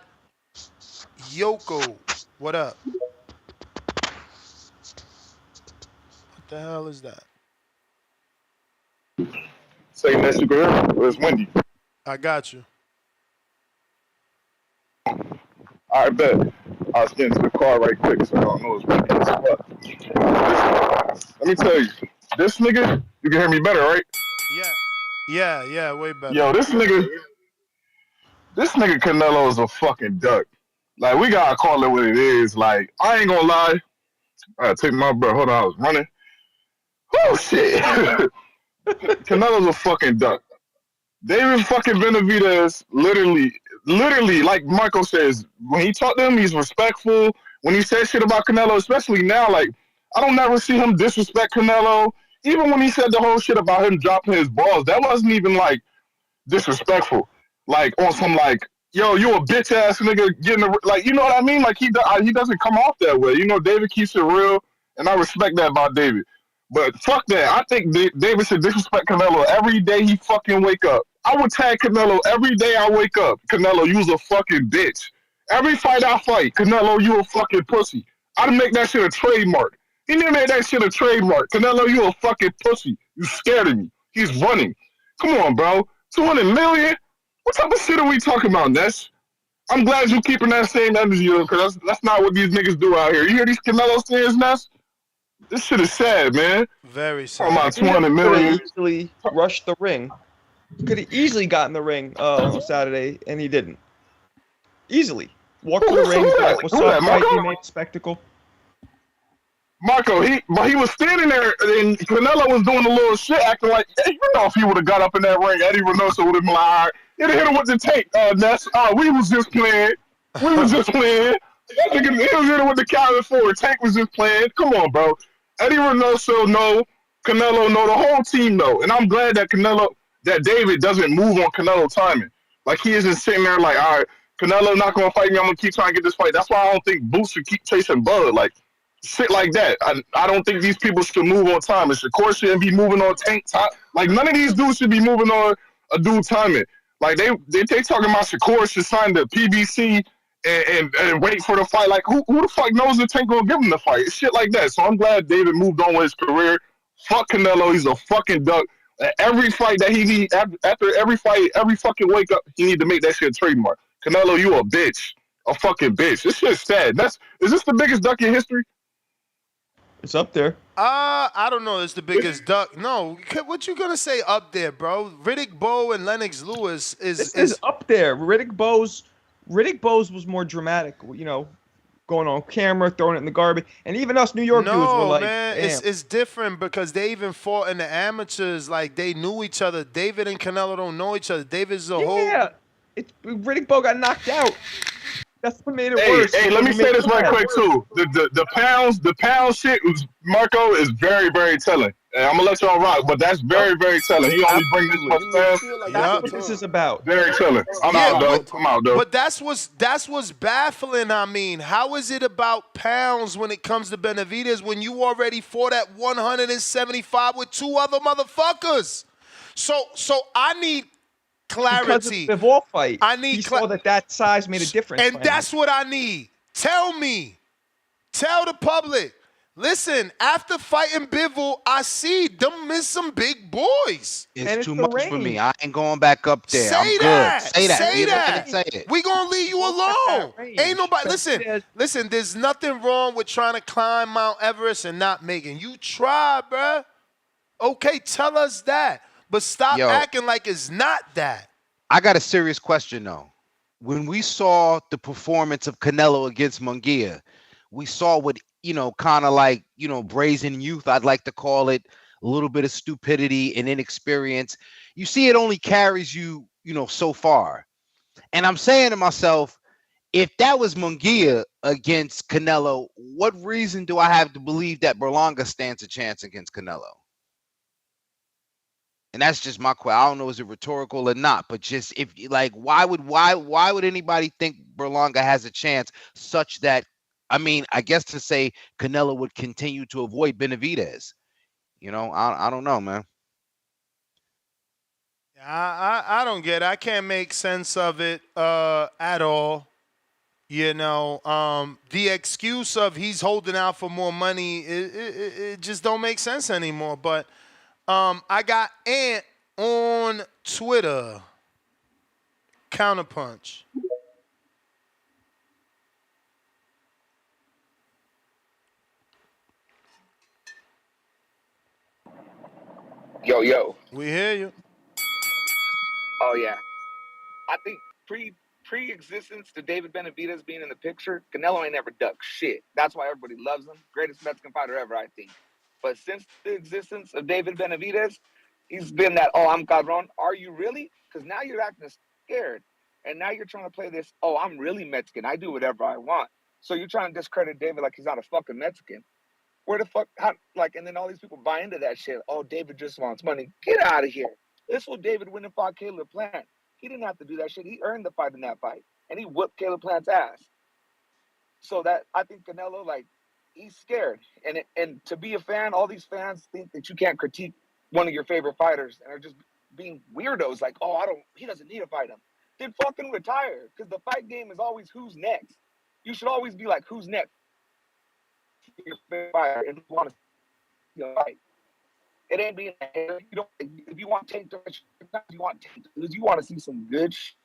Yoko. What up? What the hell is that? Say next you can hear me. It's windy. I got you. I bet. I was getting to the car right quick, so I don't know it's windy as fuck. Let me tell you, this nigga, you can hear me better, right? Yeah, way better. Yo, this nigga Canelo is a fucking duck. Like, we gotta call it what it is. Like, I ain't gonna lie. I gotta take my breath. Hold on, I was running. Oh, shit. Canelo's a fucking duck. David fucking Benavidez, literally, like Michael says, when he talked to him, he's respectful. When he said shit about Canelo, especially now, like, I don't never see him disrespect Canelo. Even when he said the whole shit about him dropping his balls, that wasn't even, like, disrespectful. Like, on some, like, yo, you a bitch ass nigga getting like, you know what I mean? Like, he doesn't come off that way. You know, David keeps it real, and I respect that about David. But fuck that. I think David should disrespect Canelo every day he fucking wake up. I would tag Canelo every day I wake up. Canelo, you was a fucking bitch. Every fight I fight, Canelo, you a fucking pussy. I'd make that shit a trademark. He didn't make that shit a trademark. Canelo, you a fucking pussy. You scared of me. He's running. Come on, bro. 200 million? What type of shit are we talking about, Ness? I'm glad you keeping that same energy, because that's not what these niggas do out here. You hear these Canelo stands, Ness? This shit is sad, man. Very sad. Talking about 200 million. He easily rushed the ring. He could have easily gotten the ring on Saturday, and he didn't. Easily. Walked to the ring, like, what's up, fight, you made spectacle. Marco, he was standing there, and Canelo was doing a little shit, acting like, hey, you know, if he would have got up in that ring, Eddie Reynoso would have been like, all right, it'd hit him with the tape. Ness. We was just playing. We was just playing. He was hitting with the counter forward. Tank was just playing. Come on, bro. Eddie Reynoso know. Canelo know. The whole team know. And I'm glad that David doesn't move on Canelo timing. Like, he isn't sitting there like, all right, Canelo not going to fight me. I'm going to keep trying to get this fight. That's why I don't think Boots should keep chasing Bud. Like, shit like that. I don't think these people should move on time. And Shakur shouldn't be moving on Tank time. Like, none of these dudes should be moving on a dude timing. Like, they talking about Shakur should sign the PBC and wait for the fight. Like, who the fuck knows if Tank gonna give him the fight? Shit like that. So I'm glad David moved on with his career. Fuck Canelo. He's a fucking duck. Every fight that he need, after every fight, every fucking wake up, he need to make that shit trademark. Canelo, you a bitch. A fucking bitch. This shit's sad. Is this the biggest duck in history? It's up there. I don't know. It's the biggest duck. No, what you gonna say up there, bro? Riddick Bowe and Lennox Lewis is up there. Riddick Bowe's was more dramatic. You know, going on camera, throwing it in the garbage, and even us New York dudes were like, man, damn. it's different because they even fought in the amateurs. Like, they knew each other. David and Canelo don't know each other. David's a whole. Yeah, Riddick Bowe got knocked out. That's what made it worse. Hey, let me say this right quick too. The pound shit was Marco is very, very telling. And I'm gonna let y'all rock, but that's very, very telling. He only bring this much fast. That's what this is about. Very telling. I'm out though. But that's what's baffling. I mean, how is it about pounds when it comes to Benavidez when you already fought at 175 with two other motherfuckers? So I need clarity. Because of the Bivol fight. I need he saw that size made a difference. And that's what I need. Tell me. Tell the public. Listen, after fighting Bivol, I see them is some big boys. It's too much for me. I ain't going back up there. Say that. Say that. Say that. Say it. We gonna leave you alone. Ain't nobody. Listen. There's nothing wrong with trying to climb Mount Everest and not making. You try, bruh. Okay, tell us that. But stop acting like it's not that. I got a serious question, though. When we saw the performance of Canelo against Munguia, we saw what, kind of like, brazen youth, I'd like to call it, a little bit of stupidity and inexperience. You see, it only carries you, so far. And I'm saying to myself, if that was Munguia against Canelo, what reason do I have to believe that Berlanga stands a chance against Canelo? And that's just my question. I don't know is it rhetorical or not, but just if why would anybody think Berlanga has a chance such that, I guess to say Canelo would continue to avoid Benavidez. I don't know, man. I don't get it. I can't make sense of it at all. The excuse of he's holding out for more money, it just don't make sense anymore. But I got Ant on Twitter. Counterpunch. Yo. We hear you. Oh yeah. I think pre-existence to David Benavidez being in the picture, Canelo ain't never ducked shit. That's why everybody loves him. Greatest Mexican fighter ever, I think. But since the existence of David Benavidez, he's been that, I'm cabron. Are you really? Because now you're acting scared. And now you're trying to play this, I'm really Mexican. I do whatever I want. So you're trying to discredit David like he's not a fucking Mexican. Where the fuck, and then all these people buy into that shit. Oh, David just wants money. Get out of here. This was David went and fought Caleb Plant. He didn't have to do that shit. He earned the fight in that fight. And he whooped Caleb Plant's ass. So that, I think Canelo, he's scared. And to be a fan, all these fans think that you can't critique one of your favorite fighters and are just being weirdos. Like, he doesn't need to fight him. Then fucking retire. Because the fight game is always who's next. You should always be like, who's next? Your favorite fighter and who want to fight. It ain't being a hater. If you want to take you want to see some good shit.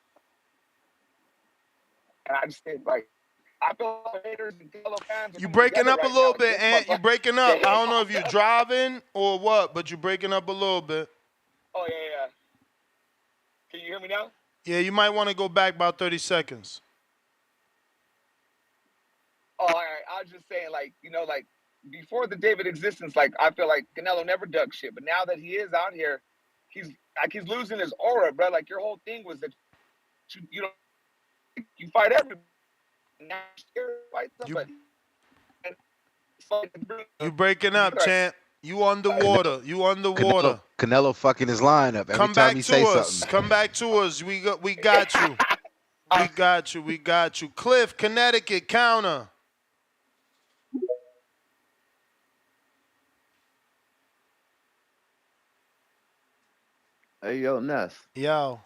And I just think I feel like haters and Canelo fans. You breaking up a little bit, Ant. You breaking up. I don't know if you're driving or what, but you're breaking up a little bit. Oh yeah. Can you hear me now? Yeah, you might want to go back about 30 seconds. Oh, all right. I was just saying, before the David existence, like I feel like Canelo never dug shit, but now that he is out here, he's losing his aura, bro. Like your whole thing was that you don't you fight everybody. Now you're fight somebody. You breaking up, champ. You underwater. You underwater. Canelo fucking his line up every time he say something. Come back to us. We got you. We got you. We got you. Cliff, Connecticut, counter. Hey, yo, Ness. Yo.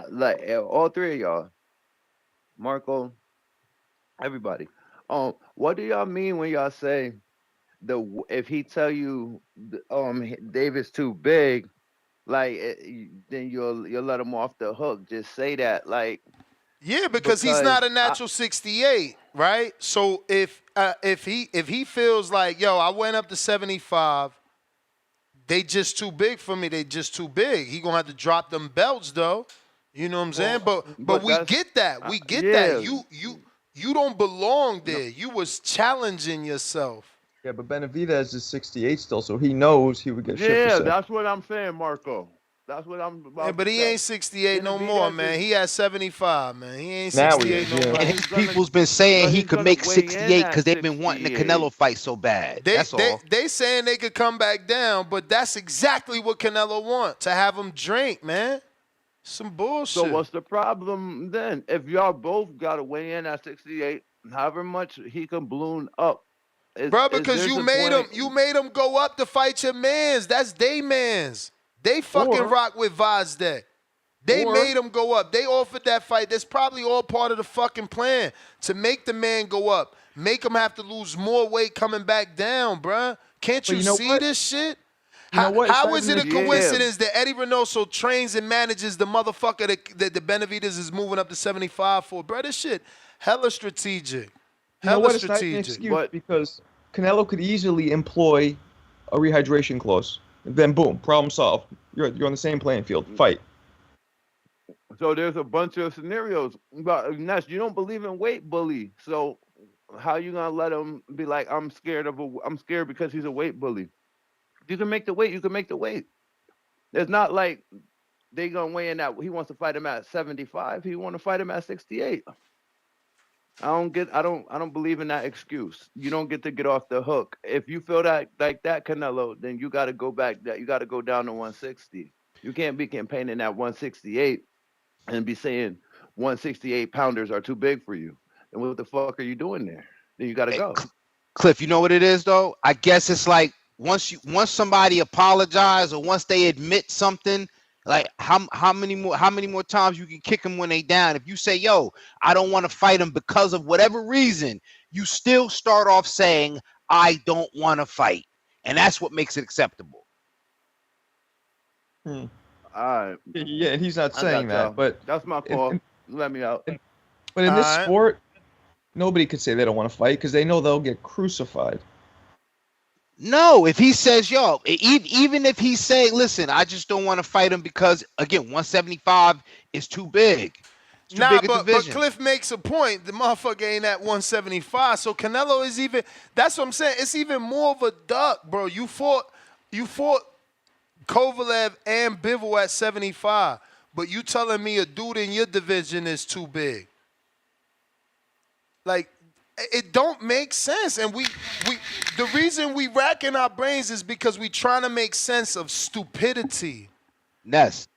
Like all three of y'all, Marco, everybody. What do y'all mean when y'all say if he tell you David's too big, like then you'll let him off the hook? Just say that, like. Yeah, because he's not a natural 68, right? So if he feels like, yo, I went up to 75, they just too big for me. They just too big. He gonna have to drop them belts though. You know what I'm saying? But we get that. We get that. You don't belong there. You was challenging yourself. Yeah, but Benavidez is 68 still, so he knows he would get shipped. Yeah, that's what I'm saying, Marco. That's what I'm about. Yeah, but he ain't 68 no more, man. He at 75, man. He ain't Now 68 no more. And his people's been saying he could make 68 because they've been wanting the Canelo fight so bad. That's all. They saying they could come back down, but that's exactly what Canelo wants, to have him drink, man. Some bullshit. So what's the problem then? If y'all both got to weigh in at 68, however much he can balloon up. Bro, because you made him go up to fight your mans. That's they mans. They fucking rock with Vazde. They made him go up. They offered that fight. That's probably all part of the fucking plan to make the man go up, make him have to lose more weight coming back down, bruh. Can't you see this shit? How is it a coincidence that Eddie Reynoso trains and manages the motherfucker that the Benavidez is moving up to 75 for? Bro, this shit hella strategic. Hella strategic. Because Canelo could easily employ a rehydration clause. Then boom, problem solved. You're on the same playing field. Fight. So there's a bunch of scenarios. But Ness, you don't believe in weight bully. So how you gonna let him be like, I'm scared because he's a weight bully? You can make the weight. You can make the weight. It's not like they gonna weigh in that he wants to fight him at 75. He want to fight him at 68. I don't believe in that excuse. You don't get to get off the hook. If you feel that like that, Canelo, then you got to go back. You got to go down to 160. You can't be campaigning at 168 and be saying 168 pounders are too big for you. And what the fuck are you doing there? Then you got to go. Cliff, you know what it is though? I guess it's like once somebody apologizes or once they admit something. Like how many more times you can kick them when they down? If you say, yo, I don't want to fight them because of whatever reason, you still start off saying, I don't want to fight. And that's what makes it acceptable. All right. Yeah, he's not saying that, but that's my fault. Let me out. But in this sport, nobody could say they don't want to fight because they know they'll get crucified. No, if he says, yo, even if he say, listen, I just don't want to fight him because, again, 175 is too big. It's too big a but division. Cliff makes a point. The motherfucker ain't at 175, so Canelo is even, that's what I'm saying. It's even more of a duck, bro. You fought Kovalev and Bivol at 75, but you telling me a dude in your division is too big. Like, it don't make sense, and the reason we racking our brains is because we trying to make sense of stupidity. Ness,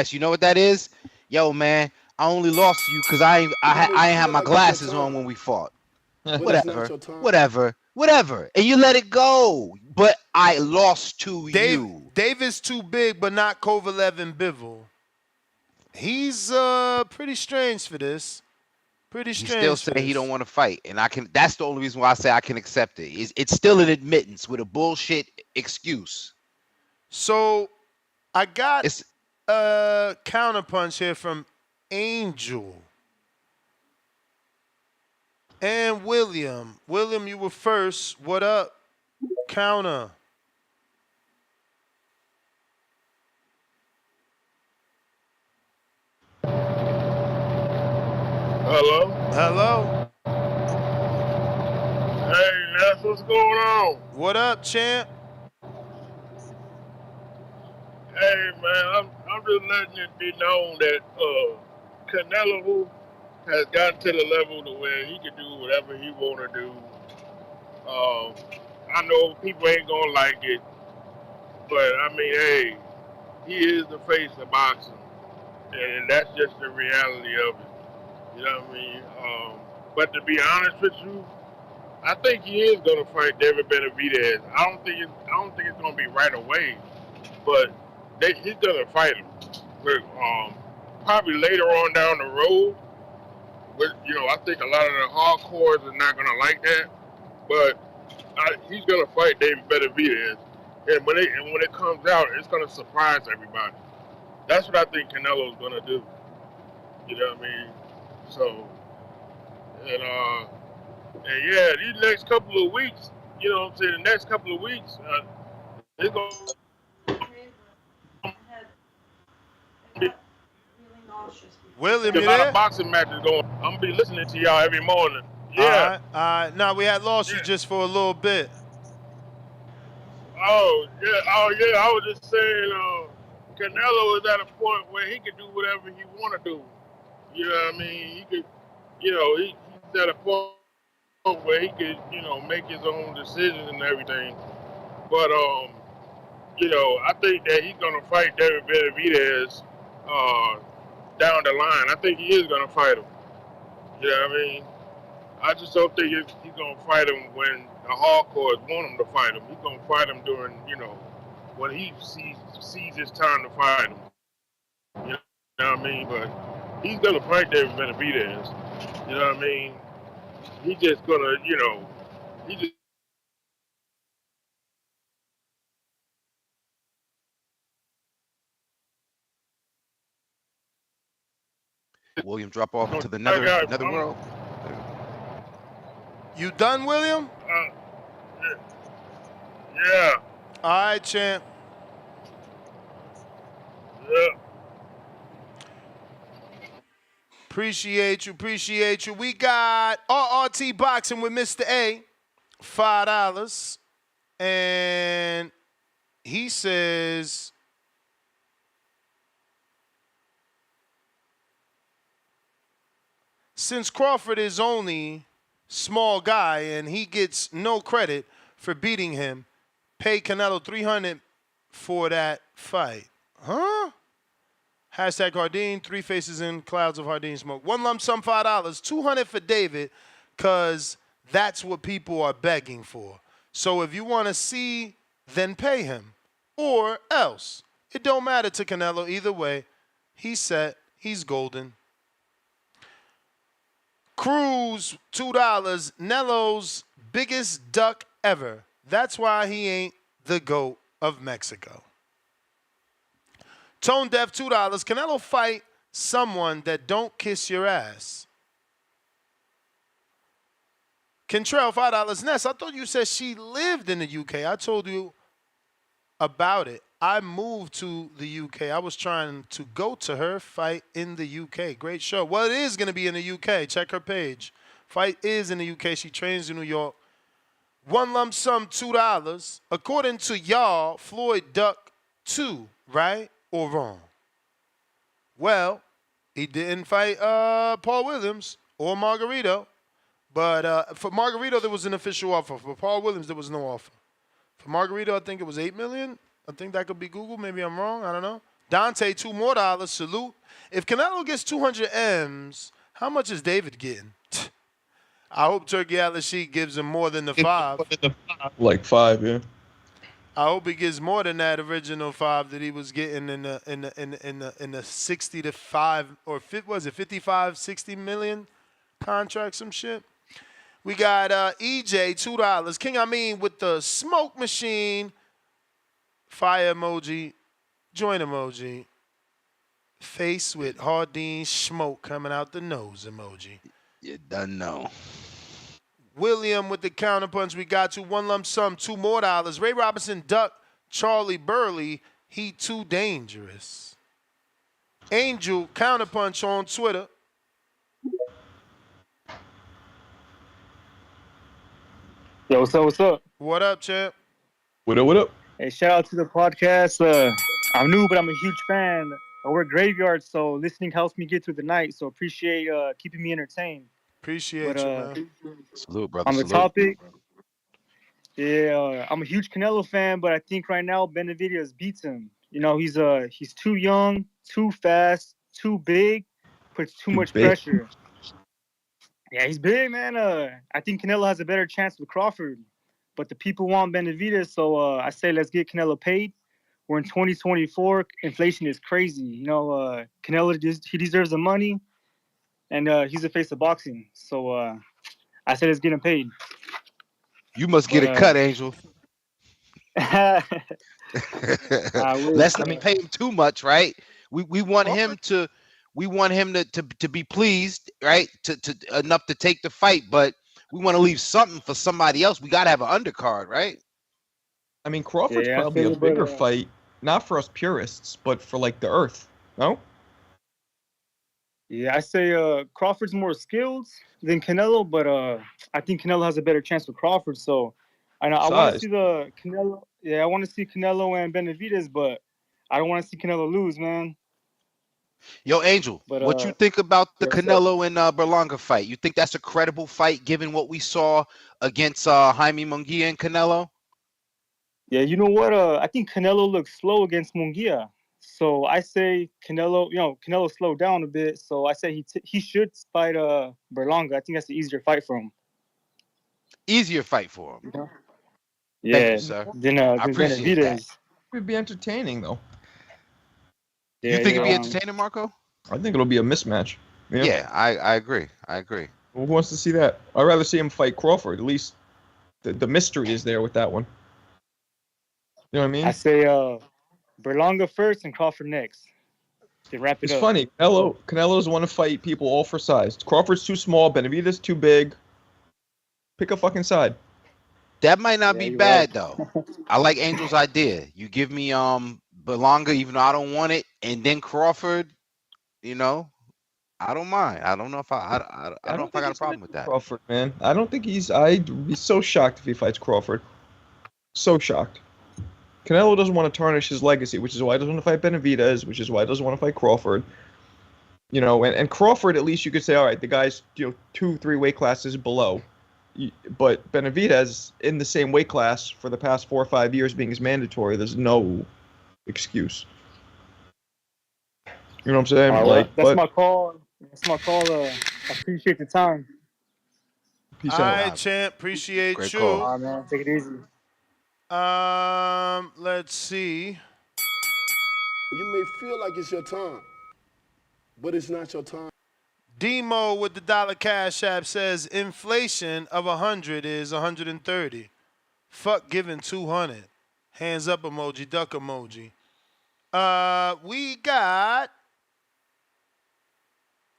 you know what that is? Yo, man, I only lost to you because I ain't have my glasses on when we fought. Whatever. And you let it go, but I lost to you. David's too big, but not Kovalev and Bivol. He's pretty strange for this. Pretty strange. He still say he don't want to fight, and I can. That's the only reason why I say I can accept it. It's still an admittance with a bullshit excuse. So, I got a counterpunch here from Angel and William. William, you were first. What up? Counter. Hello? Hello? Hey, Ness, what's going on? What up, champ? Hey man, I'm just letting it be known that Canelo has gotten to the level to where he can do whatever he want to do. I know people ain't gonna like it, but I mean, hey, he is the face of boxing, and that's just the reality of it. You know what I mean? But to be honest with you, I think he is gonna fight David Benavidez. I don't think it's gonna be right away, but he's gonna fight him. But, probably later on down the road. But I think a lot of the hardcores are not gonna like that. But he's gonna fight David Benavidez, and when it comes out, it's gonna surprise everybody. That's what I think Canelo's gonna do. You know what I mean? So, and yeah, these next couple of weeks, you know what I'm saying? The next couple of weeks, it's gonna William, be a you lot of there? boxing matches going. I'm gonna be listening to y'all every morning. All Yeah. right, all right. Now we had lost you just for a little bit. Oh yeah. I was just saying, Canelo is at a point where he can do whatever he want to do. You know what I mean? He could, he's at a point where he could, make his own decisions and everything. But I think that he's gonna fight David Benavidez down the line. I think he is gonna fight him. You know what I mean? I just don't think he's gonna fight him when the hardcores want him to fight him. He's gonna fight him during, when he sees his time to fight him. You know what I mean? But he's gonna fight David Benavidez. You know what I mean? He's just gonna, he just William drop off into the nether world. You done, William? Yeah. All right, champ. Yeah. Appreciate you. We got RRT Boxing with Mr. A, $5. And he says, since Crawford is only small guy and he gets no credit for beating him, pay Canelo $300 for that fight. Huh? Hashtag Hardin, 3 faces in clouds of Hardin smoke. One lump sum, $5, $200 for David, because that's what people are begging for. So if you want to see, then pay him. Or else. It don't matter to Canelo either way. He's set. He's golden. Cruz, $2. Nelo's biggest duck ever. That's why he ain't the GOAT of Mexico. Tone Deaf, $2. Canelo fight someone that don't kiss your ass. Kentrell, $5. Ness, I thought you said she lived in the UK. I told you about it. I moved to the UK. I was trying to go to her fight in the UK. Great show. Well, it is going to be in the UK. Check her page. Fight is in the UK. She trains in New York. One lump sum, $2. According to y'all, Floyd ducked 2, right or wrong? Well, he didn't fight Paul Williams or Margarito. But for Margarito, there was an official offer. For Paul Williams, there was no offer. For Margarito, I think it was $8 million. I think that could be Google. Maybe I'm wrong. I don't know. Dante, $2 more. Salute. If Canelo gets 200 M's, how much is David getting? I hope Turkey Al-Sheikh gives him more than the 5. Like 5, yeah. I hope he gets more than that original 5 that he was getting in the 60 to 5 or was it 55, 60 million contract, some shit. We got EJ, $2. King Amin with the smoke machine. Fire emoji. Join emoji. Face with Hardin smoke coming out the nose emoji. You done know. William with the counterpunch. We got you. One lump sum, $2 more. Ray Robinson duck Charlie Burley. He too dangerous. Angel counterpunch on Twitter. Yo, what's up? What's up? What up, champ? What up? What up? Hey, shout out to the podcast. I'm new, but I'm a huge fan. I work graveyard, so listening helps me get through the night. So appreciate keeping me entertained. But Appreciate you, man. Salute, brother. on the Salute. topic, yeah, I'm a huge Canelo fan, but I think right now Benavidez beats him. You know, he's too young, too fast, too big, puts too much big? pressure. Yeah, he's big, man. I think Canelo has a better chance with Crawford, but the people want Benavidez, so I say let's get Canelo paid. We're in 2024. Inflation is crazy. You know, Canelo he deserves the money, and he's the face of boxing. So I say let's get him paid. You must get a cut, Angel. Let's not pay him too much, right? We want him to be pleased, right? To enough to take the fight, but we want to leave something for somebody else. We gotta have an undercard, right? I mean, Crawford's probably a bigger fight, not for us purists, but for like the earth. No? Yeah, I say Crawford's more skilled than Canelo, but I think Canelo has a better chance with Crawford. So I want to see the Canelo. Yeah, I want to see Canelo and Benavidez, but I don't want to see Canelo lose, man. Yo, Angel, but, what you think about the yes, Canelo and Berlanga fight? You think that's a credible fight given what we saw against Jaime Munguia and Canelo? Yeah, you know what? I think Canelo looks slow against Munguia. So I say Canelo, Canelo slowed down a bit. So I say he should fight Berlanga. I think that's the easier fight for him. Easier fight for him. Yeah. Thank you, sir. Then I appreciate that. It would be entertaining, though. You think it'd be entertaining, Marco? I think it'll be a mismatch. Yeah, I agree. I agree. Who wants to see that? I'd rather see him fight Crawford. At least the mystery is there with that one. You know what I mean? I say Berlanga first and Crawford next. To wrap it It's up. funny. Canelo doesn't want to fight people all for size. Crawford's too small. Benavidez too big. Pick a fucking side. That might not be bad though. I like Angel's idea. You give me Berlanga, even though I don't want it, and then Crawford. You know, I don't mind. I don't know if I don't know if I got a problem with that. Crawford, man. I don't think I'd be so shocked if he fights Crawford. So shocked. Canelo doesn't want to tarnish his legacy, which is why he doesn't want to fight Benavidez, which is why he doesn't want to fight Crawford. You know, and Crawford, at least you could say, all right, the guy's 2-3 weight classes below. But Benavidez in the same weight class for the past 4 or 5 years being his mandatory, there's no excuse. You know what I'm saying? That's my call. That's my call. I appreciate the time. Peace out. All right, champ. Appreciate Great you. call. All right, man. Take it easy. Let's see. You may feel like it's your time, but it's not your time. Demo with the dollar cash app says inflation of 100 is 130. Fuck giving 200. Hands up emoji, duck emoji. We got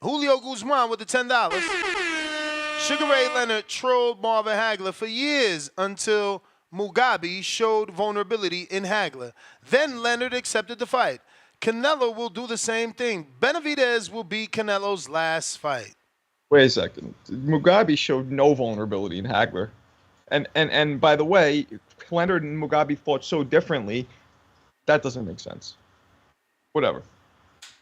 Julio Guzman with the $10. Sugar Ray Leonard trolled Marvin Hagler for years until Mugabe showed vulnerability in Hagler. Then Leonard accepted the fight. Canelo will do the same thing. Benavidez will be Canelo's last fight. Wait a second. Mugabe showed no vulnerability in Hagler. And by the way, Leonard and Mugabe fought so differently, that doesn't make sense. Whatever.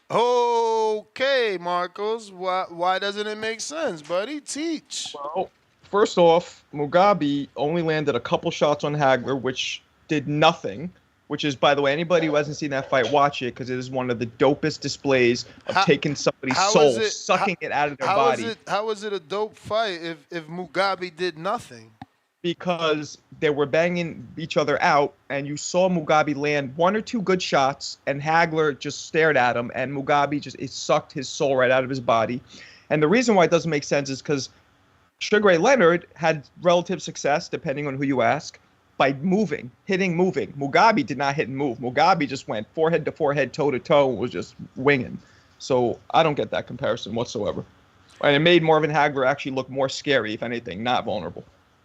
Okay, Marcos. Why doesn't it make sense, buddy? Teach. Well, first off, Mugabe only landed a couple shots on Hagler, which did nothing. Which is, by the way, anybody who hasn't seen that fight, watch it, because it is one of the dopest displays of taking somebody's soul, sucking it out of their body. How is it a dope fight if Mugabe did nothing? Because they were banging each other out, and you saw Mugabe land 1 or 2 good shots, and Hagler just stared at him, and Mugabe it sucked his soul right out of his body. And the reason why it doesn't make sense is because Sugar Ray Leonard had relative success, depending on who you ask, by moving. Mugabe did not hit and move. Mugabe just went forehead to forehead, toe to toe, and was just winging. So I don't get that comparison whatsoever. And it made Marvin Hagler actually look more scary, if anything, not vulnerable.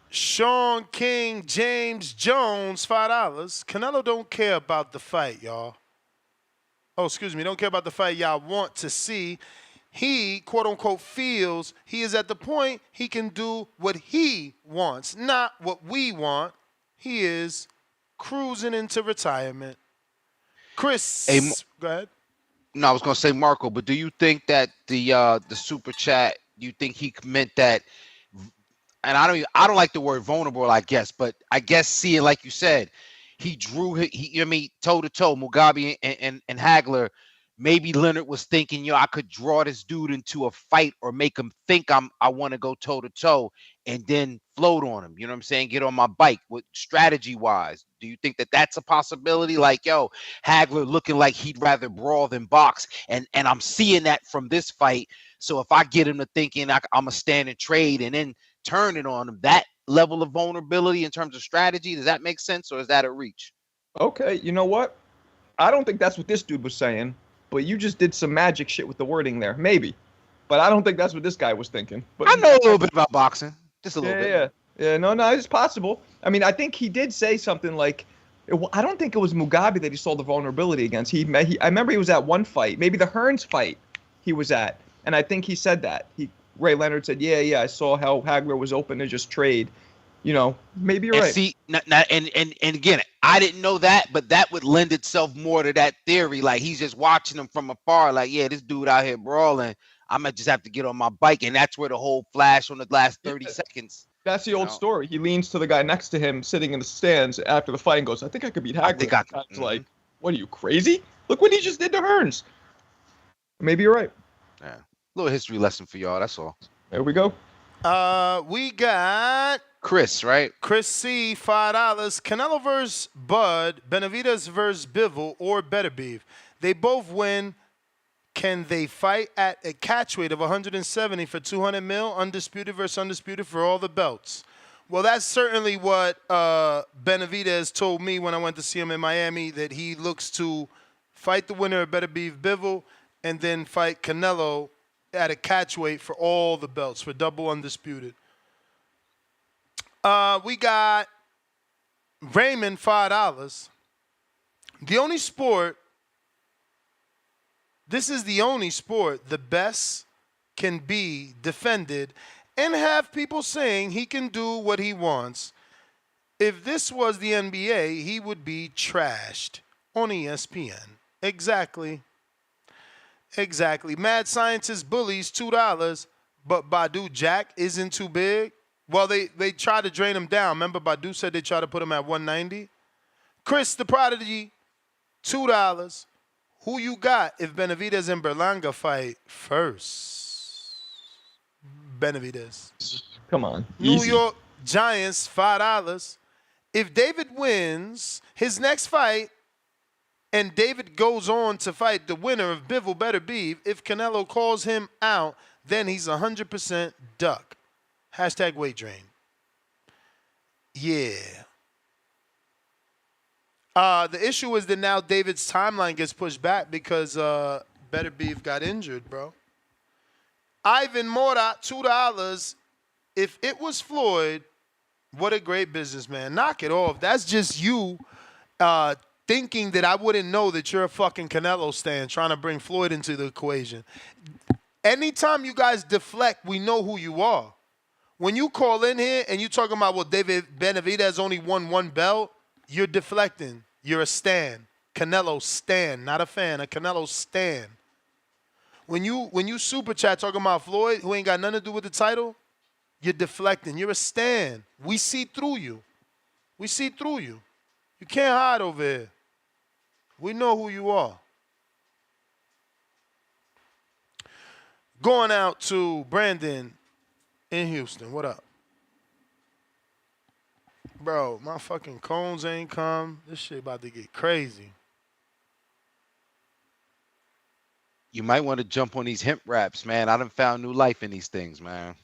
Sean King, James Jones, $5. Canelo don't care about the fight, y'all. Oh, excuse me. Don't care about the fight y'all want to see. he, quote unquote, feels he is at the point he can do what he wants, not what we want. He is cruising into retirement. Chris, go ahead. No, I was gonna say Marco, but do you think that the super chat? Do you think he meant that? And I don't like the word vulnerable, I guess, but I guess seeing, like you said, he drew toe to toe, Mugabe and Hagler. Maybe Leonard was thinking, I could draw this dude into a fight or make him think I want to go toe to toe and then float on him. You know what I'm saying? Get on my bike with strategy wise. Do you think that that's a possibility? Like, Hagler looking like he'd rather brawl than box. And I'm seeing that from this fight. So if I get him to thinking I'm a stand and trade and then turn it on him, that level of vulnerability in terms of strategy, does that make sense or is that a reach? Okay, you know what? I don't think that's what this dude was saying, but you just did some magic shit with the wording there. Maybe. But I don't think that's what this guy was thinking. But I know a little bit about boxing. Just a little bit. Yeah, no, it's possible. I mean, I think he did say something like, I don't think it was Mugabe that he saw the vulnerability against. I remember he was at one fight, maybe the Hearns fight he was at, and I think he said that. Ray Leonard said, yeah, I saw how Hagler was open to just trade. Maybe you're right. See, and again, I didn't know that, but that would lend itself more to that theory. Like, he's just watching him from afar, like, yeah, this dude out here brawling. I might just have to get on my bike, and that's where the whole flash on the last 30 seconds. That's the old story. He leans to the guy next to him sitting in the stands after the fight and goes, I think I could beat Hagler. It's like, what are you, crazy? Look what he just did to Hearns. Maybe you're right. Yeah. Little history lesson for y'all, that's all. There we go. We got Chris, right? Chris C, $5. Canelo versus Bud, Benavidez versus Bivol, or Better Beef. They both win. Can they fight at a catch weight of 170 for 200 mil, undisputed versus undisputed for all the belts? Well, that's certainly what Benavidez told me when I went to see him in Miami, that he looks to fight the winner of Better Beef Bivol and then fight Canelo at a catch weight for all the belts, for double undisputed. We got Raymond, $5. This is the only sport the best can be defended and have people saying he can do what he wants. If this was the NBA, he would be trashed on ESPN. Exactly. Mad Scientist Bullies, $2. But Badu Jack isn't too big. Well, they tried to drain him down. Remember, Badu said they tried to put him at 190. Chris the Prodigy, $2. Who you got if Benavidez and Berlanga fight first? Benavidez. Come on. New Easy. York Giants, $5. If David wins his next fight and David goes on to fight the winner of Bivol Better Beef, if Canelo calls him out, then he's 100% duck. Hashtag weight drain. Yeah. The issue is that now David's timeline gets pushed back because Better Beef got injured, bro. Ivan Mora, $2. If it was Floyd, what a great businessman. Knock it off. That's just you thinking that I wouldn't know that you're a fucking Canelo stan trying to bring Floyd into the equation. Anytime you guys deflect, we know who you are. When you call in here and you talking about, well, David Benavidez only won one belt, you're deflecting. You're a stan. Canelo stan, not a fan. A Canelo stan. When you super chat talking about Floyd, who ain't got nothing to do with the title, you're deflecting. You're a stan. We see through you. We see through you. You can't hide over here. We know who you are. Going out to Brandon in Houston. What up? Bro, my fucking cones ain't come. This shit about to get crazy. You might want to jump on these hemp wraps, man. I done found new life in these things, man.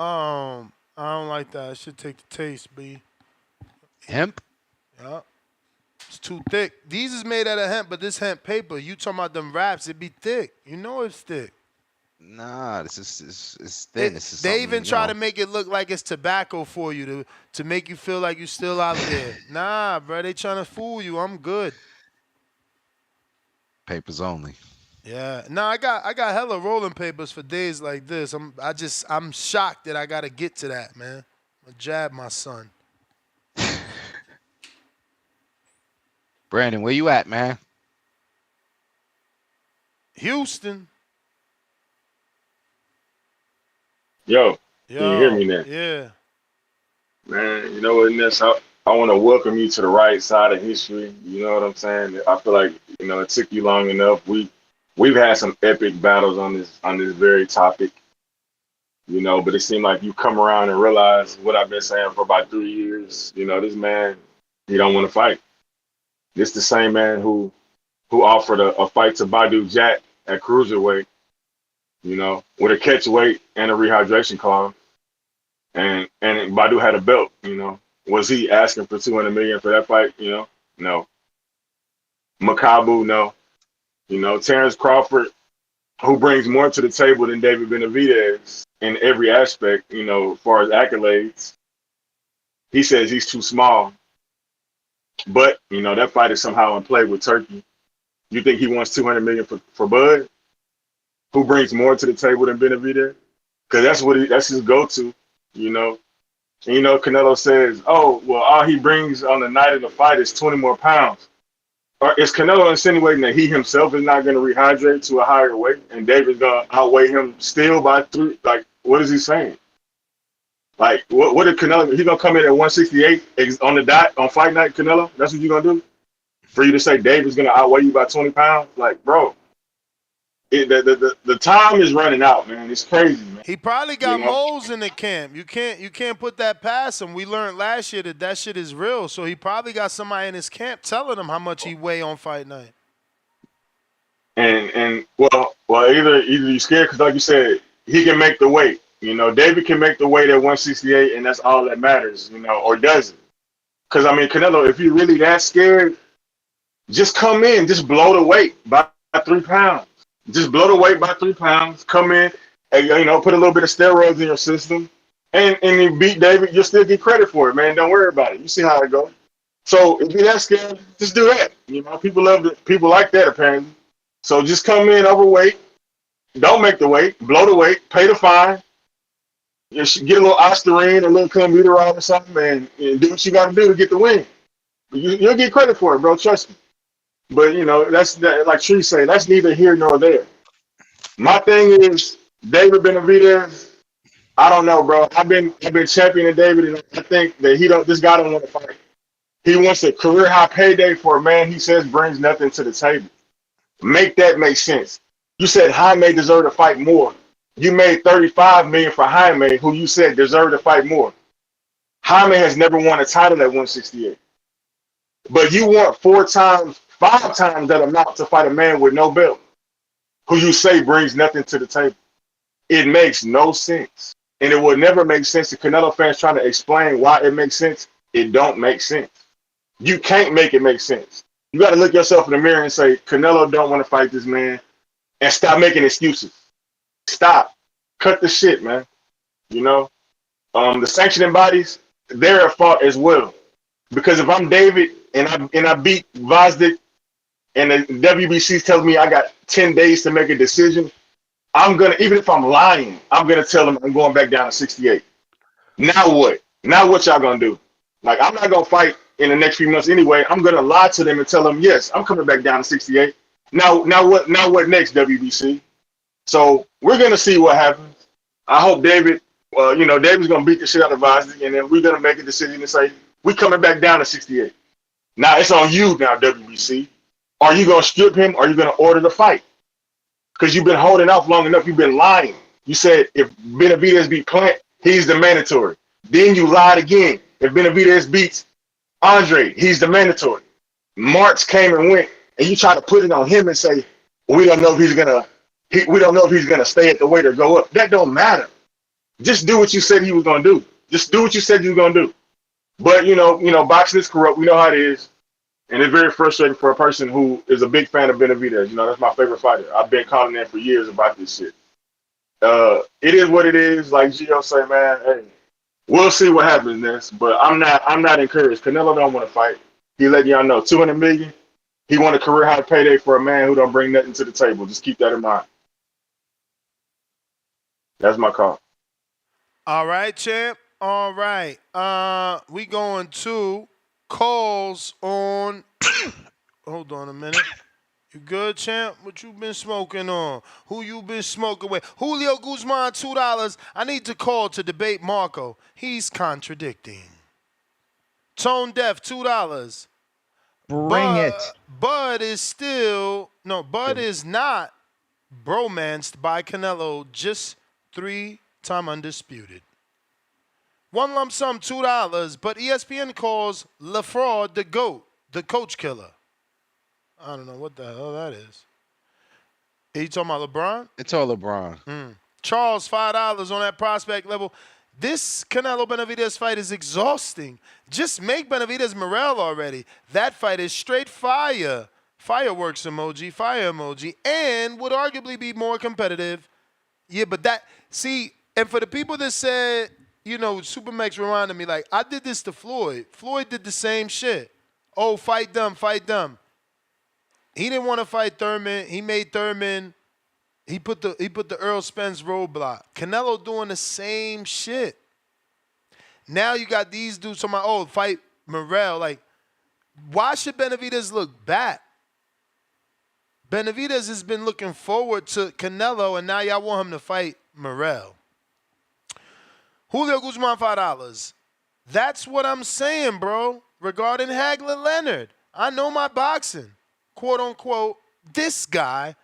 I don't like that. It should take the taste, B. Hemp? Yeah. It's too thick. These is made out of hemp, but this hemp paper, you talking about them wraps, it be thick. You know it's thick. Nah, this is it's thin. They even try to make it look like it's tobacco for you to make you feel like you still out there. Nah, bro, they trying to fool you. I'm good. Papers only. Yeah. No, I got hella rolling papers for days like this. I'm shocked that I gotta get to that, man. I jab my son. Brandon, where you at, man? Houston. Yo, can you hear Yo, me now? yeah. Man, you know what, Ness? I want to welcome you to the right side of history. You know what I'm saying? I feel like, it took you long enough. We've had some epic battles on this very topic, but it seemed like you come around and realize what I've been saying for about 3 years. This man, he don't want to fight. This the same man who offered a fight to Badu Jack at cruiserweight, with a catch weight and a rehydration clause. And Badu had a belt. Was he asking for 200 million for that fight? No. Makabu, no. Terrence Crawford, who brings more to the table than David Benavidez in every aspect, as far as accolades. He says he's too small. But, that fight is somehow in play with Turkey. You think he wants 200 million for Bud? Who brings more to the table than Benavidez? Because that's his go-to, And Canelo says, oh, well, all he brings on the night of the fight is 20 more pounds. Or is Canelo insinuating that he himself is not going to rehydrate to a higher weight and David's going to outweigh him still by 3? Like, what is he saying? Like, what did Canelo, he going to come in at 168 on the dot on fight night, Canelo? That's what you're going to do? For you to say David's going to outweigh you by 20 pounds? Like, bro, the time is running out, man. It's crazy, man. He probably got moles in the camp. You can't put that past him. We learned last year that shit is real. So he probably got somebody in his camp telling him how much he weigh on fight night. And well, either you scared because, like you said, he can make the weight. David can make the weight at 168, and that's all that matters. Or does it? Because I mean, Canelo, if you're really that scared, just come in, just blow the weight by 3 pounds. Just blow the weight by 3 pounds. Come in, and put a little bit of steroids in your system, and you beat David. You'll still get credit for it, man. Don't worry about it. You see how it goes. So if you're that scared, just do that. People love it. People like that apparently. So just come in overweight. Don't make the weight. Blow the weight. Pay the fine. You should get a little Ostarine, a little Clenbuterol or something, and do what you got to do to get the win. You'll get credit for it, bro. Trust me. But that's like Tree say. That's neither here nor there. My thing is David Benavidez. I don't know, bro. I've been championing David, and I think that this guy don't want to fight. He wants a career high payday for a man he says brings nothing to the table. Make that make sense. You said Jaime deserved to fight more. You made 35 million for Jaime, who you said deserved to fight more. Jaime has never won a title at 168. But you want 5 times that amount to fight a man with no belt, who you say brings nothing to the table. It makes no sense. And it will never make sense to Canelo fans trying to explain why it makes sense. It don't make sense. You can't make it make sense. You got to look yourself in the mirror and say, Canelo don't want to fight this man, and stop making excuses. Stop. Cut the shit, man. The sanctioning bodies, they're at fault as well. Because if I'm David and I beat Vosdick and the WBC tells me I got 10 days to make a decision, I'm gonna, even if I'm lying, I'm gonna tell them I'm going back down to 68. Now what? Now what y'all gonna do? Like, I'm not gonna fight in the next few months anyway. I'm gonna lie to them and tell them, yes, I'm coming back down to 68. Now what next, WBC? So we're gonna see what happens. I hope David, David's gonna beat the shit out of Vosdick, and then we're gonna make a decision and say, we're coming back down to 68. Now it's on you now, WBC. Are you gonna strip him, or are you gonna order the fight? Because you've been holding out long enough. You've been lying. You said if Benavidez beat Plant, he's the mandatory. Then you lied again. If Benavidez beats Andre, he's the mandatory. March came and went, and you try to put it on him and say, we don't know if he's gonna stay at the weight or go up. That don't matter. Just do what you said he was gonna do. Just do what you said you were gonna do. But boxing is corrupt. We know how it is. And it's very frustrating for a person who is a big fan of Benavidez. That's my favorite fighter. I've been calling in for years about this shit. It is what it is. Like Gio say, man, hey, we'll see what happens next. But I'm not encouraged. Canelo don't want to fight. He letting y'all know 200 million. He won a career high payday for a man who don't bring nothing to the table. Just keep that in mind. That's my call. All right, champ. All right. We going to calls on. Hold on a minute. You good, champ? What you been smoking on? Who you been smoking with? Julio Guzman, $2. I need to call to debate Marco. He's contradicting. Tone Deaf, $2. Bring it. Bud is still Bud is not bromanced by Canelo. Just 3-time undisputed. One lump sum, $2. But ESPN calls LaFraud the GOAT, the coach killer. I don't know what the hell that is. Are you talking about LeBron? It's all LeBron. Charles, $5 on that prospect level. This Canelo Benavidez fight is exhausting. Just make Benavidez Morel already. That fight is straight fire. Fireworks emoji, fire emoji, and would arguably be more competitive. Yeah, but and for the people that said, Supermax reminded me, like, I did this to Floyd. Floyd did the same shit. Oh, fight them, fight them. He didn't want to fight Thurman. He made Thurman. He put the Earl Spence roadblock. Canelo doing the same shit. Now you got these dudes talking about, fight Morel. Like, why should Benavidez look back? Benavidez has been looking forward to Canelo, and now y'all want him to fight Morel. Julio Guzman, $5. That's what I'm saying, bro, regarding Hagler Leonard. I know my boxing. Quote, unquote, this guy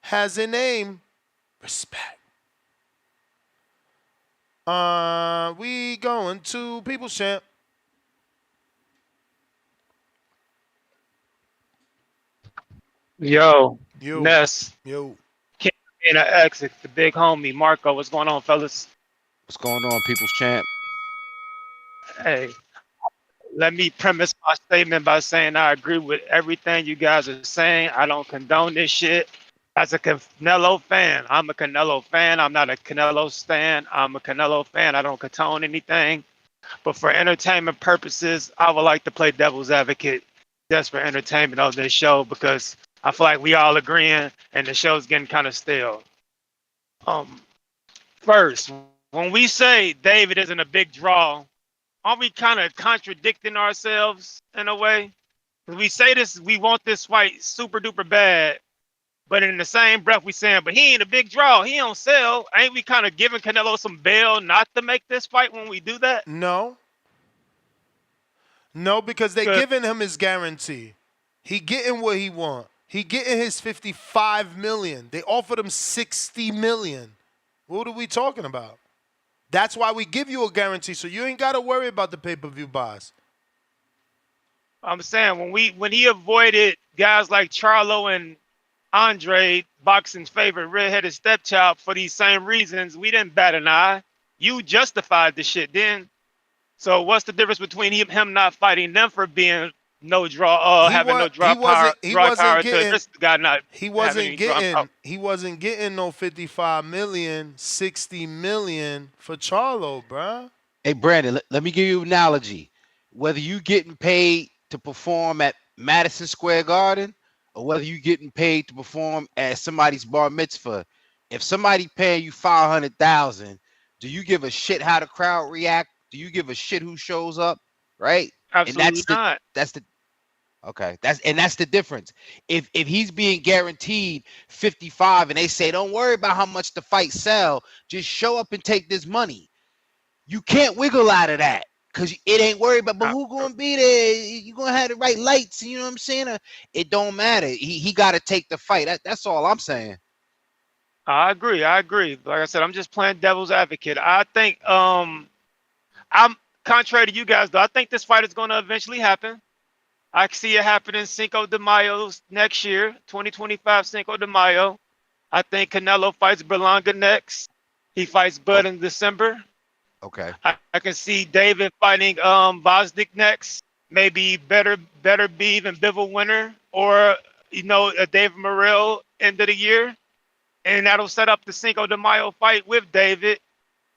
has a name. Respect. We going to People's Champ. Yo, Ness. Yo. King and an exit, the big homie, Marco. What's going on, fellas? What's going on, People's Champ? Hey, let me premise my statement by saying I agree with everything you guys are saying. I don't condone this shit. As a Canelo fan, I'm a Canelo fan. I'm not a Canelo stan. I'm a Canelo fan. I don't condone anything. But for entertainment purposes, I would like to play devil's advocate just for entertainment of this show because I feel like we all agreeing and the show's getting kind of stale. First, when we say David isn't a big draw, aren't we kind of contradicting ourselves in a way? Because we say this, we want this fight super duper bad, but in the same breath we saying, but he ain't a big draw, he don't sell. Ain't we kind of giving Canelo some bail not to make this fight when we do that? No, because they giving him his guarantee. He getting what he want. He getting his $55 million. They offered him $60 million. What are we talking about? That's why we give you a guarantee, so you ain't got to worry about the pay-per-view buys. I'm saying when he avoided guys like Charlo and Andre, boxing's favorite redheaded stepchild, for these same reasons, we didn't bat an eye. You justified the shit then. So what's the difference between him not fighting them for being no draw, having no draw power, to this guy not having any draw power? He wasn't getting no $55 million, $60 million for Charlo, bruh. Hey, Brandon, let me give you an analogy. Whether you getting paid to perform at Madison Square Garden or whether you getting paid to perform at somebody's bar mitzvah, if somebody paying you $500,000, do you give a shit how the crowd react? Do you give a shit who shows up? Right? Absolutely not. That's the difference. If he's being guaranteed 55 and they say, don't worry about how much the fight sell, just show up and take this money. You can't wiggle out of that because it ain't worried about, but who gonna be there? You gonna have the right lights, you know what I'm saying? It don't matter. He gotta take the fight. That's all I'm saying. I agree. Like I said, I'm just playing devil's advocate. I think I'm contrary to you guys though. I think this fight is gonna eventually happen. I see it happening Cinco de Mayo next year, 2025 Cinco de Mayo. I think Canelo fights Berlanga next. He fights Bud in December. Okay. I can see David fighting Vosdick next. Maybe better be even Bivol winner, or a David Morrell end of the year, and that'll set up the Cinco de Mayo fight with David.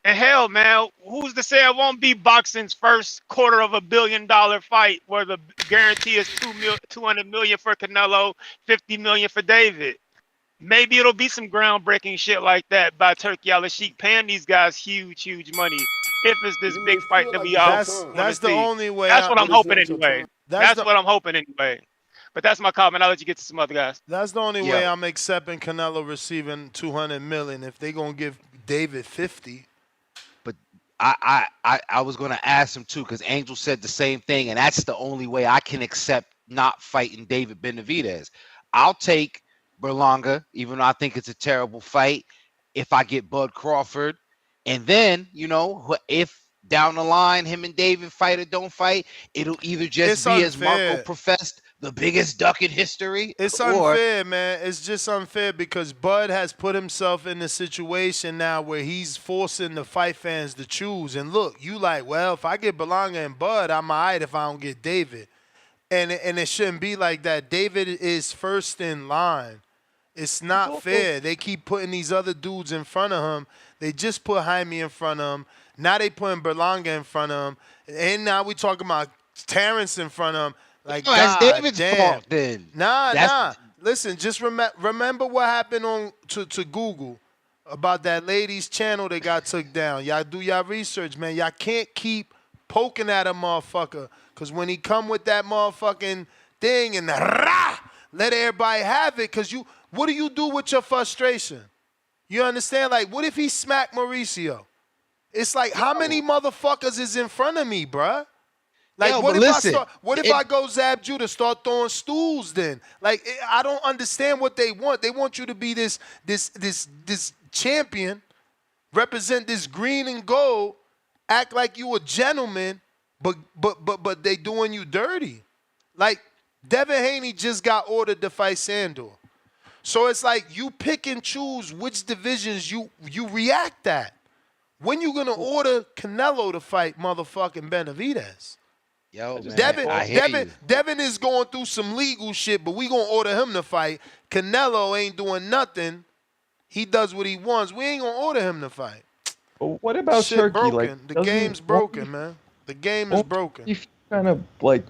And hell, man, who's to say it won't be boxing's first $250 million fight where the guarantee is 200 million for Canelo, 50 million for David? Maybe it'll be some groundbreaking shit like that by Turkey Al-Sheikh paying these guys huge, huge money. If it's this You may big fight feel that like we it's your all time, want to That's the see. only way. That's what I'm but it's hoping not your anyway. time. That's That's the what I'm hoping anyway. But that's my comment. I'll let you get to some other guys. that's the only way Yo, I'm accepting Canelo receiving 200 million. If they gonna give David 50, but I was gonna ask him too, because Angel said the same thing, and that's the only way I can accept not fighting David Benavidez. I'll take Berlanga, even though I think it's a terrible fight, if I get Bud Crawford. And then, if down the line him and David fight or don't fight, it'll either just it's be, as Marco unfair. professed, the biggest duck in history, It's or unfair, man. It's just unfair because Bud has put himself in a situation now where he's forcing the fight fans to choose. And look, you like, well, if I get Belonga and Bud, I'm all right if I don't get David. And it shouldn't be like that. David is first in line. It's not fair. They keep putting these other dudes in front of him. They just put Jaime in front of him. Now they putting Berlanga in front of him. And now we talking about Terrence in front of him. Like, no, that's God David's damn. fault then. That's Nah. Listen, just remember what happened on to Google about that lady's channel that got took down. Y'all do y'all research, man. Y'all can't keep poking at a motherfucker. Because when he come with that motherfucking thing and let everybody have it, because what do you do with your frustration? You understand? Like, what if he smacked Mauricio? It's like, how many motherfuckers is in front of me, bruh? Like, yo, what but if listen, I go zap you to start throwing stools then? Like, I don't understand what they want. They want you to be this champion, represent this green and gold, act like you a gentleman, but they doing you dirty. Like, Devin Haney just got ordered to fight Sandor. So it's like you pick and choose which divisions you react at. When you gonna order Canelo to fight motherfucking Benavidez? yo, man, I hear you. Devin is going through some legal shit, but we gonna order him to fight. Canelo ain't doing nothing. He does what he wants. We ain't gonna order him to fight. But what about Shit Turkey? Like, broken. The game's broken, man. The game is broken. You kind of like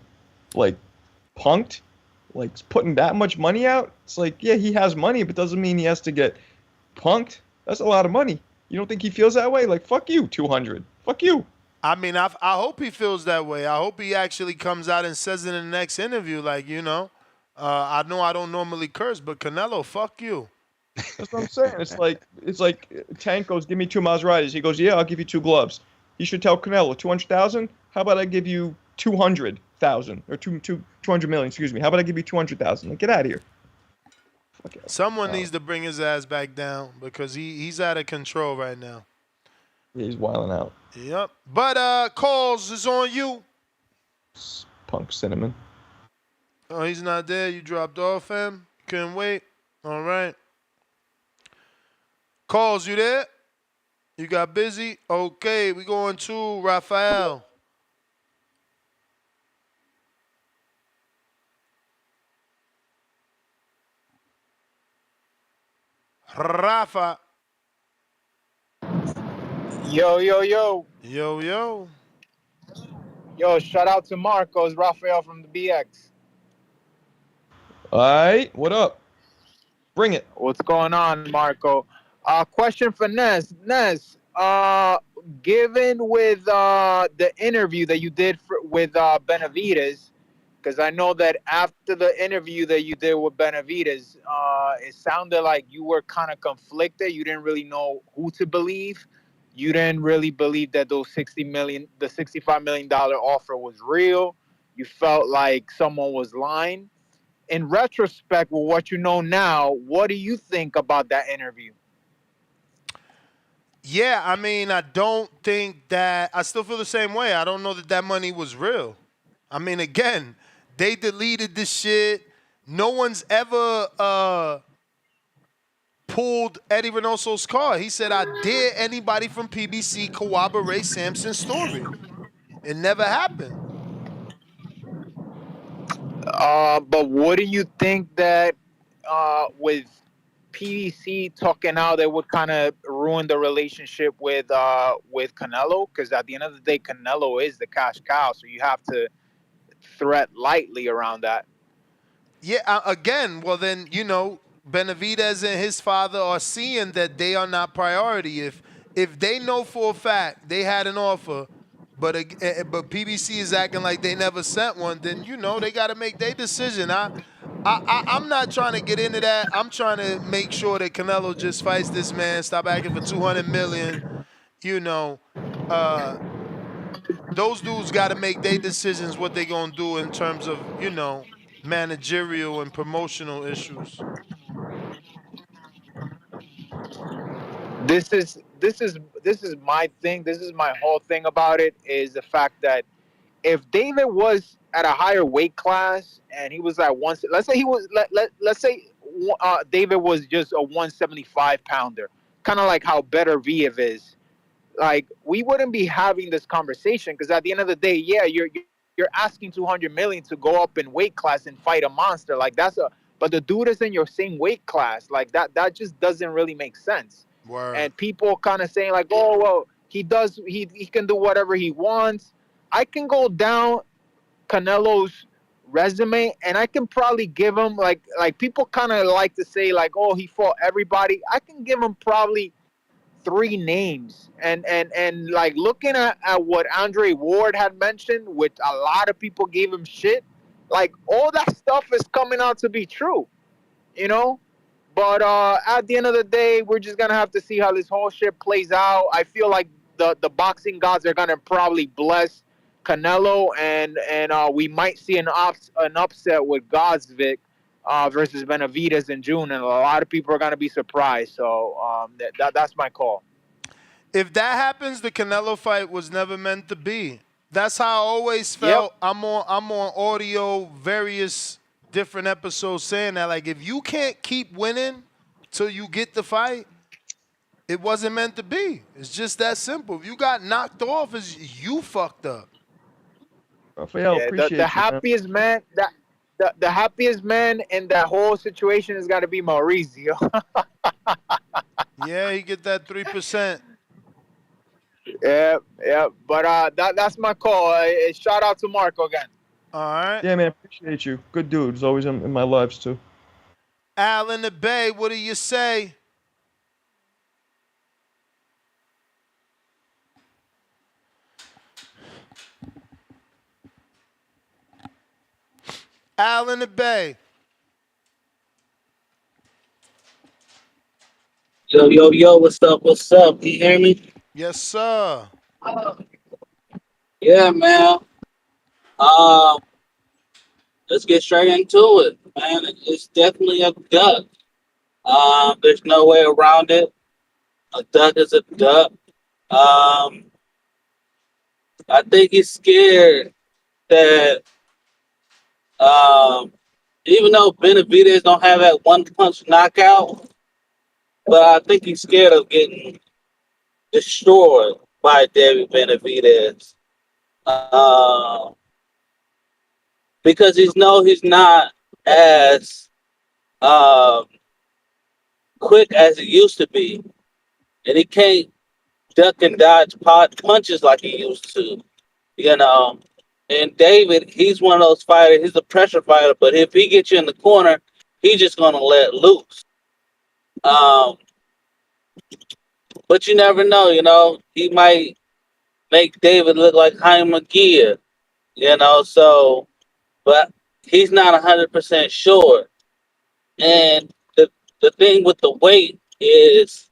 punked, like putting that much money out. It's like, yeah, he has money, but doesn't mean he has to get punked. That's a lot of money. You don't think he feels that way? Like, fuck you, 200. Fuck you. I mean, I hope he feels that way. I hope he actually comes out and says in the next interview, like, I know I don't normally curse, but Canelo, fuck you. That's what I'm saying. It's like Tank goes, give me 2 Maseratis. He goes, yeah, I'll give you 2 gloves. He should tell Canelo, 200,000. How about I give you 200,000 or 200 million? Excuse me. How about I give you 200,000? Like, get out of here. Someone needs to bring his ass back down because he's out of control right now. Yeah, he's wilding out. Yep. But calls is on you. Punk cinnamon. Oh, he's not there. You dropped off him. Couldn't wait. All right. Calls, you there? You got busy? Okay, we going to Rafael. Rafa. Yo. Yo. Yo, shout out to Marcos, Rafael from the BX. All right, what up? Bring it. What's going on, Marco? Question for Ness. Ness, given with the interview that you did with Benavidez, because I know that after the interview that you did with Benavidez, it sounded like you were kind of conflicted. You didn't really know who to believe. You didn't really believe that those the $65 million offer was real. You felt like someone was lying. In retrospect, with what you know now, what do you think about that interview? Yeah, I mean, I don't think that – I still feel the same way. I don't know that money was real. I mean, again, they deleted this shit. No one's ever pulled Eddie Reynoso's card. He said, I dare anybody from PBC corroborate Sampson's story. It never happened. But what do you think that with PBC talking how they would kind of ruin the relationship with Canelo, because at the end of the day, Canelo is the cash cow, so you have to thread lightly around that. Yeah, again, well then, Benavidez and his father are seeing that they are not priority. If they know for a fact they had an offer, but PBC is acting like they never sent one, then they got to make their decision. I'm not trying to get into that. I'm trying to make sure that Canelo just fights this man, stop acting for 200 million. You know, uh, those dudes got to make their decisions what they gonna do in terms of managerial and promotional issues. This is my thing. This is my whole thing about it, is the fact that if David was at a higher weight class and he was at one, let's say he was let's say David was just a 175 pounder, kind of like how Better Viev is. Like, we wouldn't be having this conversation, because at the end of the day, yeah, you're asking 200 million to go up in weight class and fight a monster. Like, but the dude is in your same weight class. Like, that just doesn't really make sense. Word. And people kind of saying like, oh well, he can do whatever he wants. I can go down Canelo's resume and I can probably give him, like people kind of like to say like, oh, he fought everybody. I can give him probably three names, and like, looking at what Andre Ward had mentioned, which a lot of people gave him shit, like, all that stuff is coming out to be true, you know. But at the end of the day, we're just gonna have to see how this whole shit plays out. I feel like the boxing gods are gonna probably bless Canelo, and we might see an upset with Gosvick versus Benavidez in June, and a lot of people are gonna be surprised. So that's my call. If that happens, the Canelo fight was never meant to be. That's how I always Yep. felt. I'm on audio, various different episodes saying that. Like, if you can't keep winning till you get the fight, it wasn't meant to be. It's just that simple. If you got knocked off, you fucked up. Raphael, Yeah, the appreciate you, man. happiest man that the happiest man in that whole situation is gonna be Mauricio. Yeah, he get that 3%. Yeah, yeah. But that's my call. Shout out to Marco again. All right. Yeah, man, appreciate you. Good dude. He's always in my lives too. Al in the Bay, what do you say? Al in the Bay. Yo, yo, yo, what's up? What's up? Can you hear me? Yes, sir. Yeah, man. Um, let's get straight into it, man. It's definitely a duck. There's no way around it. A duck is a duck. Um, I think he's scared that um, even though Benavidez don't have that one punch knockout, but I think he's scared of getting destroyed by David Benavidez. Because he's not as um, quick as he used to be, and he can't duck and dodge punches like he used to, you know. And David, he's one of those fighters. He's a pressure fighter, but if he gets you in the corner, he's just gonna let loose. Um, but you never know, you know. He might make David look like Jaime McGear, you know. So, but he's not 100% sure. And the thing with the weight is,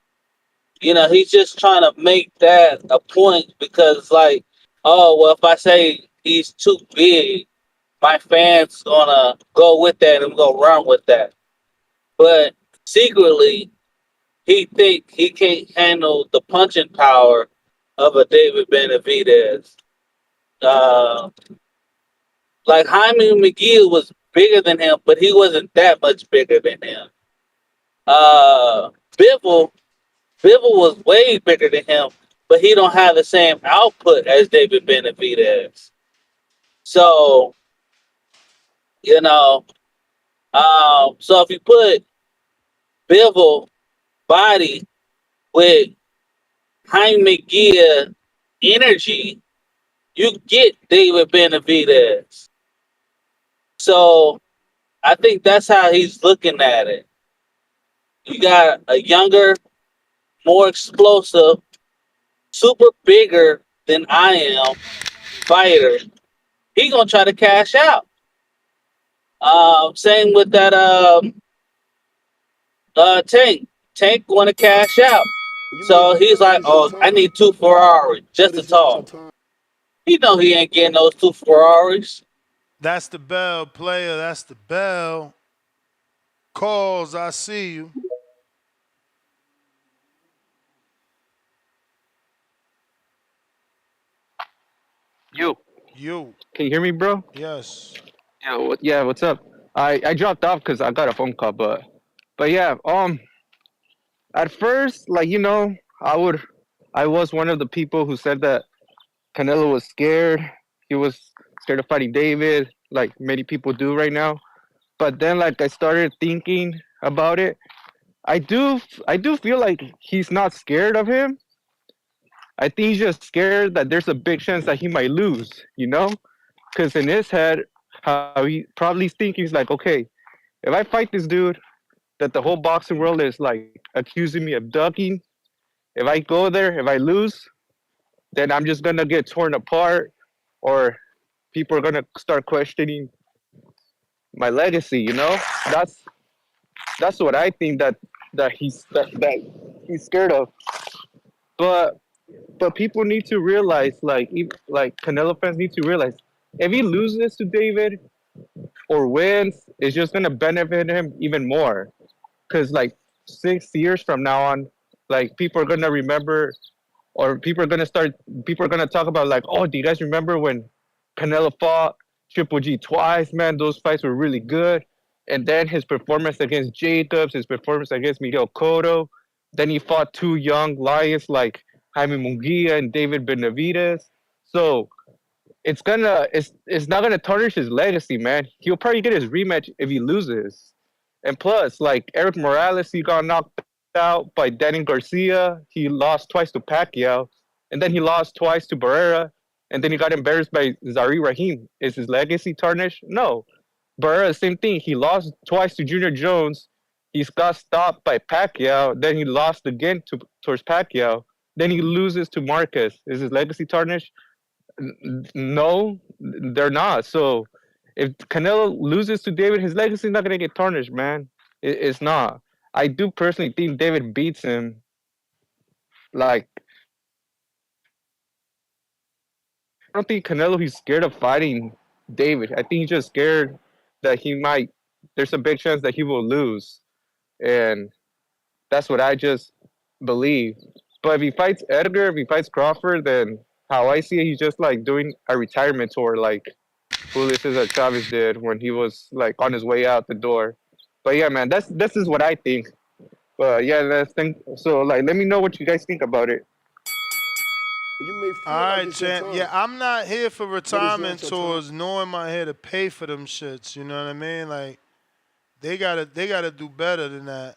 you know, he's just trying to make that a point because, like, oh, well, if I say he's too big, my fans gonna go with that and gonna run with that. But secretly, he think he can't handle the punching power of a David Benavidez. Uh, like Jaime McGill was bigger than him, but he wasn't that much bigger than him. Uh, Bivol Bivol was way bigger than him, but he don't have the same output as David Benavidez. So, you know, so if you put Bivol body with Jaime Gia energy, you get David Benavidez. So I think that's how he's looking at it. You got a younger, more explosive, super bigger than I am fighter. He gonna try to cash out. Same with that Tank. Tank want to cash out. You may So feel he's like like, it's your oh, I time, need two Ferraris but just to it's not your talk. time. He know he ain't getting those two Ferraris. That's the bell, player. That's the bell. Calls, I see you. You, You. can you hear me, bro? Yes. Yeah, what's up? I dropped off because I got a phone call, but yeah, at first, like I would, I was one of the people who said that Canelo was scared. He was scared of fighting David, like many people do right now. But then, like I started thinking about it, I do feel like he's not scared of him. I think he's just scared that there's a big chance that he might lose. Because in his head, how he probably thinking is like, okay, if I fight this dude that the whole boxing world is like accusing me of ducking, if I go there, if I lose, then I'm just gonna get torn apart, or people are gonna start questioning my legacy. That's that's what I think that he's scared of. But people need to realize, like Canelo fans need to realize, if he loses to David or wins, it's just gonna benefit him even more. Because like 6 years from now on, like people are gonna talk about like, oh, do you guys remember when Canelo fought Triple G twice? Man, those fights were really good. And then his performance against Jacobs, his performance against Miguel Cotto. Then he fought two young lions like Jaime Munguia and David Benavidez. So it's not gonna tarnish his legacy, man. He'll probably get his rematch if he loses. And plus, like Eric Morales, he got knocked out by Danny Garcia. He lost twice to Pacquiao, and then he lost twice to Barrera, and then he got embarrassed by Zari Rahim. Is his legacy tarnished? No. Barrera, same thing. He lost twice to Junior Jones. He's got stopped by Pacquiao. Then he lost again towards Pacquiao. Then he loses to Marquez. Is his legacy tarnished? No, they're not. So if Canelo loses to David, his legacy is not gonna get tarnished, man. It's not. I do personally think David beats him. Like, I don't think Canelo he's scared of fighting David. I think he's just scared that he might. There's a big chance that he will lose, and that's what I just believe. But if he fights Edgar, if he fights Crawford, then how I see it, he's just like doing a retirement tour, like Julio Cesar Chavez did when he was like on his way out the door. But yeah, man, this is what I think. But yeah, let's think. So like, let me know what you guys think about it. You may All feel like right, it's your champ. time, Yeah, I'm not here for but it's retirement not your time. tours, nor am I here to pay for them shits. You know what I mean? Like they gotta do better than that.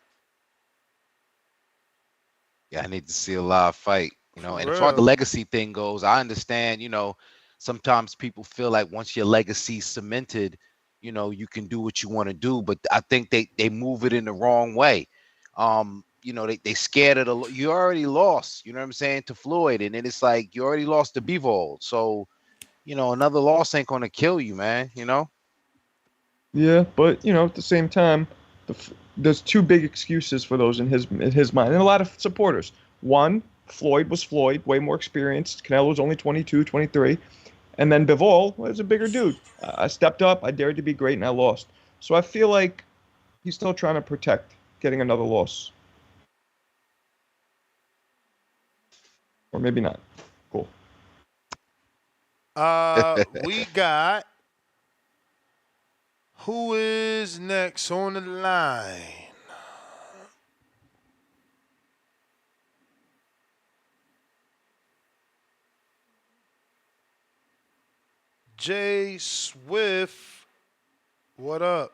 Yeah, I need to see a live fight, For And as far as the real. legacy thing goes, I understand, sometimes people feel like once your legacy's cemented, you can do what you want to do, but I think they move it in the wrong way. They scared of you already lost, you know what I'm saying, to Floyd, and then it's like you already lost to Bivol. So, another loss ain't gonna kill you, man. Yeah, but at the same time, there's two big excuses for those in his mind, and a lot of supporters. One, Floyd was Floyd, way more experienced. Canelo was only 22, 23, and then Bivol was a bigger dude. I stepped up, I dared to be great, and I lost. So I feel like he's still trying to protect getting another loss, or maybe not. Cool. We got who is next on the line? Jay Swift. What up?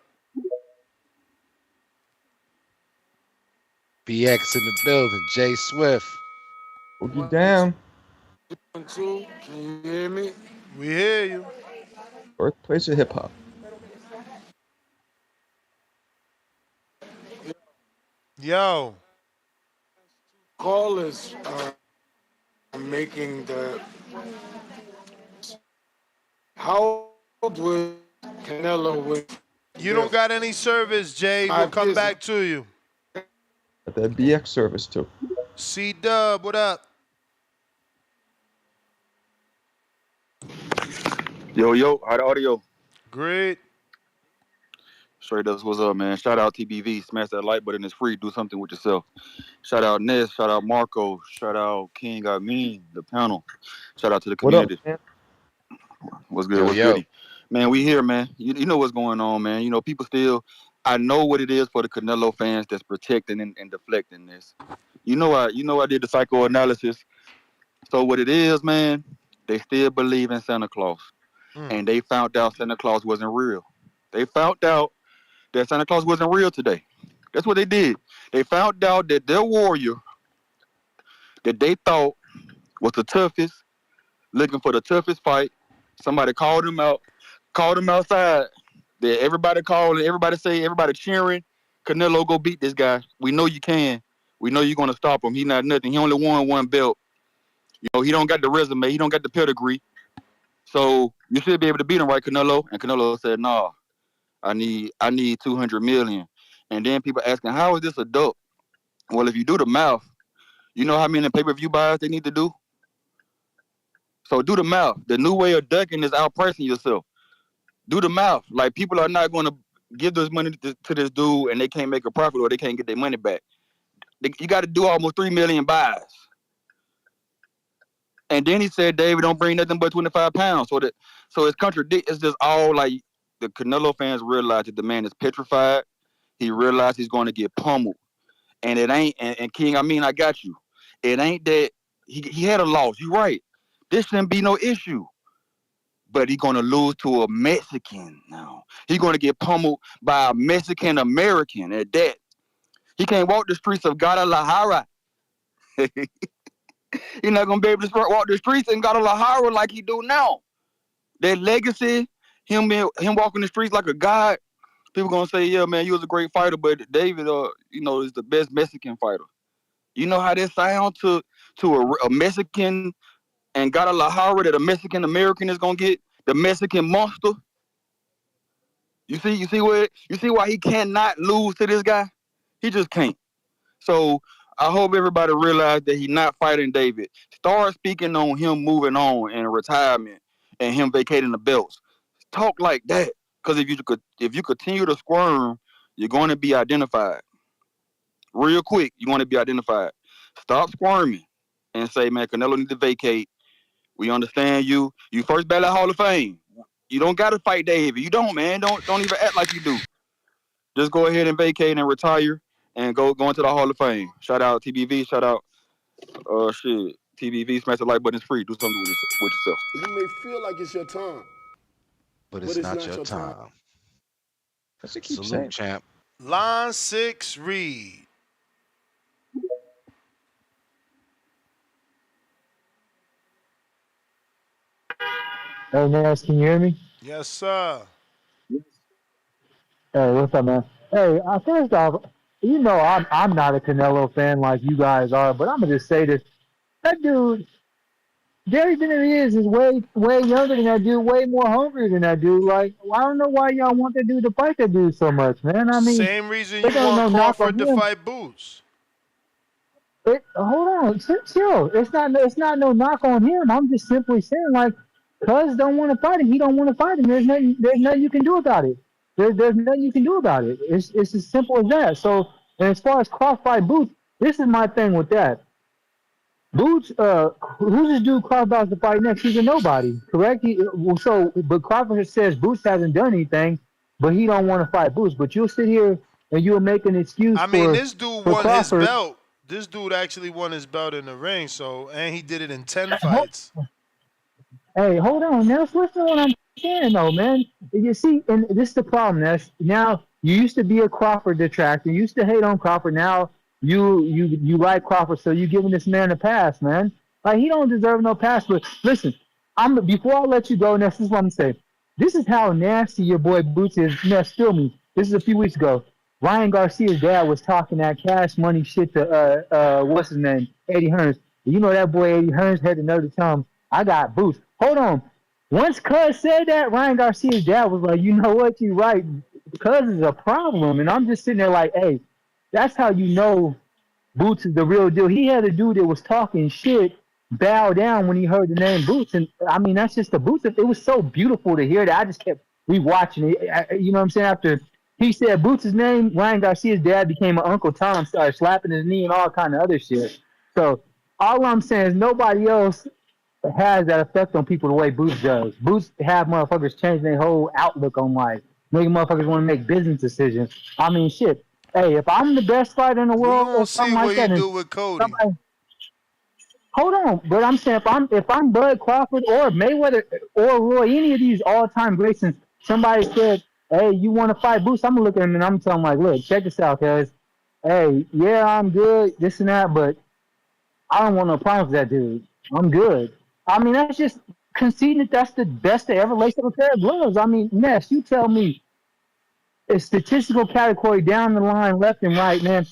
BX in the building. Jay Swift. Boogie down. 2. Can you hear me? We hear you. Birthplace of hip hop. Yo. Callers are making the. How old was Canelo with You don't the got any service, Jay. We'll 5 come years back to you. Got that BX service too. C-Dub, what up? Yo, how the audio? Great. Straight up, what's up, man? Shout out TBV, smash that like button, it's free, do something with yourself. Shout out Ness, shout out Marco, shout out King, I mean, the panel. Shout out to the What up, community. man? What's good, Yo, what's yo. goody? Man, we here, man. You know what's going on, man. You know, people still, I know what it is for the Canelo fans that's protecting and deflecting this. I did the psychoanalysis. So what it is, man, they still believe in Santa Claus. And they found out Santa Claus wasn't real. They found out that Santa Claus wasn't real today. That's what they did. They found out that their warrior that they thought was the toughest, looking for the toughest fight, somebody called him out, called him outside. That everybody calling, everybody say, everybody cheering. Canelo, go beat this guy. We know you can. We know you're gonna stop him. He not nothing. He only won one belt. You know, he don't got the resume. He don't got the pedigree. So you should be able to beat him, right, Canelo? And Canelo said, "Nah, I need 200 million." And then people asking, "How is this a dope?" Well, if you do the math, you know how many pay-per-view buys they need to do? So do the math. The new way of ducking is outpricing yourself. Do the math. Like, people are not going to give this money to this dude and they can't make a profit or they can't get their money back. You got to do almost 3 million buys. And then he said, David, don't bring nothing but 25 pounds. So it's contradict. It's just all like the Canelo fans realize that the man is petrified. He realized he's going to get pummeled. And it ain't, and King, I got you. It ain't that he had a loss. You're right. This shouldn't be no issue. But he's going to lose to a Mexican now. He's going to get pummeled by a Mexican American at that. He can't walk the streets of Guadalajara. He's not going to be able to walk the streets in Guadalajara like he do now. That legacy, him walking the streets like a god, people going to say, yeah, man, you was a great fighter, but David, is the best Mexican fighter. You know how that sound to a Mexican and Guadalajara that a Mexican American is gonna get? The Mexican monster. You see why he cannot lose to this guy? He just can't. So I hope everybody realize that he's not fighting David. Start speaking on him moving on and retirement and him vacating the belts. Talk like that. Because if you continue to squirm, you're going to be identified. Real quick, you're going to be identified. Stop squirming and say, man, Canelo need to vacate. We understand you. You first ballot Hall of Fame. You don't got to fight David. You don't, man. Don't even act like you do. Just go ahead and vacate and retire and go into the Hall of Fame. Shout out TBV. Shout out TBV. Smash the like button. It's free. Do something with yourself. You may feel like it's your time, But but it's it's not not your your time. time. That's what I keep Salute, saying. champ. Line 6, read. Hey, Naz, can you hear me? Yes, sir. Hey, what's up, man? Hey, first off, I'm not a Canelo fan like you guys are, but I'm gonna just say this: that dude, Gary Benavidez, is way younger than that dude, way more hungry than that dude. Like, I don't know why y'all want that dude to fight that dude so much, man. I mean, Same reason it you ain't want no knock on Crawford to him. fight Boots. Hold on, chill. It's not no knock on him. I'm just simply saying, like, Cuz don't want to fight him. He don't want to fight him. There's nothing you can do about it. There's nothing you can do about it. It's as simple as that. So, and as far as crossfight Boots, this is my thing with that. Boots, who's this dude Crawford about to fight next? He's a nobody, correct? But Crawford says Boots hasn't done anything, but he don't want to fight Boots. But you'll sit here and you'll make an excuse I mean, for this dude for won his Crawford. belt. This dude actually won his belt in the ring, and he did it in 10 fights. Hey, hold on, Ness. Listen to what I'm saying, though, man. You see, and this is the problem, Ness. Now, you used to be a Crawford detractor. You used to hate on Crawford. Now, You like Crawford, so you giving this man a pass, man. Like he don't deserve no pass. But listen, I'm before I let you go, this is what I'm saying. This is how nasty your boy Boots is. Still me. This is a few weeks ago. Ryan Garcia's dad was talking that cash money shit to what's his name, Eddie Hearns. You know that boy Eddie Hearns had another time. I got Boots. Hold on. Once Cuz said that, Ryan Garcia's dad was like, you know what, you right. Cuz is a problem, and I'm just sitting there like, hey, that's how you know Boots is the real deal. He had a dude that was talking shit bow down when he heard the name Boots, and I mean that's just the Boots. It was so beautiful to hear that. I just kept rewatching it. You know what I'm saying? After he said Boots' name, Ryan Garcia's dad became an Uncle Tom, started slapping his knee and all kind of other shit. So all I'm saying is nobody else has that effect on people the way Boots does. Boots have motherfuckers change their whole outlook on life, making motherfuckers want to make business decisions. I mean, shit. Hey, if I'm the best fighter in the We world gonna or see something like what he that, and do with Cody. somebody, hold on. But I'm saying if I'm Bud Crawford or Mayweather or Roy, any of these all time greats, and somebody said, "Hey, you want to fight Boots?" I'm gonna look at him and I'm telling him like, "Look, check this out, guys. Hey, yeah, I'm good, this and that, but I don't want no problems with that dude. I'm good." I mean, that's just conceding that that's the best they ever laced up a pair of gloves. I mean, Ness, you tell me a statistical category down the line, left and right, man.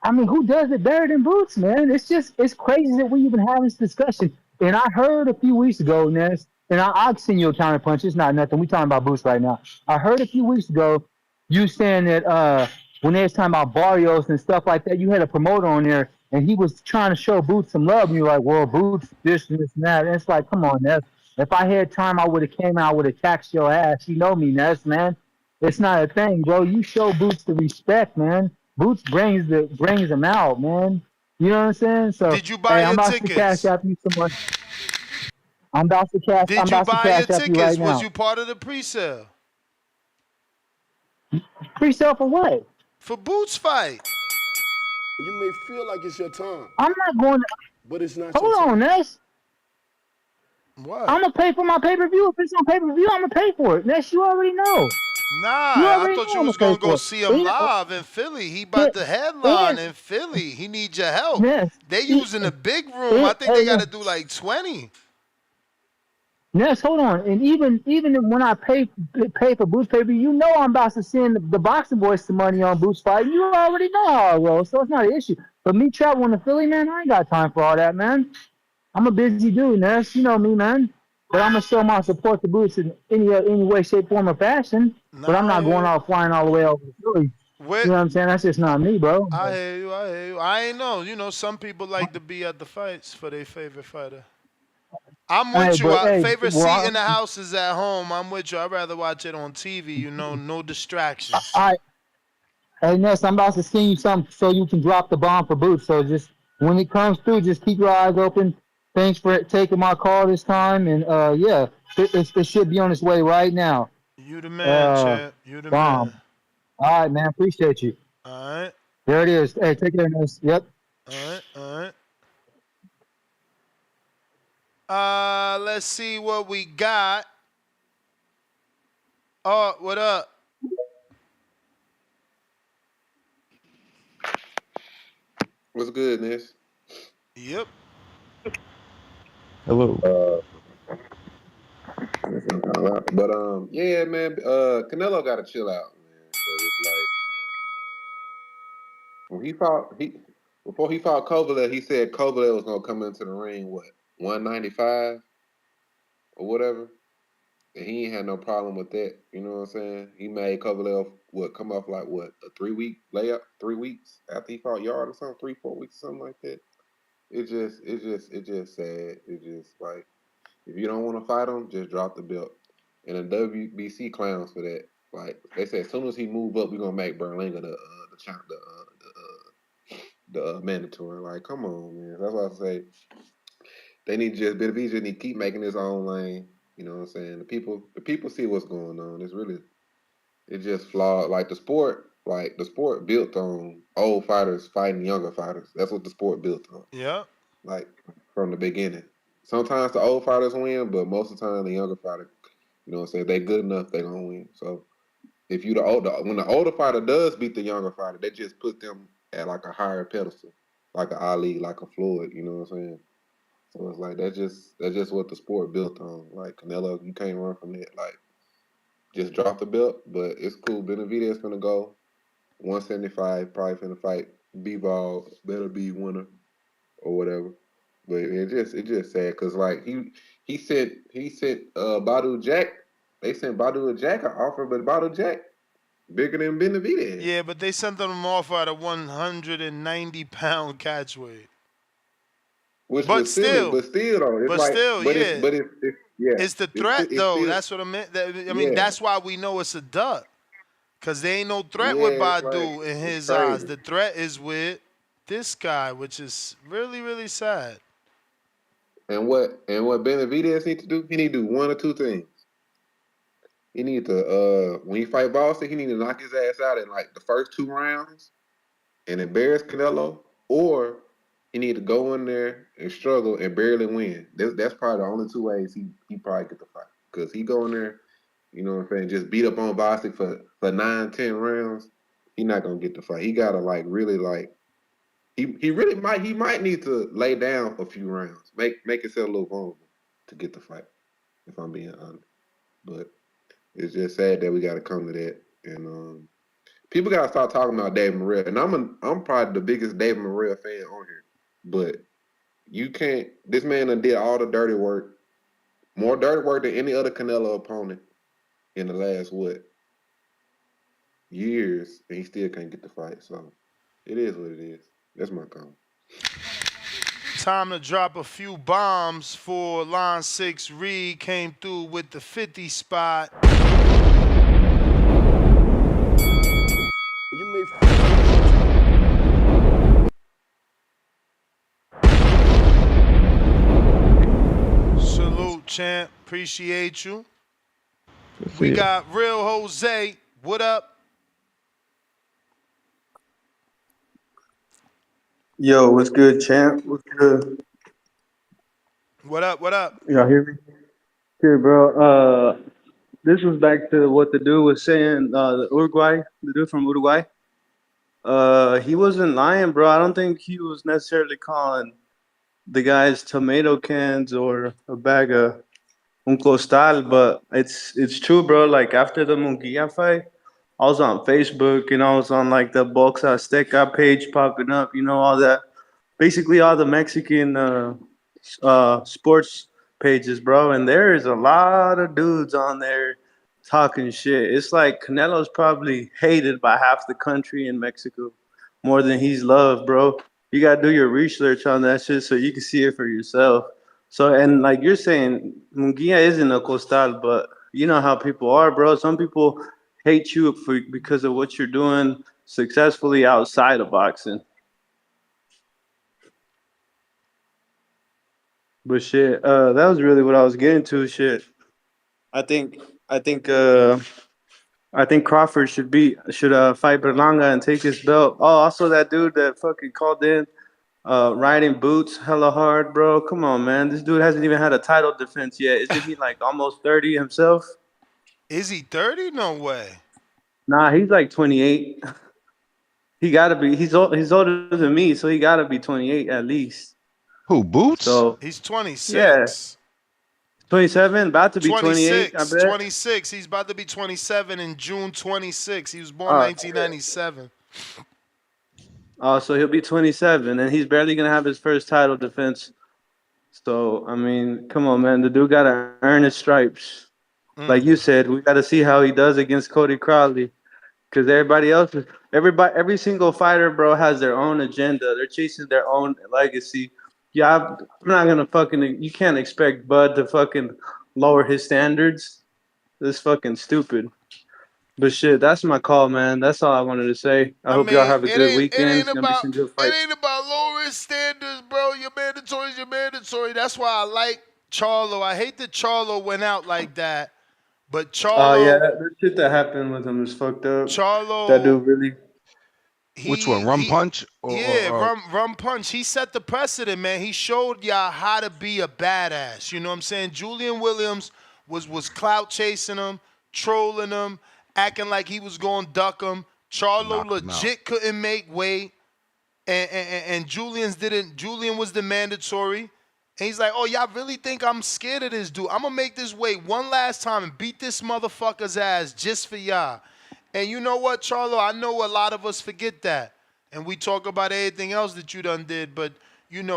I mean, who does it better than Boots, man? It's crazy that we even have this discussion. And I heard a few weeks ago, Ness, and I'll send you a counter punch. It's not nothing. We talking about Boots right now. I heard a few weeks ago you saying that when they was talking about Barrios and stuff like that, you had a promoter on there and he was trying to show Boots some love, and you're like, well, Boots, this and that. And it's like, come on, Ness. If I had time, I would have came out, I would have taxed your ass. You know me, Ness, man. It's not a thing, bro. You show Boots the respect, man. Boots brings them out, man. You know what I'm saying? So, Did you buy hey, I'm your about to cash tickets? out you some money. I'm about to cash. I'm Did you about to buy your cash out you right tickets? Was now. you part of the pre-sale? Pre-sale for what? For Boots fight. You may feel like it's your time, I'm not going to. but it's not your Hold on, time. Ness. I'm What? gonna pay for my pay-per-view. If it's on pay-per-view, I'm gonna pay for it. Ness, you already know. Nah, You I already thought know you I'm was gonna pay gonna go for see it. him live in Philly. He And, about to headline and, in Philly. He needs your help. Ness, They and, using a big room. I and, think they hey, got to do like 20. Ness, hold on. And even when I pay for Boots pay per, you know I'm about to send the boxing boys some money on Boots fight. You already know how I roll, so it's not an issue. But me traveling to Philly, man, I ain't got time for all that, man. I'm a busy dude, Ness. You know me, man. But I'm gonna show my support to Boots in any way, shape, form, or fashion. But I'm Nah, I not hear going you. out flying all the way over to Philly. Where? You know what I'm saying? That's just not me, bro. I hear you. I hear you. I ain't know. You know, some people like to be at the fights for their favorite fighter. I'm Hey, with you. but hey, Favorite seat well, in the house is at home. I'm with you. I'd rather watch it on TV. You know, no distractions. I Hey Ness, I'm about to send you something so you can drop the bomb for Boots. So just when it comes through, just keep your eyes open. Thanks for taking my call this time, and yeah, it should be on its way right now. You the man, Uh, champ. You the man. bomb. All right, man. Appreciate you. All right. There it is. Hey, take care, Ness. Yep. All right. All right. Let's see what we got. Oh, what up? What's good, Ness? Yep. Hello. But yeah, man. Canelo got to chill out, man. 'Cause it's like when he fought, before he fought Kovalev, he said Kovalev was gonna come into the ring 195 or whatever, and he ain't had no problem with that. You know what I'm saying? He made Kovalev come off like a 3 week layup, 3 weeks after he fought Yard or something, 3 4 weeks or something like that. It's just sad. It's just like if you don't want to fight him, just drop the belt. And the WBC clowns for that. Like they said, as soon as he move up, we're gonna make Berlinga the mandatory. Like, come on, man. That's why I say they need just Benavidez just need to keep making his own lane. You know what I'm saying? The people see what's going on. It's just flawed. Like the sport built on old fighters fighting younger fighters. That's what the sport built on. Yep. Like from the beginning. Sometimes the old fighters win, but most of the time the younger fighter, you know what I'm saying, if they good enough, they gonna win. So if you when the older fighter does beat the younger fighter, they just put them at like a higher pedestal, like a Ali, like a Floyd. You know what I'm saying? So it's like that's just what the sport built on. Like Canelo, you can't run from that. Like just drop the belt, but it's cool. Benavidez gonna go 175, probably finna fight B-Ball, better be winner or whatever. But it just sad because like he sent Badu Jack. They sent Badu Jack an offer, but Badu Jack bigger than Benavidez. Yeah, but they sent them off at a 190-pound catch weight. Which But was silly, still, but still though, it's but like, still, yeah. it's yeah, It's the threat it's though. still That's what I meant. I mean, yeah, that's why we know it's a duck. Cause there ain't no threat with yeah, it's like Badu in it's his eyes. crazy. The threat is with this guy, which is really, really sad. And what Benavidez need to do? He need to do one or two things. He need to when he fight Boston, he need to knock his ass out in like the first 2 rounds and embarrass Canelo, or he need to go in there and struggle and barely win. That's probably the only two ways he probably get the fight. Because he go in there, you know what I'm saying, just beat up on Boston for 9, 10 rounds. He not gonna get the fight. He gotta like really like he might need to lay down a few rounds, make himself a little vulnerable to get the fight. If I'm being honest, but it's just sad that we got to come to that, and people got to start talking about David Morrell. And I'm probably the biggest David Morrell fan on here, but you can't. This man done did all the dirty work, more dirty work than any other Canelo opponent in the last years, and he still can't get the fight. So it is what it is. That's my comment. Time to drop a few bombs for Line 6 Reed. Came through with the 50 spot. You may Salute, champ. Appreciate you. We got Real Jose. What up? Yo, what's good, champ? What's good? What up? What up? Y'all hear me? Good, bro. This was back to what the dude was saying. The dude from Uruguay. He wasn't lying, bro. I don't think he was necessarily calling the guys tomato cans or a bag of un costal, but it's true, bro. Like after the Munguia fight, I was on Facebook and I was on like the Box Azteca page popping up, all that. Basically, all the Mexican sports pages, bro. And there is a lot of dudes on there talking shit. It's like Canelo's probably hated by half the country in Mexico more than he's loved, bro. You gotta do your research on that shit so you can see it for yourself. So, and like you're saying, Munguia isn't a costal, but you know how people are, bro. Some people hate you because of what you're doing successfully outside of boxing. But shit, that was really what I was getting to. Shit, I think, I think, uh, I think Crawford should fight Berlanga and take his belt. Oh, also that dude that fucking called in, riding boots, hella hard, bro. Come on, man. This dude hasn't even had a title defense yet. Isn't he like almost 30 himself? Is he 30? No way. Nah, he's like 28. He gotta be. He's older than me, so he gotta be 28 at least. Who, Boots? So He's yeah, 26. 27, about to be 28. I 26. bet. 26. He's about to be 27 in June 26. He was born Oh, 1997. oh, so he'll be 27, and he's barely gonna have his first title defense. So I mean, come on, man. The dude gotta earn his stripes. Like you said, we gotta see how he does against Cody Crowley. Because every single fighter, bro, has their own agenda. They're chasing their own legacy. Yeah, I'm not gonna fucking. You can't expect Bud to fucking lower his standards. That's fucking stupid. But shit, that's my call, man. That's all I wanted to say. I hope y'all mean, have a good weekend. It's gonna be some good it fights. ain't about lowering standards, bro. Your mandatory's your mandatory. That's why I like Charlo. I hate that Charlo went out like that. But Yeah, Charlo, that shit that happened with him is fucked up. That Charlo, dude really. Which one, Rum Punch? Rum Punch. He set the precedent, man. He showed y'all how to be a badass. You know what I'm saying? Julian Williams was clout chasing him, trolling him, acting like he was going to duck him. Charlo Knocked him out. legit couldn't make weight. and Julian's didn't. Julian was the mandatory, and he's like, "Oh, y'all really think I'm scared of this dude? I'm gonna make this weight one last time and beat this motherfucker's ass just for y'all." And you know what, Charlo? I know a lot of us forget that, and we talk about everything else that you done did, but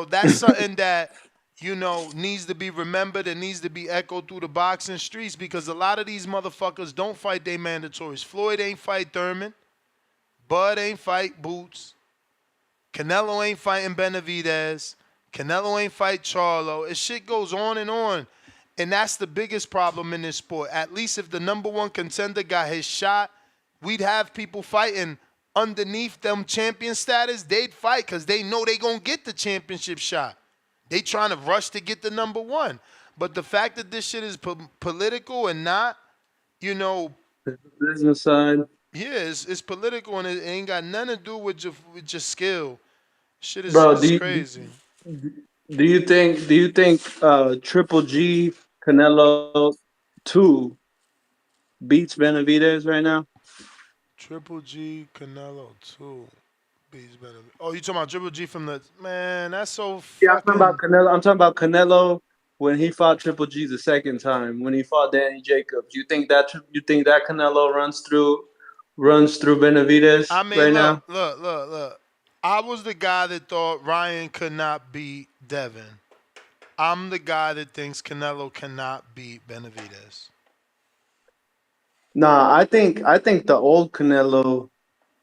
that's something that needs to be remembered and needs to be echoed through the boxing streets because a lot of these motherfuckers don't fight their mandatories. Floyd ain't fight Thurman. Bud ain't fight Boots. Canelo ain't fighting Benavidez. Canelo ain't fight Charlo. It shit goes on and on. And that's the biggest problem in this sport. At least if the number one contender got his shot, we'd have people fighting underneath them champion status. They'd fight because they know they going to get the championship shot. They trying to rush to get the number one. But the fact that this shit is political and not, Business side. yeah, it's political and it ain't got nothing to do with your skill. Shit Bro, is crazy. do you think Triple G Canelo 2 beats Benavidez right now? Triple G Canelo 2 beats Benavidez. Oh, you talking about Triple G from the man? That's so Yeah, I'm talking about fucking. Canelo. I'm talking about Canelo when he fought Triple G the second time, when he fought Danny Jacobs. You think that Canelo runs through Benavidez I mean, right look, now? look, look, look. I was the guy that thought Ryan could not beat Devin. I'm the guy that thinks Canelo cannot beat Benavidez. Nah, I think the old Canelo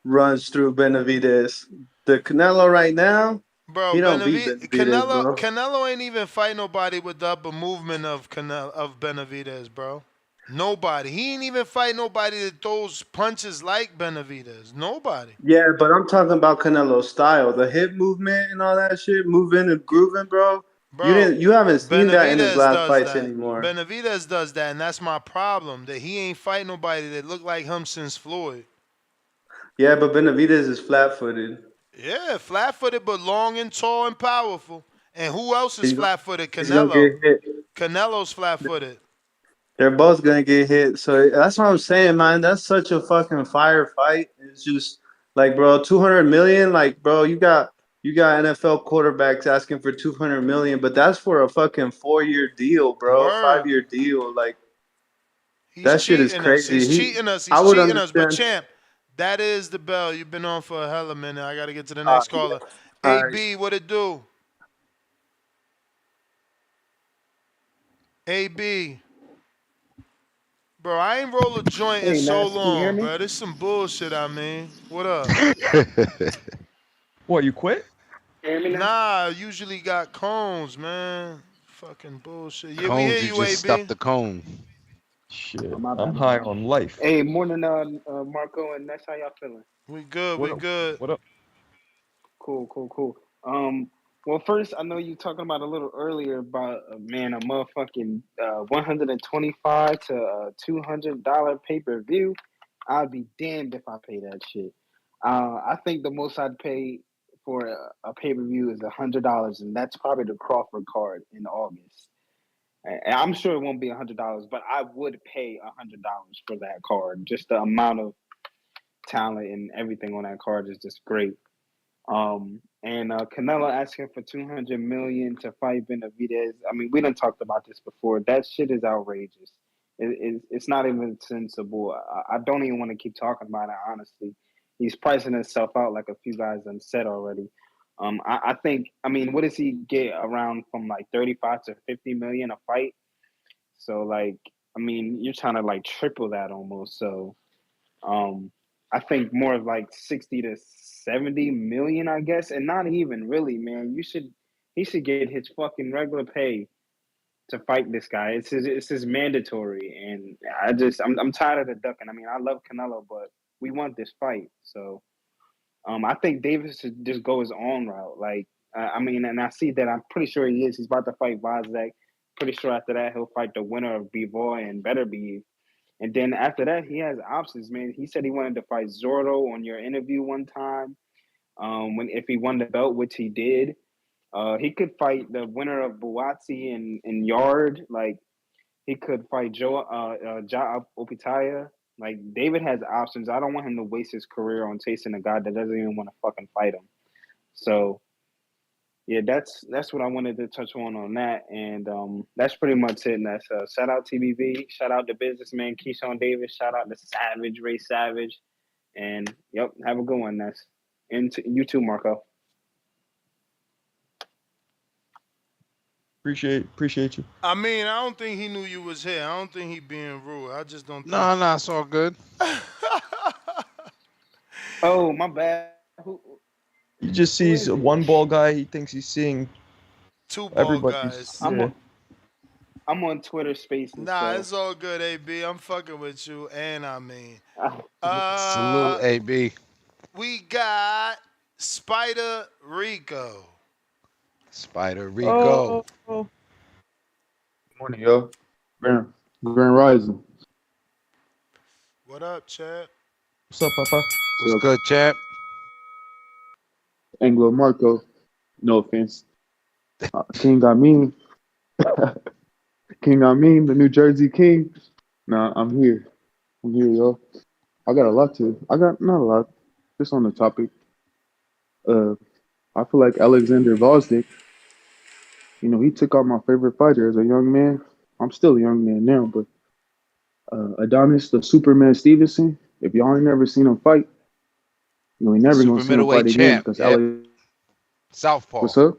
runs through Benavidez. The Canelo right now, Bro, he don't beat Benavidez, bro. Canelo ain't even fight nobody with the upper movement of Benavidez, bro. Nobody. He ain't even fight nobody that throws punches like Benavidez. Nobody. Yeah, but I'm talking about Canelo's style, the hip movement and all that shit, moving and grooving, bro. Bro, You haven't seen that in his Benavidez last does fights that. anymore. Benavidez does that, and that's my problem. That he ain't fight nobody that look like him since Floyd. Yeah, but Benavidez is flat-footed. Yeah, flat-footed, but long and tall and powerful. And who else is He's gonna, flat-footed? he's gonna Canelo. get hit. Canelo's flat-footed. They're both gonna get hit. So that's what I'm saying, man. That's such a fucking fire fight. It's just like, bro, 200 million. Like, bro, you got NFL quarterbacks asking for 200 million, but that's for a fucking 4-year deal, bro. Word. 5-year deal. Like He's that shit is cheating us. crazy. He's cheating us. I He's would cheating us. But understand. champ, that is the bell. You've been on for a hell of a minute. I gotta get to the next Yeah. caller. All right. AB, what it do? AB. Bro, I ain't roll a joint in Hey, so Nas, can you hear long, me? bro. This some bullshit, I mean. What up? What, you quit? Hear me now? Nah, I usually got cones, man. Fucking bullshit. Yeah, we hear Cones, you you, just stuffed AB. the cone. Oh, Shit, my I'm bad, my high bad. on life. Hey, morning, Marco and Ness. How y'all feeling? We good, What we up? good. What up? Cool, cool, cool. Well, first, I know you talking about a little earlier about man, a motherfucking 125 to $200 pay per view. I'd be damned if I pay that shit. I think the most I'd pay for a pay per view is $100, and that's probably the Crawford card in August. And I'm sure it won't be $100, but I would pay $100 for that card. Just the amount of talent and everything on that card is just great. And Canelo asking for 200 million to fight Benavidez. I mean, we done talked about this before. That shit is outrageous. It's not even sensible. I don't even want to keep talking about it. Honestly, he's pricing himself out like a few guys done said already. I think. I mean, what does he get around from like 35 to 50 million a fight? So like, I mean, you're trying to like triple that almost. So um, I think more of like 60 to 70 million, I guess, and not even really, man. He should get his fucking regular pay to fight this guy. It's his mandatory, and I'm tired of the ducking. I mean, I love Canelo, but we want this fight. So I think Davis should just go his own route. Like I mean, and I see that. I'm pretty sure he is. He's about to fight Vazek. Pretty sure after that he'll fight the winner of Bivol and Better Be. And then after that, he has options, man. He said he wanted to fight Zorro on your interview one time. When if he won the belt, which he did, he could fight the winner of Buatsi and Yard. Like he could fight Ja Opitaya. Like David has options. I don't want him to waste his career on chasing a guy that doesn't even want to fucking fight him. So yeah, that's what I wanted to touch on that, and that's pretty much it. And that's shout out TBV, shout out the businessman Keyshawn Davis, shout out the Savage Ray Savage, and yep, have a good one. That's and you too, Marco. Appreciate you. I mean, I don't think he knew you was here. I don't think he being rude. I just don't think. No, it's all good. Oh, my bad. He just Who sees is a it? one ball guy. He thinks he's seeing Two ball everybody's. guys. I'm Yeah. on, I'm on Twitter Spaces, Nah, so it's all good, AB. I'm fucking with you, and I mean, Salute, AB. we got Spider Rico. Spider Rico. Oh. Morning, yo. Grand Rising. What up, Chad? What's up, Papa? What's So, good, champ? Anglo Marco. No offense. King Amin. King Amin, the New Jersey King. Nah, I'm here. I'm here, yo. I got not a lot. Just on the topic. I feel like Alexander Vosdick, he took out my favorite fighter as a young man. I'm still a young man now, but Adonis, the Superman Stevenson, if y'all ain't never seen him fight, we never gonna Super see him fight middleweight again champ. because Yeah. Southpaw. What's up?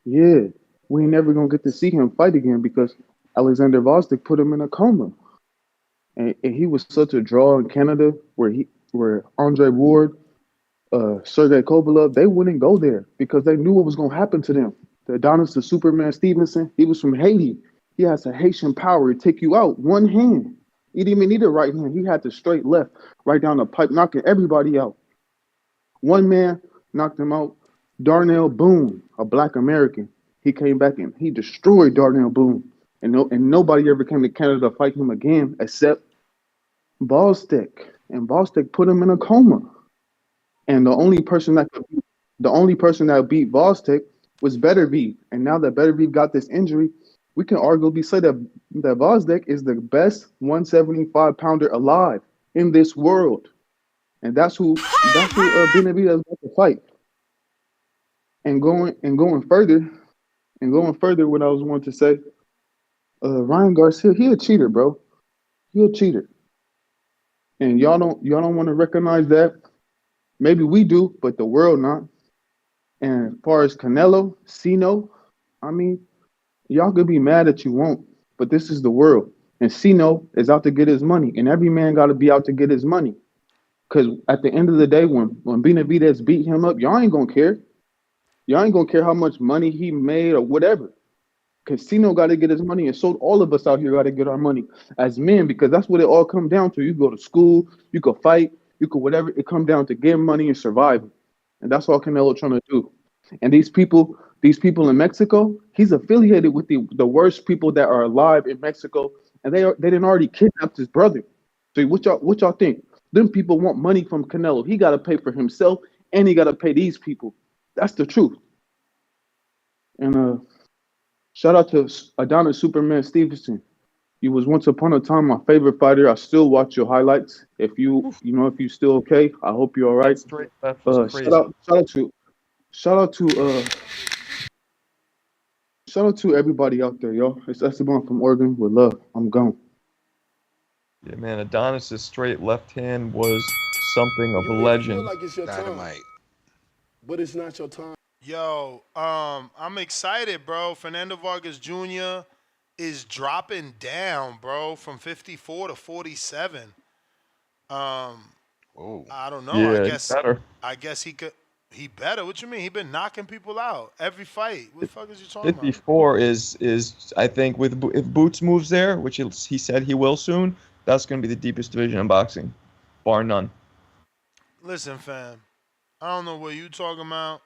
Yeah, we ain't never gonna get to see him fight again because Alexander Vosdick put him in a coma, and he was such a draw in Canada where Andre Ward, Sergey Kovalev, they wouldn't go there because they knew what was gonna happen to them. The Adonis, the Superman Stevenson, he was from Haiti. He has a Haitian power to take you out one hand. He didn't even need a right hand. He had the straight left, right down the pipe, knocking everybody out. One man knocked him out. Darnell Boone, a black American, he came back and he destroyed Darnell Boone. And nobody ever came to Canada to fight him again except Ballstick. And Ballstick put him in a coma. And the only person that beat Ballstick was Beterbiev. And now that Beterbiev got this injury, we can arguably say that Bosdick is the best 175 pounder alive in this world. And that's who Benavidez is about to fight. And going further, what I was wanting to say, Ryan Garcia, he a cheater, bro. He a cheater. And y'all don't want to recognize that. Maybe we do, but the world not. And as far as Canelo, Cino, I mean, y'all could be mad that you won't, but this is the world. And Cino is out to get his money, and every man got to be out to get his money. Because at the end of the day, when Benavidez beat him up, y'all ain't gonna care. Y'all ain't gonna care how much money he made or whatever. Casino got to get his money, and so all of us out here got to get our money as men, because that's what it all comes down to. You go to school, you could fight, you could whatever. It comes down to getting money and surviving, and that's all Canelo trying to do. And these people in Mexico, he's affiliated with the worst people that are alive in Mexico, and they didn't already kidnapped his brother. So what y'all think? Them people want money from Canelo. He got to pay for himself, and he got to pay these people. That's the truth. And shout out to Adonis Superman Stevenson. You was once upon a time my favorite fighter. I still watch your highlights. If you still okay, I hope you're all right. Straight left was crazy. Shout out to everybody out there, yo. It's Esteban from Oregon with love. I'm gone. Yeah, man. Adonis's straight left hand was something of You a may feel legend. like it's your time, Dynamite. but it's not your time. Yo, I'm excited, bro. Fernando Vargas Jr. is dropping down, bro, from 54 to 47. Oh. I don't know. Yeah, better. I guess he could. He better. What you mean? He been knocking people out every fight. What the fuck is you talking about? 54 is I think if Boots moves there, which he said he will soon, that's going to be the deepest division in boxing, bar none. Listen, fam. I don't know what you talking about.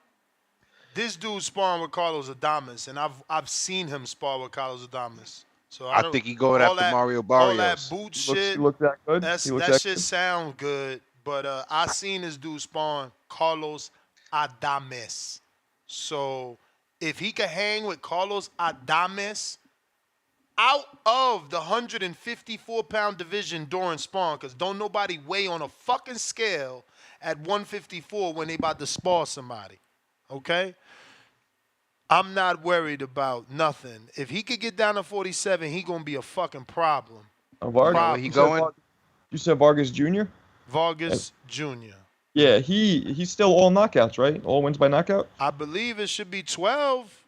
This dude sparring with Carlos Adames, and I've seen him spar with Carlos Adames. So I think he going after Mario Barrios. All that boot shit. He looks that good. That shit sound good, but I seen this dude sparring Carlos Adames. So if he could hang with Carlos Adames out of the 154-pound division during sparring, because don't nobody weigh on a fucking scale at 154 when they about to spar somebody. Okay? I'm not worried about nothing. If he could get down to 47, he gonna be a fucking problem. You know where he going? You said Vargas Jr.? Vargas Jr. Yeah, he's still all knockouts, right? All wins by knockout? I believe it should be 12.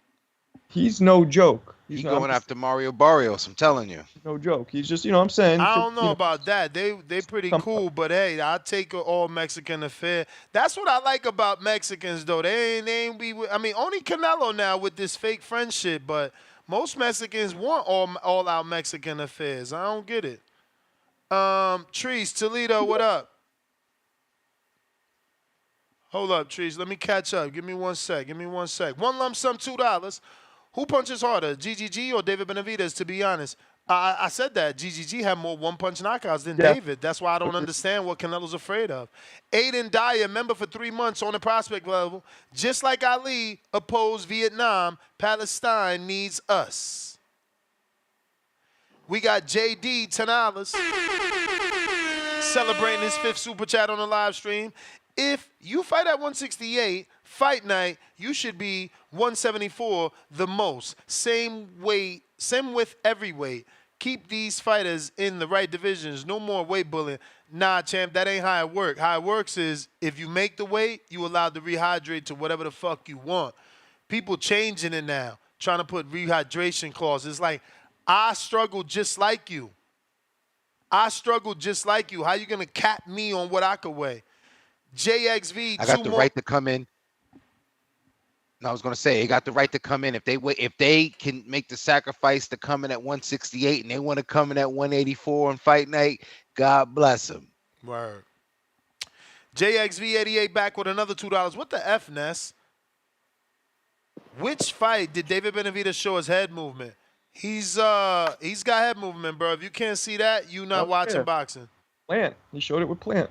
He's no joke. He's going after Mario Barrios, I'm telling you. No joke. He's just, I'm saying. I don't know about that. They pretty cool, but hey, I take an all Mexican affair. That's what I like about Mexicans, though. They ain't be. I mean, only Canelo now with this fake friendship, but most Mexicans want all out Mexican affairs. I don't get it. Trees Toledo, what up? Hold up, Trees. Let me catch up. Give me 1 sec. One lump sum, $2. Who punches harder, GGG or David Benavidez, to be honest? I said that. GGG had more one-punch knockouts than David. That's why I don't understand what Canelo's afraid of. Aiden Dyer, member for 3 months on the prospect level. Just like Ali opposed Vietnam, Palestine needs us. We got JD, $10. Celebrating his 5th super chat on the live stream. If you fight at 168, fight night, you should be 174 the most. Same weight, same with every weight. Keep these fighters in the right divisions. No more weight bullying. Nah, champ, that ain't how it works. How it works is if you make the weight, you allowed to rehydrate to whatever the fuck you want. People changing it now, trying to put rehydration clauses. Like, I struggle just like you. How you going to cap me on what I could weigh? JXV, I got the right to come in. No, I was gonna say, they got the right to come in if they can make the sacrifice to come in at 168 and they want to come in at 184 on fight night. God bless them. Word. JXV88 back with another $2. What the F, Ness? Which fight did David Benavidez show his head movement? He's got head movement, bro. If you can't see that, you not watching boxing. Plant. He showed it with Plant.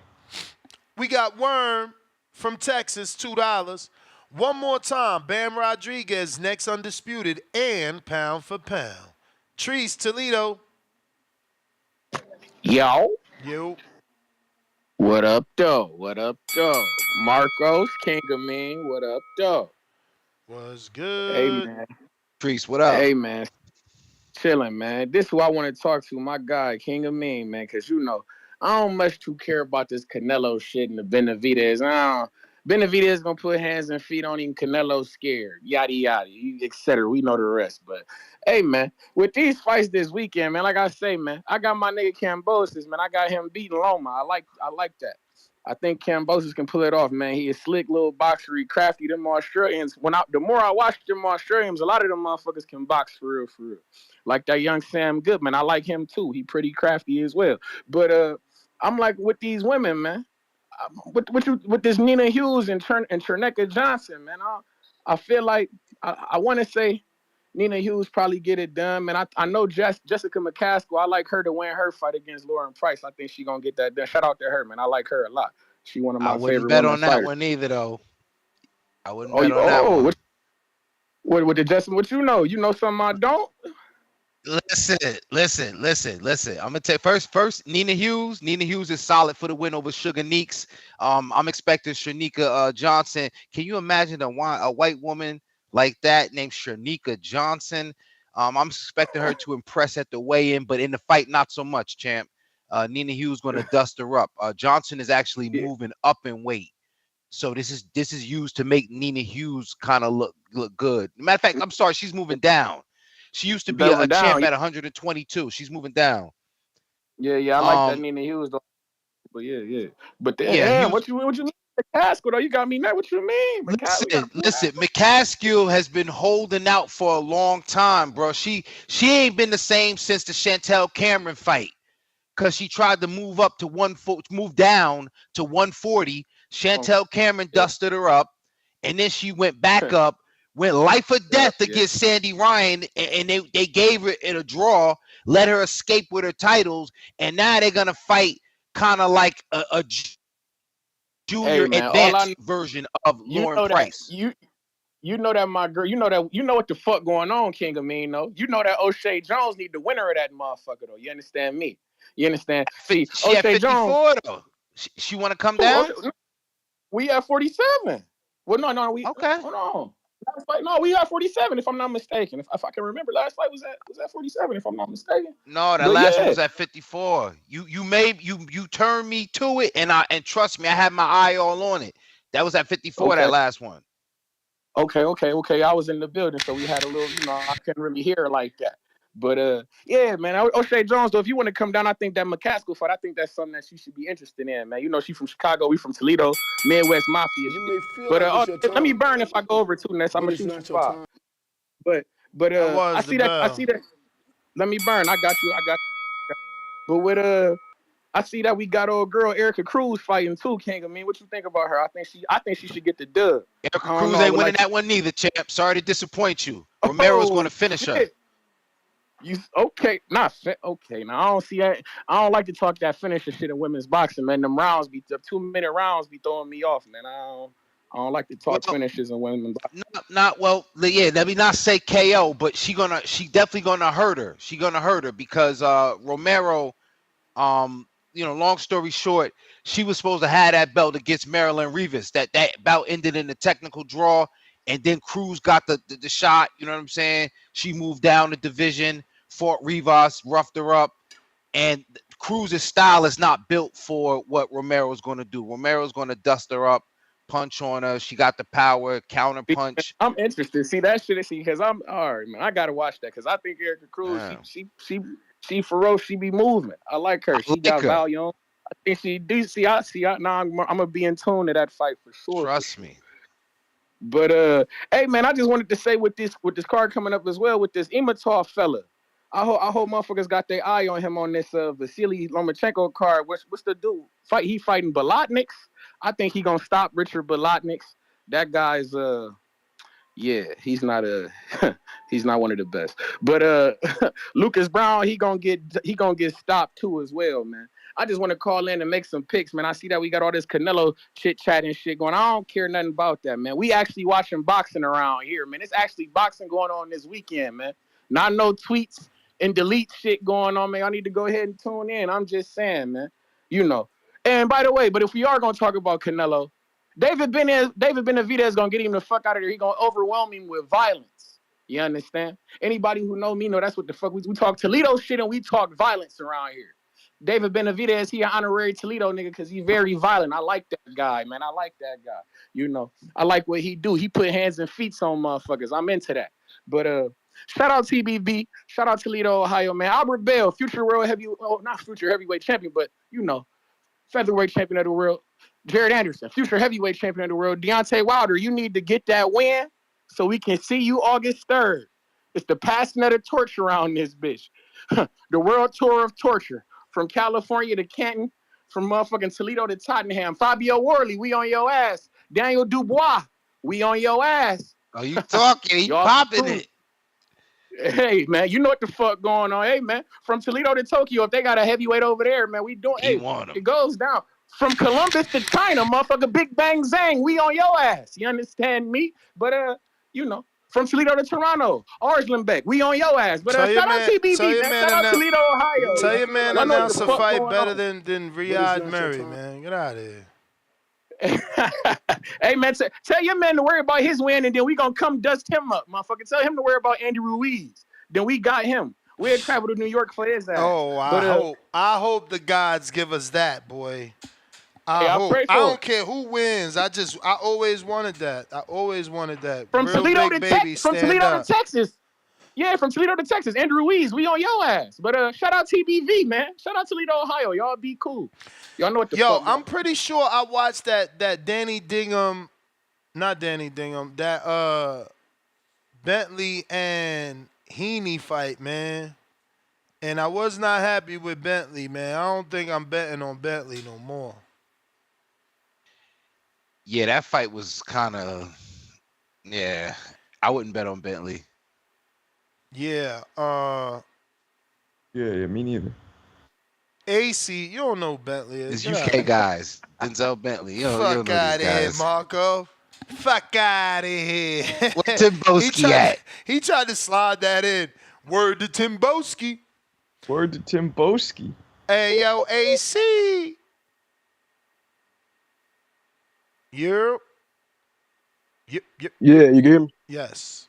We got Worm from Texas, $2. One more time, Bam Rodriguez, next undisputed, and pound for pound. Trees, Toledo. Yo. What up, though? Marcos, King of Mean, what up, though? Was good. Hey, man. Trees, what up? Hey, man. Chilling, man. This is who I want to talk to, my guy, King of Mean, man, because, I don't much too care about this Canelo shit and the Benavidez. Benavidez gonna put hands and feet on him. Canelo scared. Yada yada, etc. We know the rest. But hey, man, with these fights this weekend, man, like I say, man, I got my nigga Cambosis, man. I got him beating Loma. I like that. I think Cambosis can pull it off, man. He is slick little boxer, he crafty. Them Australians. The more I watch them Australians, a lot of them motherfuckers can box for real. Like that young Sam Goodman, I like him too. He pretty crafty as well. But I'm like with these women, man. With this Nina Hughes and Terneka Johnson, man. I feel like I want to say Nina Hughes probably get it done, man. I know Jessica McCaskill. I like her to win her fight against Lauren Price. I think she gonna get that done. Shout out to her, man. I like her a lot. She one of my favorite. I wouldn't bet on that fighters. One either, though. I wouldn't bet on that one. What did Justin? What you know? You know something I don't. Listen. I'm gonna take first Nina Hughes. Nina Hughes is solid for the win over Sugar Neeks. I'm expecting Shanika Johnson. Can you imagine a white woman like that named Shanika Johnson? I'm expecting her to impress at the weigh-in, but in the fight, not so much, champ. Nina Hughes gonna dust her up. Johnson is actually moving up in weight. So this is used to make Nina Hughes kind of look good. Matter of fact, I'm sorry, she's moving down. She used to be a champ at 122. She's moving down. Yeah, I like that Nina Hughes though. But yeah. But damn, what you mean? McCaskill though? You got me mad. What you mean? Listen, McCaskill has been holding out for a long time, bro. She ain't been the same since the Chantel Cameron fight. Cause she tried to move down to 140. Chantel Cameron dusted her up, and then she went back up, went life or death against Sandy Ryan, and they gave her in a draw, let her escape with her titles, and now they're gonna fight kind of like a junior advanced version of Lauren Price. You know that my girl, you know what the fuck going on, King of Mean, though. You know that O'Shea Jones need the winner of that motherfucker, though. You understand me? You understand? See, she at 54 Jones, though. She want to come down? We at 47. Well, no, we Okay. hold on. Last fight, no, we at 47 if I'm not mistaken. If I can remember, last fight was at 47 if I'm not mistaken. No, that But last one yeah, was at 54. You turned me to it, and trust me, I had my eye all on it. That was at 54. okay. That last one. Okay. I was in the building, so we had a little, I couldn't really hear it like that. But yeah, man. O'Shea Jones, though, if you want to come down, I think that McCaskill fight, I think that's something that she should be interested in, man. She from Chicago, we from Toledo, Midwest Mafia You shit. may feel But like it's your let me time, burn if I go over two, Ness. I'm but gonna it's shoot you not your five. time. But That I was the see that. bell. Let me burn. I got you. But with I see that we got old girl Erica Cruz fighting too, King. I mean, what you think about her? I think she should get the dub. Erica I don't Cruz know. I ain't would winning like to. that one neither, champ. Sorry to disappoint you. Romero's going Oh to finish her. shit! You okay? Okay. Now I don't see that. I don't like to talk that finisher shit in women's boxing, man. Them rounds be the 2 minute rounds be throwing me off, man. I don't like to talk Well, finishes in women's boxing. not well. Yeah, let me not say KO, but she definitely gonna hurt her. She gonna hurt her because Romero. Long story short, she was supposed to have that belt against Marilyn Rivas. That bout ended in a technical draw, and then Cruz got the shot. You know what I'm saying? She moved down the division, fought Rivas, roughed her up, and Cruz's style is not built for what Romero's going to do. Romero's going to dust her up, punch on her. She got the power, counter punch. I'm interested. See that shit. See, because I'm all right, man. I gotta watch that because I think Erica Cruz. She ferocious. She be moving. I like her. I She like got her. value on. I think she do. See, now I'm gonna be in tune to that fight for sure. Trust me. But hey man, I just wanted to say with this card coming up as well with this Imatov fella. I hope motherfuckers got their eye on him on this Vasily Lomachenko card. What's the dude? He fighting Bolotniks. I think he gonna stop Richard Bolotniks. That guy's yeah, he's not he's not one of the best. But Lucas Brown, he gonna get stopped too as well, man. I just want to call in and make some picks, man. I see that we got all this Canelo chit chat and shit going. I don't care nothing about that, man. We actually watching boxing around here, man. It's actually boxing going on this weekend, man. Not no tweets and delete shit going on, man. I need to go ahead and tune in. I'm just saying, man. And by the way, but if we are gonna talk about Canelo, David Benavidez is gonna get him the fuck out of there. He gonna overwhelm him with violence. You understand? Anybody who know me know that's what the fuck we talk Toledo shit and we talk violence around here. David Benavidez, he an honorary Toledo nigga because he very violent. I like that guy, man. I like that guy. I like what he do. He put hands and feet on motherfuckers. I'm into that. But shout out TBB, shout out Toledo, Ohio, man. Albert Bell, future not future heavyweight champion, but featherweight champion of the world. Jared Anderson, future heavyweight champion of the world. Deontay Wilder, you need to get that win so we can see you August 3rd. It's the passing of the torch around this bitch. The world tour of torture. From California to Canton, from motherfucking Toledo to Tottenham. Fabio Worley, we on your ass. Daniel Dubois, we on your ass. Are you talking? He popping it. Hey, man, you know what the fuck going on. Hey, man, from Toledo to Tokyo, if they got a heavyweight over there, man, we doing it goes down. From Columbus to China, motherfucker, Big Bang Zang, we on your ass. You understand me? But, from Toledo to Toronto, Arslanbeck, we on your ass. But shout out TBV, man. Shout out Toledo, Ohio. Tell your man Y'all know what announce the a fuck fight going better on. than Riyadh Murray, man. Get out of here. Hey, man, tell your man to worry about his win, and then we going to come dust him up, motherfucker. Tell him to worry about Andy Ruiz. Then we got him. We'll travel to New York for his ass. Oh, I hope the gods give us that, boy. I hope. pray for I don't it. care who wins. I always wanted that. From Real Toledo big to baby, from stand Toledo up. to Texas. Yeah, from Toledo to Texas. Andrew Ruiz, we on your ass. But shout out TBV, man. Shout out Toledo, Ohio. Y'all be cool. Y'all know what the fuck. I'm pretty sure I watched that Danny Dingham, not Danny Dingham, that Bentley and Heaney fight, man. And I was not happy with Bentley, man. I don't think I'm betting on Bentley no more. Yeah, that fight was kind of. Yeah, I wouldn't bet on Bentley. Yeah. Yeah, me neither. AC, you don't know who Bentley is. It's UK guys. Denzel Bentley. You don't know these Fuck out of here, guys. Marco. Fuck out of here. Where's Timboski at? He tried to slide that in. Word to Timboski. Word to Timboski. Hey, yo, AC. You're. Yep. Yeah, you can hear me? Yes.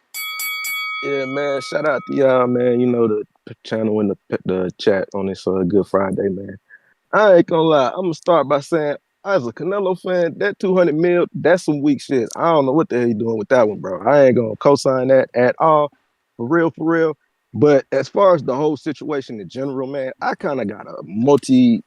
Yeah, man. Shout out to y'all, man. You know the channel and the chat on this Good Friday, man. I ain't gonna lie. I'm gonna start by saying, as a Canelo fan, that 200 mil, that's some weak shit. I don't know what the hell you doing with that one, bro. I ain't gonna co-sign that at all, for real, for real. But as far as the whole situation in general, man, I kind of got a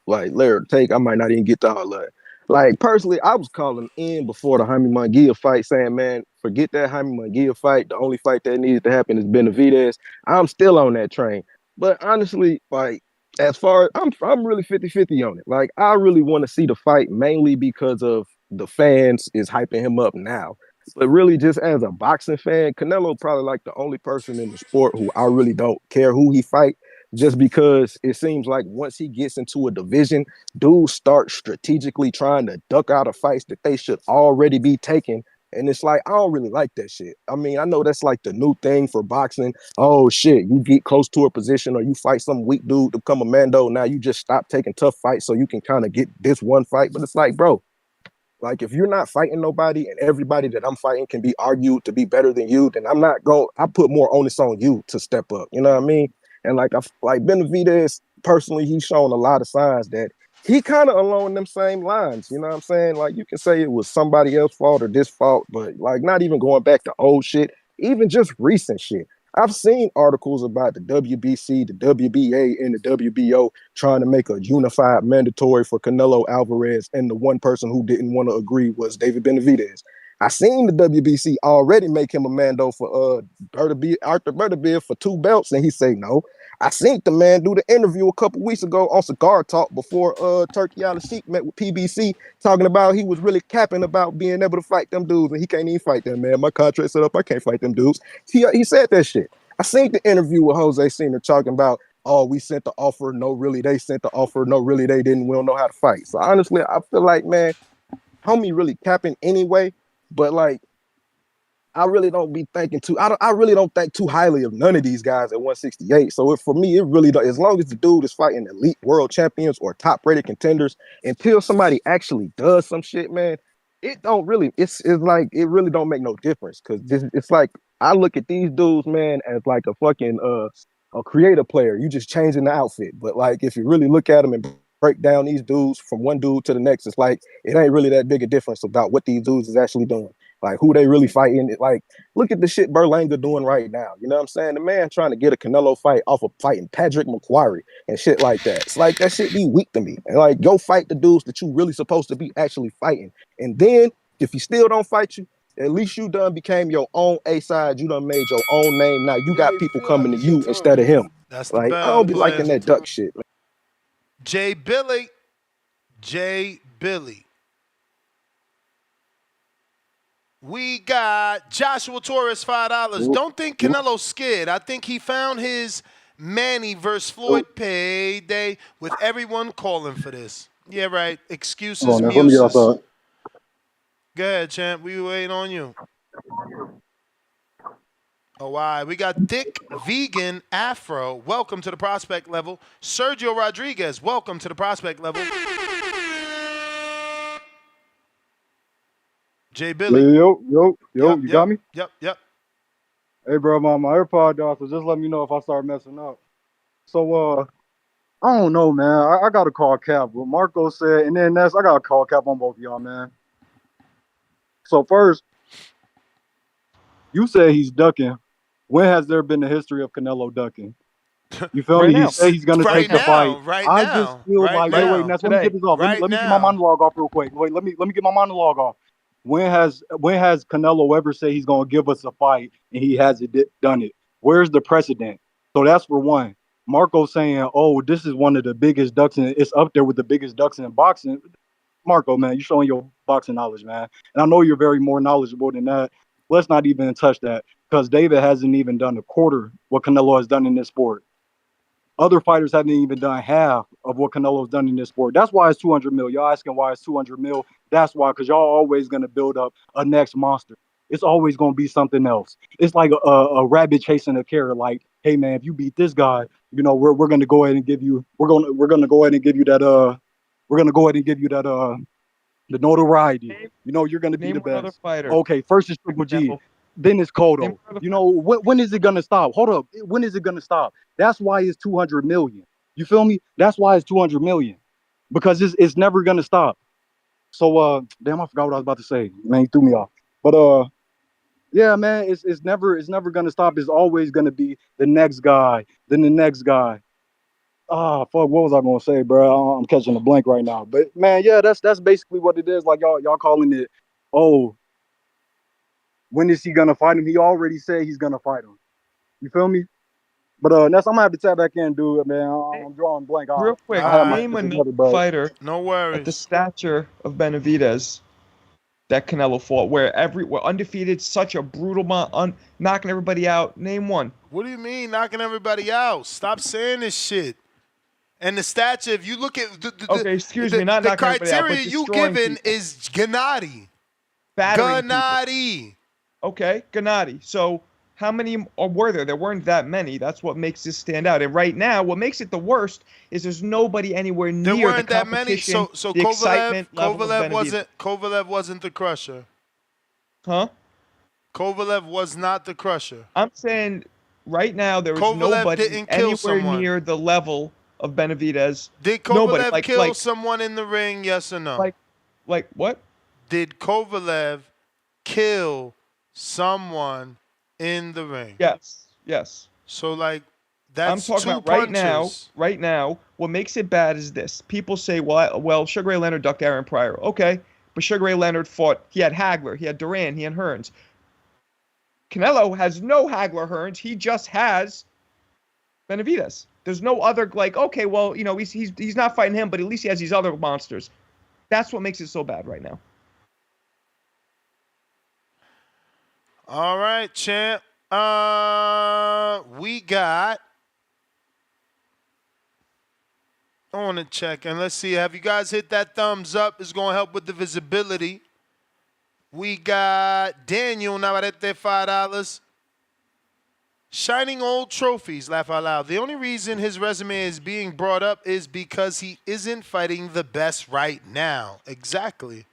layered take. I might not even get to all of it. Like personally, I was calling in before the Jaime Munguia fight, saying, man, forget that Jaime Munguia fight. The only fight that needed to happen is Benavidez. I'm still on that train. But honestly, like as far I'm really 50-50 on it. Like I really want to see the fight mainly because of the fans is hyping him up now. But really just as a boxing fan, Canelo probably like the only person in the sport who I really don't care who he fight, just because it seems like once he gets into a division, dudes start strategically trying to duck out of fights that they should already be taking. And it's like, I don't really like that shit. I mean, I know that's like the new thing for boxing. Oh shit, you get close to a position or you fight some weak dude to become a Mando. Now you just stop taking tough fights so you can kind of get this one fight. But it's like, bro, like if you're not fighting nobody and everybody that I'm fighting can be argued to be better than you, then I'm not going. I put more onus on you to step up. You know what I mean? And like Benavidez personally, he's shown a lot of signs that he kind of along them same lines. You know what I'm saying? Like you can say it was somebody else's fault or this fault, but like not even going back to old shit, even just recent shit. I've seen articles about the WBC, the WBA, and the WBO trying to make a unified mandatory for Canelo Alvarez, and the one person who didn't want to agree was David Benavidez. I seen the WBC already make him a mando for Arthur Bertaville for 2 belts, and he say no. I seen the man do the interview a couple weeks ago on Cigar Talk before Turkey Al Sheikh met with PBC, talking about he was really capping about being able to fight them dudes, and he can't even fight them, man. My contract set up, I can't fight them dudes. He said that shit. I seen the interview with Jose Cena talking about, oh, we sent the offer. No, really, they sent the offer. No, really, they didn't. We don't know how to fight. So honestly, I feel like, man, homie really capping anyway. But like, I really don't be thinking too. I really don't think too highly of none of these guys at 168. So for me, it really does. As long as the dude is fighting elite world champions or top rated contenders, until somebody actually does some shit, man, it don't really. It's like it really don't make no difference because it's like I look at these dudes, man, as like a fucking a creative player. You just changing the outfit, but like if you really look at them and break down these dudes from one dude to the next, it's like it ain't really that big a difference about what these dudes is actually doing. Like who they really fighting. Like, look at the shit Berlanga doing right now. You know what I'm saying? The man trying to get a Canelo fight off of fighting Patrick McQuarrie and shit like that. It's like that shit be weak to me. And like, go fight the dudes that you really supposed to be actually fighting. And then if he still don't fight you, at least you done became your own A side. You done made your own name. Now you got people coming to you instead of him. That's the Like, I don't be bells. liking that duck shit, man. J Billy. We got Joshua Torres, $5. Don't think Canelo's scared. I think he found his Manny versus Floyd payday with everyone calling for this. Yeah, right. Excuses, Let me get muses. outside. Go ahead, champ. We waiting on you. Oh, why? We got Thick Vegan Afro. Welcome to the prospect level. Sergio Rodriguez. Welcome to the prospect level. Jay Billy. Yo, you got me? Yep. Hey, bro, my AirPod died, so just let me know if I start messing up. So, I don't know, man. I got to call Cap. What Marco said, and then I got to call Cap on both of y'all, man. So first, you say he's ducking. When has there been a history of Canelo ducking? You feel me? He said he's gonna take the fight. I just feel like wait, Ness, let me get this off. Let me get my monologue off real quick. Wait, let me get my monologue off. When has Canelo ever said he's gonna give us a fight and he hasn't done it? Where's the precedent? So that's for one. Marco saying, "Oh, this is one of the biggest ducks, and it's up there with the biggest ducks in boxing." Marco, man, you're showing your boxing knowledge, man, and I know you're very more knowledgeable than that. Let's not even touch that because David hasn't even done a quarter what Canelo has done in this sport. Other fighters haven't even done half of what Canelo's done in this sport. That's why it's 200 mil. Y'all asking why it's 200 mil. That's why, because y'all always going to build up a next monster. It's always going to be something else. It's like a rabbit chasing a carrot. Like, hey man, if you beat this guy, you know, we're going to go ahead and give you, we're going to go ahead and give you that, The notoriety. You know, you're gonna be Name the one other best. fighter. Okay, first is Triple G, Canelo. then it's Name Cotto. one other You fighter. know, when is it gonna stop? Hold up, when is it gonna stop? That's why it's 200 million. You feel me? That's why it's 200 million because it's never gonna stop. So damn, I forgot what I was about to say. Man, you threw me off. But yeah, man, it's never gonna stop. It's always gonna be the next guy, then the next guy. Ah, fuck, what was I gonna say, bro? I'm catching a blank right now. But man, yeah, that's basically what it is. Like y'all calling it, oh, when is he gonna fight him? He already said he's gonna fight him. You feel me? But Ness, I'm gonna have to tap back in, dude, man. I'm drawing blank. Real quick, I have my All name shit another together, but fighter No at the worries. stature of Benavidez that Canelo fought, where undefeated, such a brutal knocking everybody out. Name one. What do you mean knocking everybody out? Stop saying this shit. And the stature, if you look at Okay, excuse me, not the knocking everybody out, criteria but you destroying given people, is Gennady. battering people. Gennady. Okay, Gennady. So how many were there? There weren't that many. That's what makes this stand out. And right now, what makes it the worst is there's nobody anywhere There near the weren't that many. competition, So the excitement level of Benavidez. Kovalev wasn't the crusher. Huh? Kovalev was not the crusher. I'm saying right now there is Kovalev nobody didn't kill anywhere someone. near the level of Benavidez. Did Nobody. Kovalev kill someone in the ring? Yes or no? Like what? Did Kovalev kill someone in the ring? Yes. Yes. So like I'm that's talking two about right now. punches. Right now, what makes it bad is this: people say, "Well, Sugar Ray Leonard ducked Aaron Pryor." Okay, but Sugar Ray Leonard fought. He had Hagler, he had Duran, he had Hearns. Canelo has no Hagler Hearns. He just has Benavidez. There's no other okay, well, you know, he's not fighting him, but at least he has these other monsters. That's what makes it so bad right now. All right, champ. We got. I want to check and let's see. Have you guys hit that thumbs up? It's going to help with the visibility. We got Daniel Navarrete, $5. Shining old trophies, laugh out loud. The only reason his resume is being brought up is because he isn't fighting the best right now. Exactly.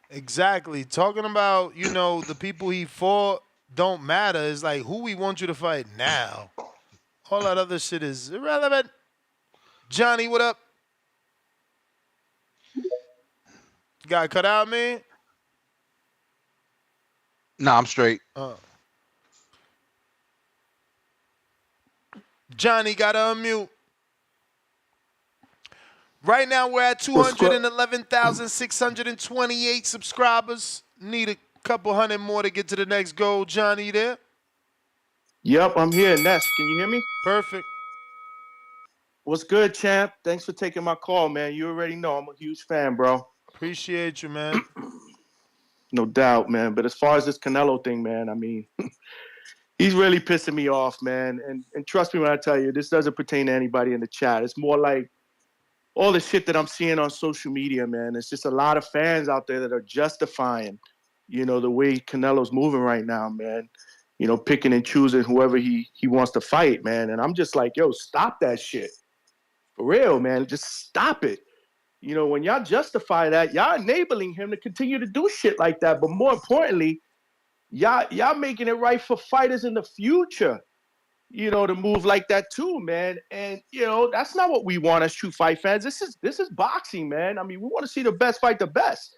Exactly. Talking about, you know, the people he fought don't matter. It's like who we want you to fight now. All that other shit is irrelevant. Johnny, what up? Got cut out, man? Nah, I'm straight. Johnny got to unmute. Right now we're at 211,628 subscribers. Need a couple hundred more to get to the next goal. Johnny, you there? Yep, I'm here. Ness, can you hear me? Perfect. What's good, champ? Thanks for taking my call, man. You already know I'm a huge fan, bro. Appreciate you, man. No doubt, man. But as far as this Canelo thing, man, I mean, he's really pissing me off, man. And trust me when I tell you, this doesn't pertain to anybody in the chat. It's more like all the shit that I'm seeing on social media, man. It's just a lot of fans out there that are justifying, you know, the way Canelo's moving right now, man. You know, picking and choosing whoever he wants to fight, man. And I'm just like, yo, stop that shit. For real, man. Just stop it. You know, when y'all justify that, y'all enabling him to continue to do shit like that. But more importantly, y'all making it right for fighters in the future, you know, to move like that too, man. And, you know, that's not what we want as true fight fans. This is boxing, man. I mean, we want to see the best fight the best,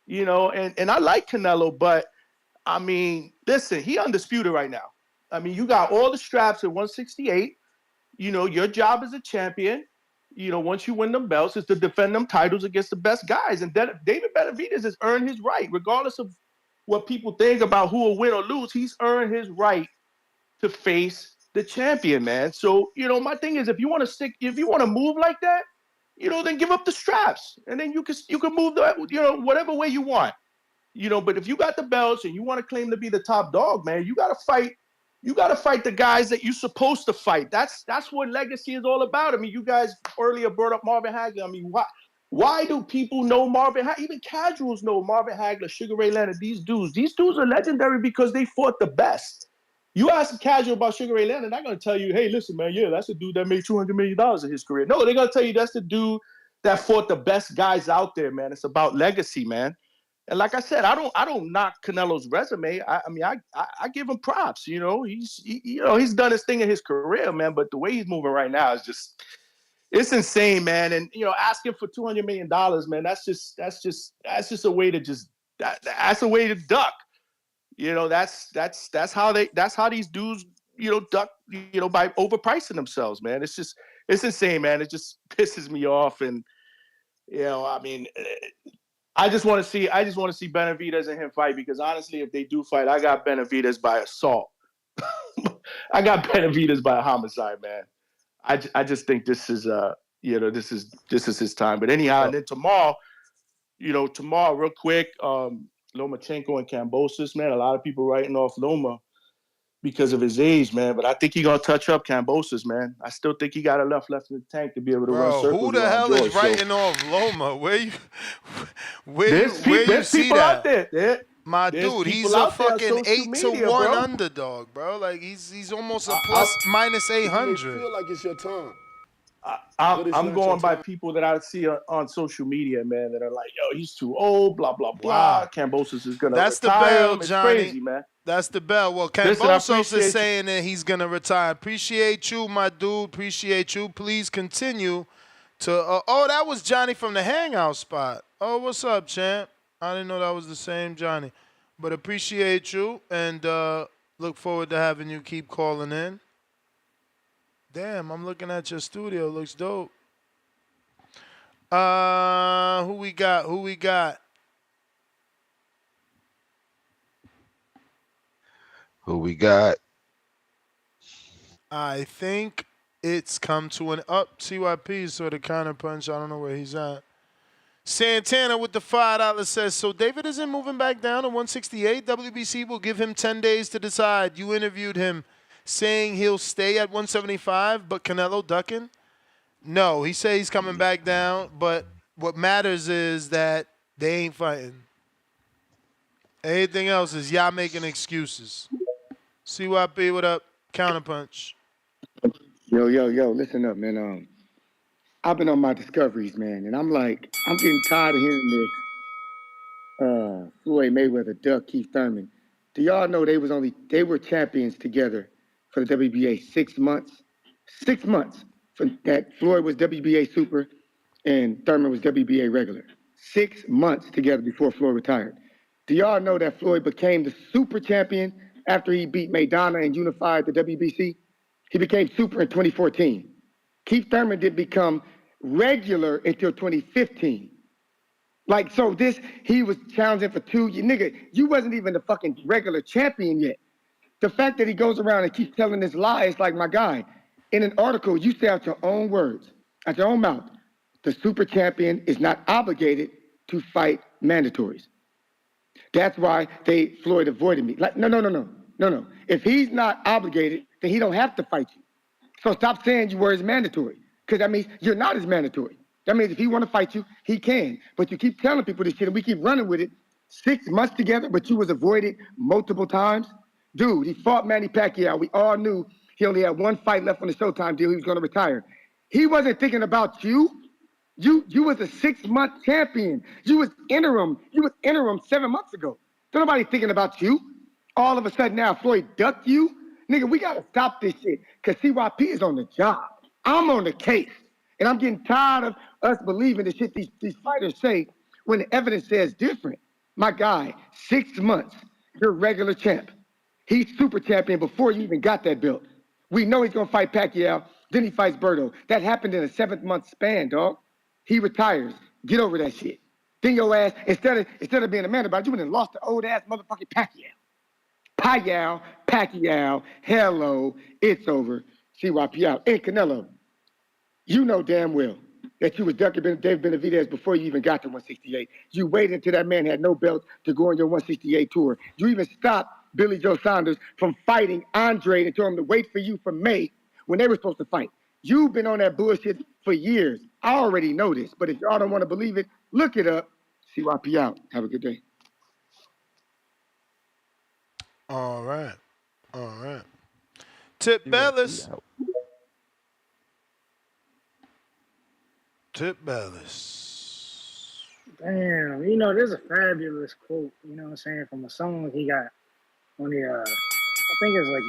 you know, and I like Canelo, but I mean, listen, he undisputed right now. I mean, you got all the straps at 168. You know, your job as a champion, you know, once you win them belts, is to defend them titles against the best guys. And David Benavidez has earned his right, regardless of what people think about who will win or lose. He's earned his right to face the champion, man. So, you know, my thing is, if you want to move like that, you know, then give up the straps, and then you can move that, you know, whatever way you want. You know, but if you got the belts and you want to claim to be the top dog, man, you got to fight. You got to fight the guys that you're supposed to fight. That's what legacy is all about. I mean, you guys earlier brought up Marvin Hagler. I mean, why do people know Marvin Hagler? Even casuals know Marvin Hagler, Sugar Ray Leonard, these dudes. These dudes are legendary because they fought the best. You ask a casual about Sugar Ray Leonard, they're going to tell you, hey, listen, man, yeah, that's the dude that made $200 million in his career. No, they're going to tell you that's the dude that fought the best guys out there, man. It's about legacy, man. And like I said, I don't knock Canelo's resume. I mean, I give him props. You know, he's done his thing in his career, man. But the way he's moving right now is just, it's insane, man. And asking for $200 million, man, that's just a way to that's a way to duck. That's how these dudes, duck, by overpricing themselves, man. It's insane, man. It just pisses me off. And I mean, I just want to see Benavidez and him fight, because honestly, if they do fight, I got Benavidez by assault. I got Benavidez by homicide, man. I just think this is this is his time. But anyhow, and then tomorrow real quick, Lomachenko and Kambosos, man. A lot of people writing off Loma because of his age, man. But I think he's gonna touch up Kambosos, man. I still think he got enough left in the tank to be able to run circles who the around hell George. is writing off Loma? Where you There's see people that? out there. My There's dude, he's people a out there on fucking social 8-1 media, bro. underdog, bro. Like he's almost a plus minus You may 800. feel like it's your time. I'm going by people that I see on social media, man, that are like, yo, he's too old, blah, blah, blah. Kambosos is going to That's the retire bell, him. It's Johnny. crazy, man. That's the bell. Well, Listen, I Kambosos appreciate is saying that he's going to retire. Appreciate you, my dude. Appreciate you. Please continue to... that was Johnny from the Hangout spot. Oh, what's up, champ? I didn't know that was the same Johnny. But appreciate you, and look forward to having you keep calling in. Damn, I'm looking at your studio. Looks dope. Who we got? I think it's come to an up. CYP sort of counter punch. I don't know where he's at. Santana with the $5 says, so David isn't moving back down to 168. WBC will give him 10 days to decide. You interviewed him saying he'll stay at 175, but Canelo ducking? No, he said he's coming back down, but what matters is that they ain't fighting. Anything else is y'all making excuses. CYP, what up? Counterpunch. Yo, listen up, man. I've been on my discoveries, man, and I'm getting tired of hearing this. Floyd Mayweather, Duck, Keith Thurman. Do y'all know they were champions together for the WBA 6 months? 6 months. For that Floyd was WBA Super and Thurman was WBA regular. 6 months together before Floyd retired. Do y'all know that Floyd became the super champion after he beat Maidana and unified the WBC? He became super in 2014. Keith Thurman didn't become regular until 2015. He was challenging for 2 years. Nigga, you wasn't even the fucking regular champion yet. The fact that he goes around and keeps telling this lie is like, my guy, in an article, you say out your own words, out your own mouth, the super champion is not obligated to fight mandatories. That's why Floyd avoided me. Like, no. If he's not obligated, then he don't have to fight you. So stop saying you were his mandatory, because that means you're not his mandatory. That means if he want to fight you, he can. But you keep telling people this shit, and we keep running with it. 6 months together, but you was avoided multiple times. Dude, he fought Manny Pacquiao. We all knew he only had 1 fight left on the Showtime deal. He was going to retire. He wasn't thinking about you. You was a 6-month champion. You was interim. 7 months ago. Don't nobody thinking about you. All of a sudden now Floyd ducked you. Nigga, we got to stop this shit, because CYP is on the job. I'm on the case. And I'm getting tired of us believing the shit these fighters say when the evidence says different. My guy, 6 months, you're regular champ. He's super champion before you even got that belt. We know he's going to fight Pacquiao. Then he fights Berto. That happened in a 7-month span, dog. He retires. Get over that shit. Then your ass, instead of being a man about it, you went and lost the old-ass motherfucking Pacquiao. Pacquiao, hello, it's over. CYP out. And Canelo, you know damn well that you was ducking Dave Benavidez before you even got to 168. You waited until that man had no belt to go on your 168 tour. You even stopped Billy Joe Saunders from fighting Andre and told him to wait for you for May when they were supposed to fight. You've been on that bullshit for years. I already know this, but if y'all don't want to believe it, look it up. CYP out. Have a good day. All right. Tip Bellis. Tip Ballas. Damn, there's a fabulous quote, what I'm saying, from a song he got on I think it's like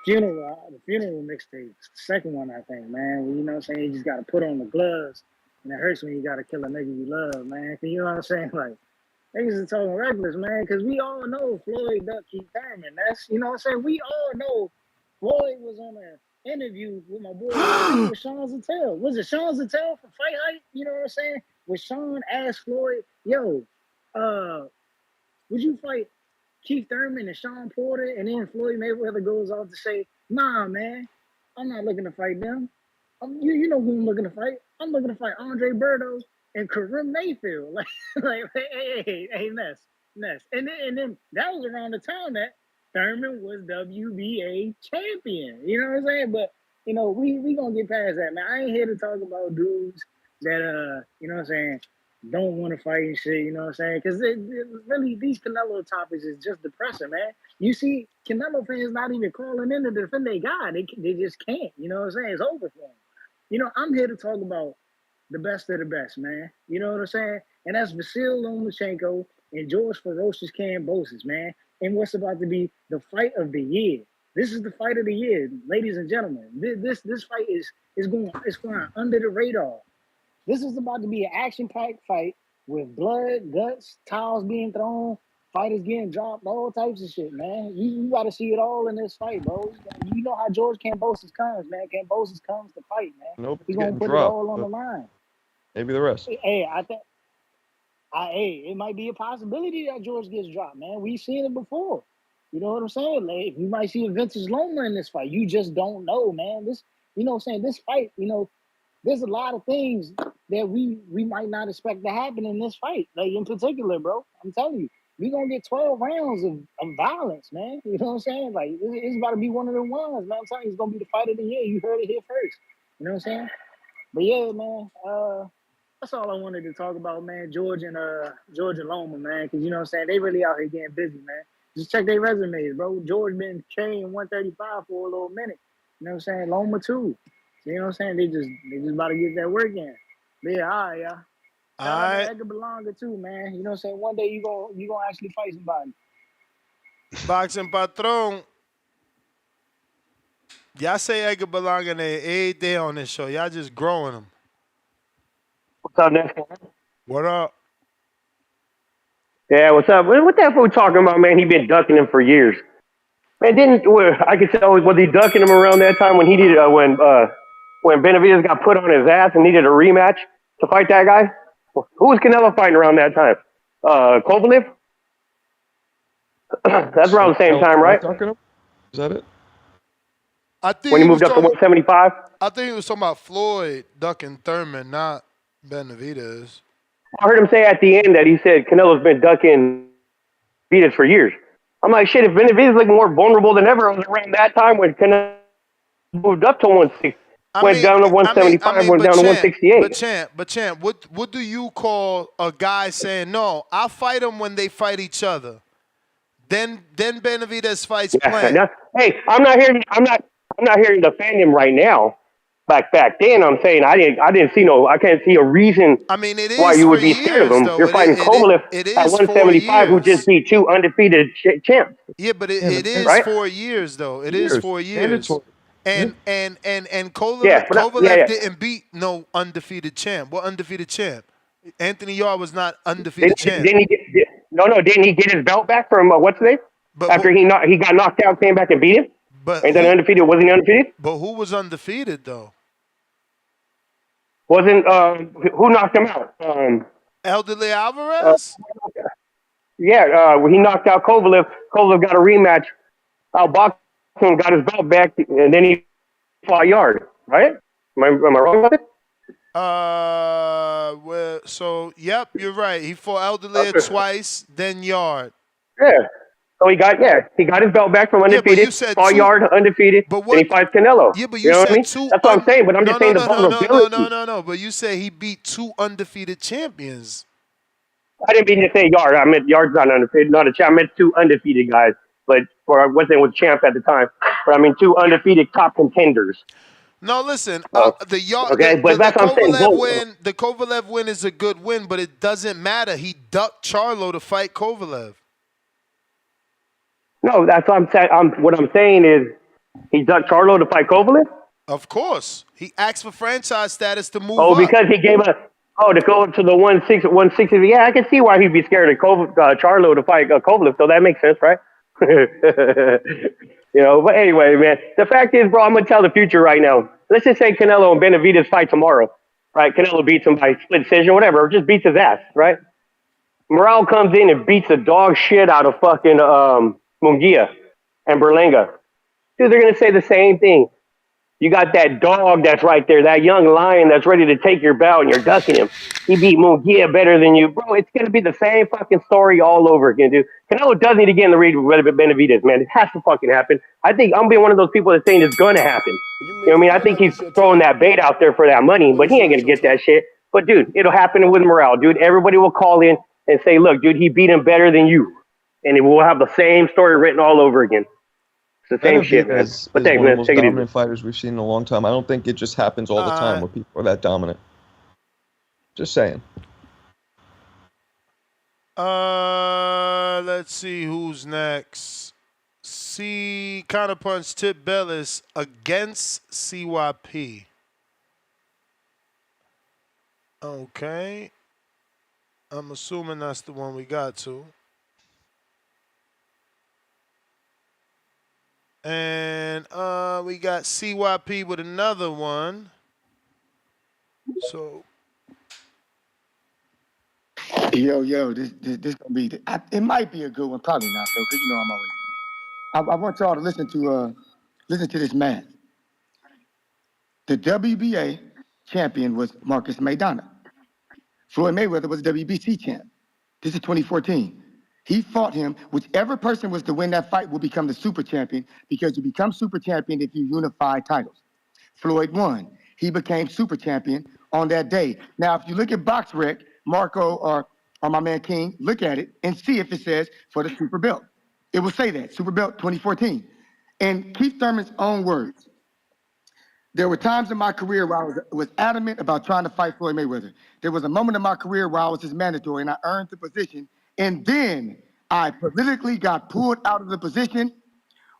the funeral mixtape, second one, I think, man. What I'm saying, you just gotta put on the gloves, and it hurts when you gotta kill a nigga you love, man. You know what I'm saying? Like, niggas are talking reckless, man, because we all know Floyd ducked Keith Thurman. That's, what I'm saying? We all know Floyd was on an interview with my boy, I think it was Sean Zattel. Was it Sean Zattel from Fight Hype? You know what I'm saying? When Sean asked Floyd, yo, would you fight Keith Thurman and Sean Porter? And then Floyd Mayweather goes off to say, nah, man, I'm not looking to fight them. You know who I'm looking to fight. I'm looking to fight Andre Berto and Karim Mayfield. Hey, Ness. And then that was around the time that Thurman was WBA champion. You know what I'm saying? But, we going to get past that, man. I ain't here to talk about dudes that, you know what I'm saying, don't want to fight and shit, you know what I'm saying? Because really, these Canelo topics is just depressing, man. You see, Canelo fans not even calling in to defend their guy. They just can't, you know what I'm saying? It's over for them. I'm here to talk about the best of the best, man. You know what I'm saying? And that's Vasil Lomachenko and George Ferocious Kambosos, man. And what's about to be the fight of the year. This is the fight of the year, ladies and gentlemen. This fight is going under the radar. This is about to be an action-packed fight with blood, guts, towels being thrown, fighters getting dropped, all types of shit, man. You got to see it all in this fight, bro. You know how George Kambosos comes, man. Kambosos comes to fight, man. Nobody's He's gonna getting put it dropped, all on but the line. maybe the rest. Hey, I think, it might be a possibility that George gets dropped, man. We've seen it before. You know what I'm saying? Like, you might see a vintage Loma in this fight. You just don't know, man. This, you know what I'm saying? This fight, there's a lot of things that we might not expect to happen in this fight. Like, in particular, bro, I'm telling you, we gonna get 12 rounds of violence, man. You know what I'm saying? Like, it's about to be one of the ones, man. I'm telling you, it's gonna be the fight of the year. You heard it here first. You know what I'm saying? But yeah, man, that's all I wanted to talk about, man. George and Loma, man, because you know what I'm saying, they really out here getting busy, man. Just check their resumes, bro. George been carrying 135 for a little minute. You know what I'm saying? Loma too. You know what I'm saying? They just about to get that work in. But yeah, all right, y'all. Shout out to Edgar Berlanga too, man. You know what I'm saying? One day you gonna actually fight somebody. Boxing Patron. Y'all say Edgar Berlanga there every day on this show. Y'all just growing him. What's up, Nick? What up? Yeah, what's up? What the hell we talking about, man? He been ducking him for years. Man, I could say, was he ducking him around that time when he needed when Benavidez got put on his ass and needed a rematch to fight that guy? Who was Canelo fighting around that time? Kovalev? That's around the same time, right? Ducking him? Is that it? I think When he moved up to 175? I think he was talking about Floyd ducking Thurman, not Benavidez. I heard him say at the end that he said Canelo's been ducking Benavidez for years. I'm like, shit, if Benavidez looked more vulnerable than ever, it was around that time when Canelo moved up to 160. Went down to 175, went down to 168. But champ, what do you call a guy saying, no, I'll fight him when they fight each other? Then Benavidez fights Plant. Hey, I'm not here to defend him right now. Back then, I'm saying I can't see a reason why you would be scared of him. You're fighting Kovalev at 175, who just beat two undefeated champs. Yeah, but it is right? 4 years though. It is 4 years. And Kovalev, Yeah, Kovalev didn't beat no undefeated champ. What undefeated champ? Anthony Yarde was not undefeated champ. Didn't he get his belt back from what's his name? After he got knocked out, came back and beat him. Ain't that undefeated? Wasn't he undefeated? But who was undefeated though? Wasn't who knocked him out? Elderly Alvarez? When he knocked out Kovalev. Kovalev got a rematch. Outboxed him, got his belt back, and then he fought Yarde. Right? Am I wrong with it? Yep, you're right. He fought Elderly twice, then Yarde. Yeah. So he got his belt back from undefeated. Fought Yarde undefeated. Then he fights Canelo. Yeah, but you know what I mean? That's what I'm saying. But I'm just saying the vulnerability. No. But you say he beat two undefeated champions. I didn't mean to say Yarde. I meant Yarde's not undefeated, not a champ. I meant two undefeated guys, but wasn't with champ at the time. But I mean two undefeated top contenders. No, listen. Okay, but that's what I'm saying. The Kovalev win is a good win, but it doesn't matter. He ducked Charlo to fight Kovalev. No, that's what I'm saying. What I'm saying is he ducked Charlo to fight Kovalev. Of course, he asked for franchise status to move Oh, up. because he gave to go up to the 160. Yeah, I can see why he'd be scared of Charlo to fight Kovalev. So that makes sense, right? But anyway, man. The fact is, bro, I'm gonna tell the future right now. Let's just say Canelo and Benavidez fight tomorrow, right? Canelo beats him by split decision, or whatever, or just beats his ass, right? Morale comes in and beats the dog shit out of fucking Munguia and Berlanga. Dude, they're gonna say the same thing. You got that dog that's right there, that young lion that's ready to take your belt, and you're ducking him. He beat Munguia better than you. Bro, it's going to be the same fucking story all over again, dude. Canelo does need to get in the ring with Benavidez, man. It has to fucking happen. I think I'm being one of those people that's saying it's going to happen. You know what I mean? I think he's throwing that bait out there for that money, but he ain't going to get that shit. But, dude, it'll happen with morale, dude. Everybody will call in and say, look, dude, he beat him better than you. And we'll have the same story written all over again. It's the same shit, man. But thanks, one of man. the most Take it easy. dominant fighters we've seen in a long time. I don't think it just happens all the time where people are that dominant. Just saying. Let's see who's next. Counterpunch Tip Bellis against CYP. Okay. I'm assuming that's the one we got to. And we got CYP with another one. So, Yo, this gonna be. It might be a good one, probably not though, because I'm always. I want y'all to listen to this math. The WBA champion was Marcus Maidana. Floyd Mayweather was WBC champ. This is 2014. He fought him. Whichever person was to win that fight will become the super champion, because you become super champion if you unify titles. Floyd won. He became super champion on that day. Now, if you look at BoxRec, Marco or my man King, look at it and see if it says for the super belt. It will say that, super belt 2014. And Keith Thurman's own words. There were times in my career where I was adamant about trying to fight Floyd Mayweather. There was a moment in my career where I was his mandatory and I earned the position. And then I politically got pulled out of the position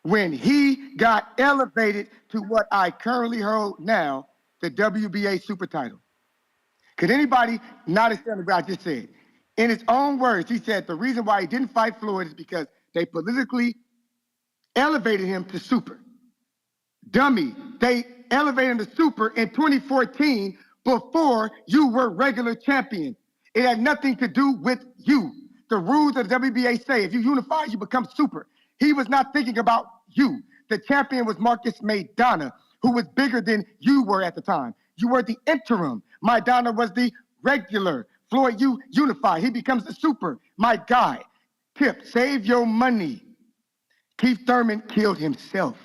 when he got elevated to what I currently hold now, the WBA super title. Could anybody not understand what I just said? In his own words, he said the reason why he didn't fight Floyd is because they politically elevated him to super. Dummy, they elevated him to super in 2014 before you were regular champion. It had nothing to do with you. The rules of the WBA say if you unify, you become super. He was not thinking about you. The champion was Marcus Maidana, who was bigger than you were at the time. You were the interim. Maidana was the regular. Floyd, you unify. He becomes the super. My guy. Tip, save your money. Keith Thurman killed himself.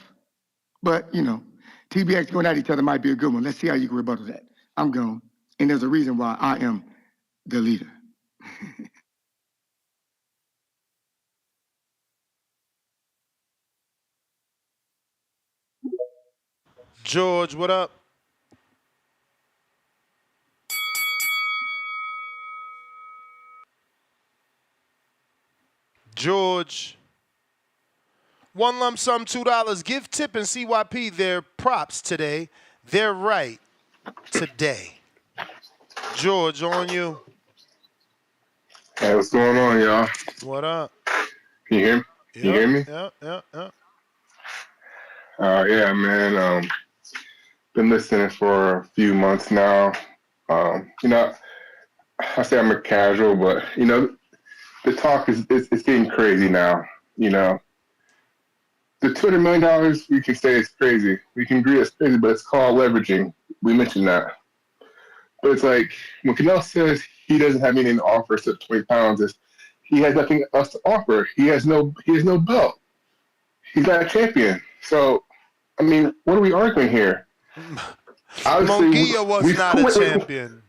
But, TBX going at each other might be a good one. Let's see how you can rebuttal that. I'm gone. And there's a reason why I am the leader. George, what up? George. One lump sum, $2. Give Tip and CYP their props today. They're right today. George, on you. Hey, what's going on, y'all? What up? Can you hear me? Can you hear me? Yeah. Yeah, man. Been listening for a few months now. I say I'm a casual, but the talk is it's getting crazy now. The $200 million, we can say it's crazy. We can agree it's crazy, but it's called leveraging. We mentioned that. But it's like when Canelo says he doesn't have anything to offer except 20 pounds, he has nothing else to offer. He has no belt. He's not a champion. So, I mean, what are we arguing here? Munguia was not a champion.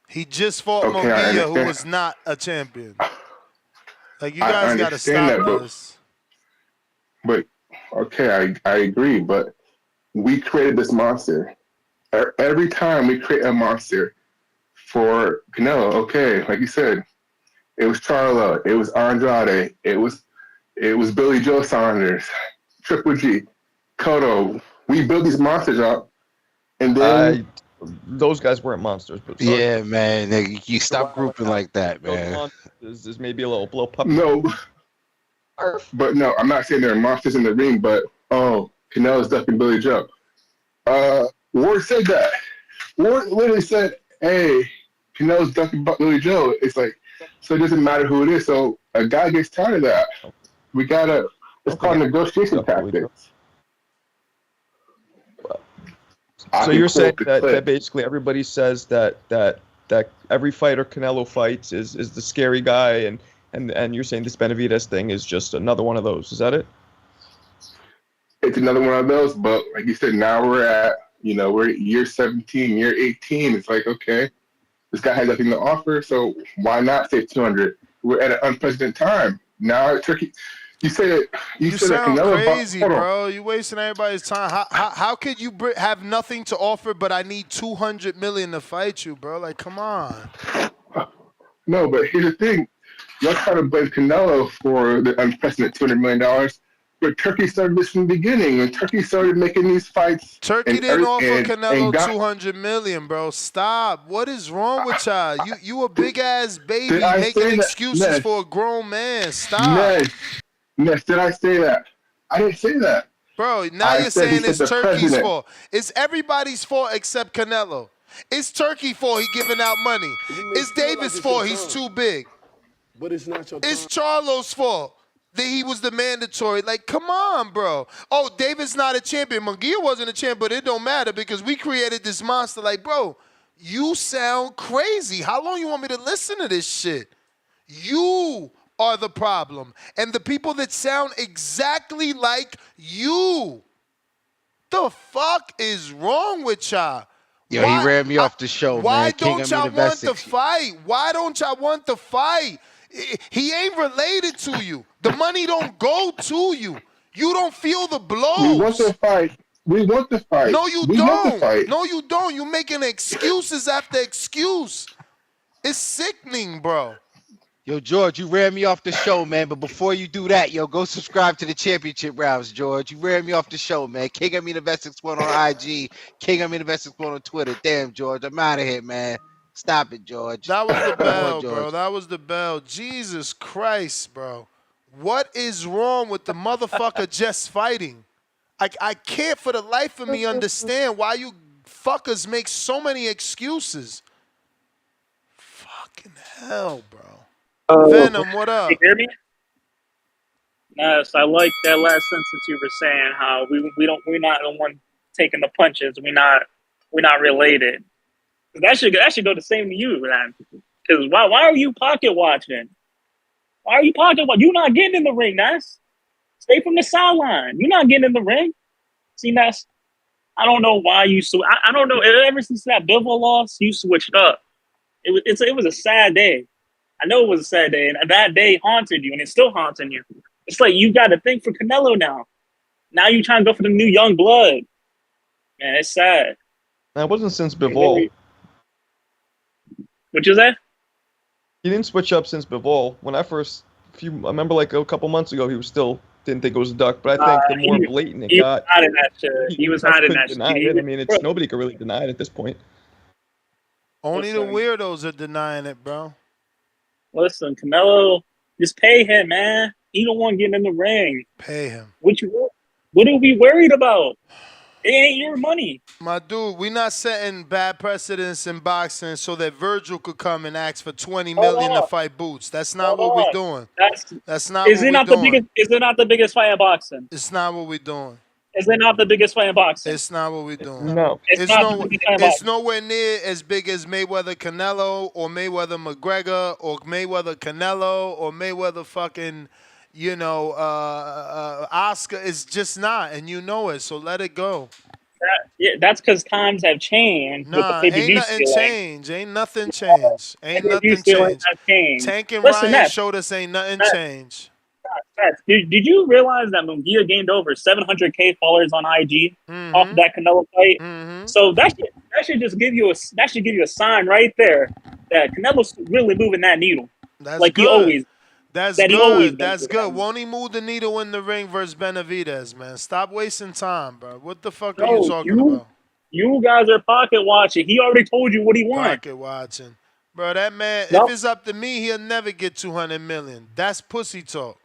He just fought Munguia, who was not a champion. Like, you guys got to stop this. But, okay, I agree. But we created this monster. Every time we create a monster for Canelo, okay, like you said, it was Charlo, it was Andrade, it was Billy Joe Saunders, Triple G, Cotto. We build these monsters up, and then those guys weren't monsters, but sorry. Yeah, man. You stop grouping like that, Those man. monsters is maybe a little puppy. no, but no, I'm not saying there are monsters in the ring, but Canelo's ducking Billy Joe. Ward said that. Ward literally said, "Hey, Canelo's ducking Billy Joe." It's like, so it doesn't matter who it is. So a guy gets tired of that. We gotta. It's called negotiation tactics. So you're saying that basically everybody says that every fighter Canelo fights is the scary guy, and you're saying this Benavidez thing is just another one of those. Is that it? It's another one of those, but like you said, now we're at year 17, year 18. It's like, okay, this guy has nothing to offer, so why not say 200? We're at an unprecedented time now. Turkey. You sound crazy, bro. You wasting everybody's time. How could you have nothing to offer, but I need 200 million to fight you, bro? Like, come on. No, but here's the thing. Y'all try to blame Canelo for the unprecedented $200 million, but Turkey started this from the beginning. And Turkey started making these fights. Turkey didn't offer Canelo 200 million, bro. Stop. What is wrong with y'all? You a big ass baby making excuses for a grown man. Stop. Ness, did I say that? I didn't say that. Bro, now you're saying it's Turkey's fault. It's everybody's fault except Canelo. It's Turkey's fault he giving out money. It's Davis' fault he's too big. But it's not your It's Charlo's fault that he was the mandatory. Like, come on, bro. Oh, Davis not a champion. Munguia wasn't a champion, but it don't matter because we created this monster. Like, bro, you sound crazy. How long you want me to listen to this shit? You are the problem. And the people that sound exactly like you. The fuck is wrong with y'all? Yo, he ran me off the show, man. Why don't y'all want to fight? Why don't y'all want to fight? He ain't related to you. The money don't go to you. You don't feel the blows. We want to fight. We want to fight. No, you don't. No, you don't. You're making excuses after excuse. It's sickening, bro. Yo, George, you ran me off the show, man. But before you do that, yo, go subscribe to the championship rounds, George. You ran me off the show, man. King I mean the best Squad on IG. King I mean the best Squad on Twitter. Damn, George, I'm out of here, man. Stop it, George. That was the bell, bro. That was the bell. Jesus Christ, bro. What is wrong with the motherfucker just fighting? I can't for the life of me understand why you fuckers make so many excuses. Fucking hell, bro. Venom, what up? You hear me? Yes, I like that last sentence you were saying. How we're not the one taking the punches. We're not related. That should go the same to you, man. Because why are you pocket watching? Why are you pocket watching? You're not getting in the ring, Ness. Stay from the sideline. You're not getting in the ring. See, Ness. I don't know why you. I don't know. Ever since that Bivol loss, you switched up. It was a sad day. I know it was a sad day, and that day haunted you, and it's still haunting you. It's like you got to think for Canelo now. Now you trying to go for the new young blood. Man, it's sad. That wasn't since Bivol. What you say? He didn't switch up since Bivol. When I remember like a couple months ago, he was still didn't think it was a duck. But I think the more blatant it got, he was hiding that shit. I mean, nobody could really deny it at this point. Only the weirdos are denying it, bro. Listen, Canelo, just pay him, man. He don't want getting in the ring. Pay him. What are we worried about? It ain't your money. My dude, we not setting bad precedents in boxing so that Virgil could come and ask for 20 million to fight Boots. That's not what we're doing. That's not what we're doing. Is it not the biggest fight in boxing? It's not what we're doing. Is it not the biggest fight in boxing? It's not what we're doing. No. It's nowhere near as big as Mayweather Canelo or Mayweather McGregor or Mayweather Canelo or Mayweather fucking, Oscar. It's just not, and you know it, so let it go. That's because times have changed. Nah, ain't nothing changed. Ain't nothing changed. Ain't nothing changed. Tank and Ryan showed us ain't nothing changed. Did you realize that Munguia gained over 700K followers on IG off Mm-hmm. that Canelo fight? Mm-hmm. So that should just give you a sign right there that Canelo's really moving that needle, That's like good. he always been That's moving that good. needle. Won't he move the needle in the ring versus Benavidez, man? Stop wasting time, bro. What the fuck are you Bro, talking about? you guys are pocket watching. He already told you what he wants. Pocket watching. Bro, that man, if Nope. it's up to me, he'll never get 200 million. That's pussy talk.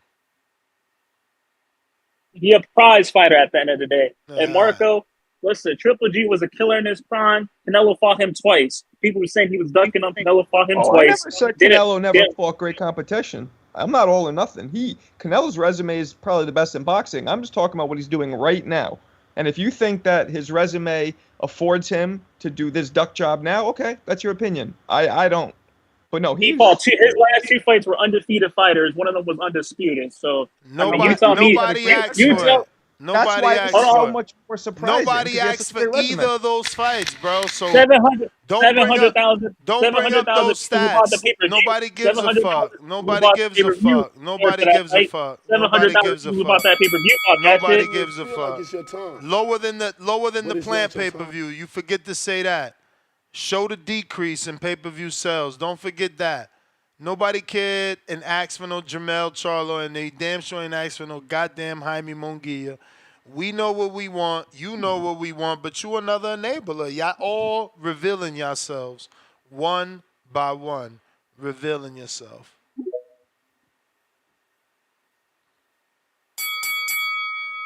He a prize fighter at the end of the day. And Ah. Marco, listen, Triple G was a killer in his prime. Canelo fought him twice. People were saying he was ducking him. Canelo fought him Oh, I twice. never said Didn't Canelo never fought great competition. I'm not all or nothing. Canelo's resume is probably the best in boxing. I'm just talking about what he's doing right now. And if you think that his resume affords him to do this duck job now, okay, that's your opinion. I don't. But no, he fought two. His last two fights were undefeated fighters. One of them was undisputed. So I mean, you tell me. Nobody asked You for tell. it. Nobody asked Hold for on. it. much more surprising. Nobody asked for either of those fights, bro. So 700 don't bring up 700,000 those people bought the stats. pay-per-view. Nobody gives a 700,000 fuck. people Nobody bought the gives a pay-per-view fuck. Nobody for that gives a fight. fuck. 700,000 Nobody gives a people bought fuck. that pay-per-view. Bought that Nobody shit. gives a Feel like fuck. it's your time. Lower than the But it's plant not your time. pay-per-view. You forget to say that. Show the decrease in pay-per-view sales. Don't forget that. Nobody cared and asked for no Jamel Charlo, and they damn sure ain't asked for no goddamn Jaime Munguia. We know what we want. You know what we want, but you another enabler. Y'all all revealing yourselves one by one, revealing yourself.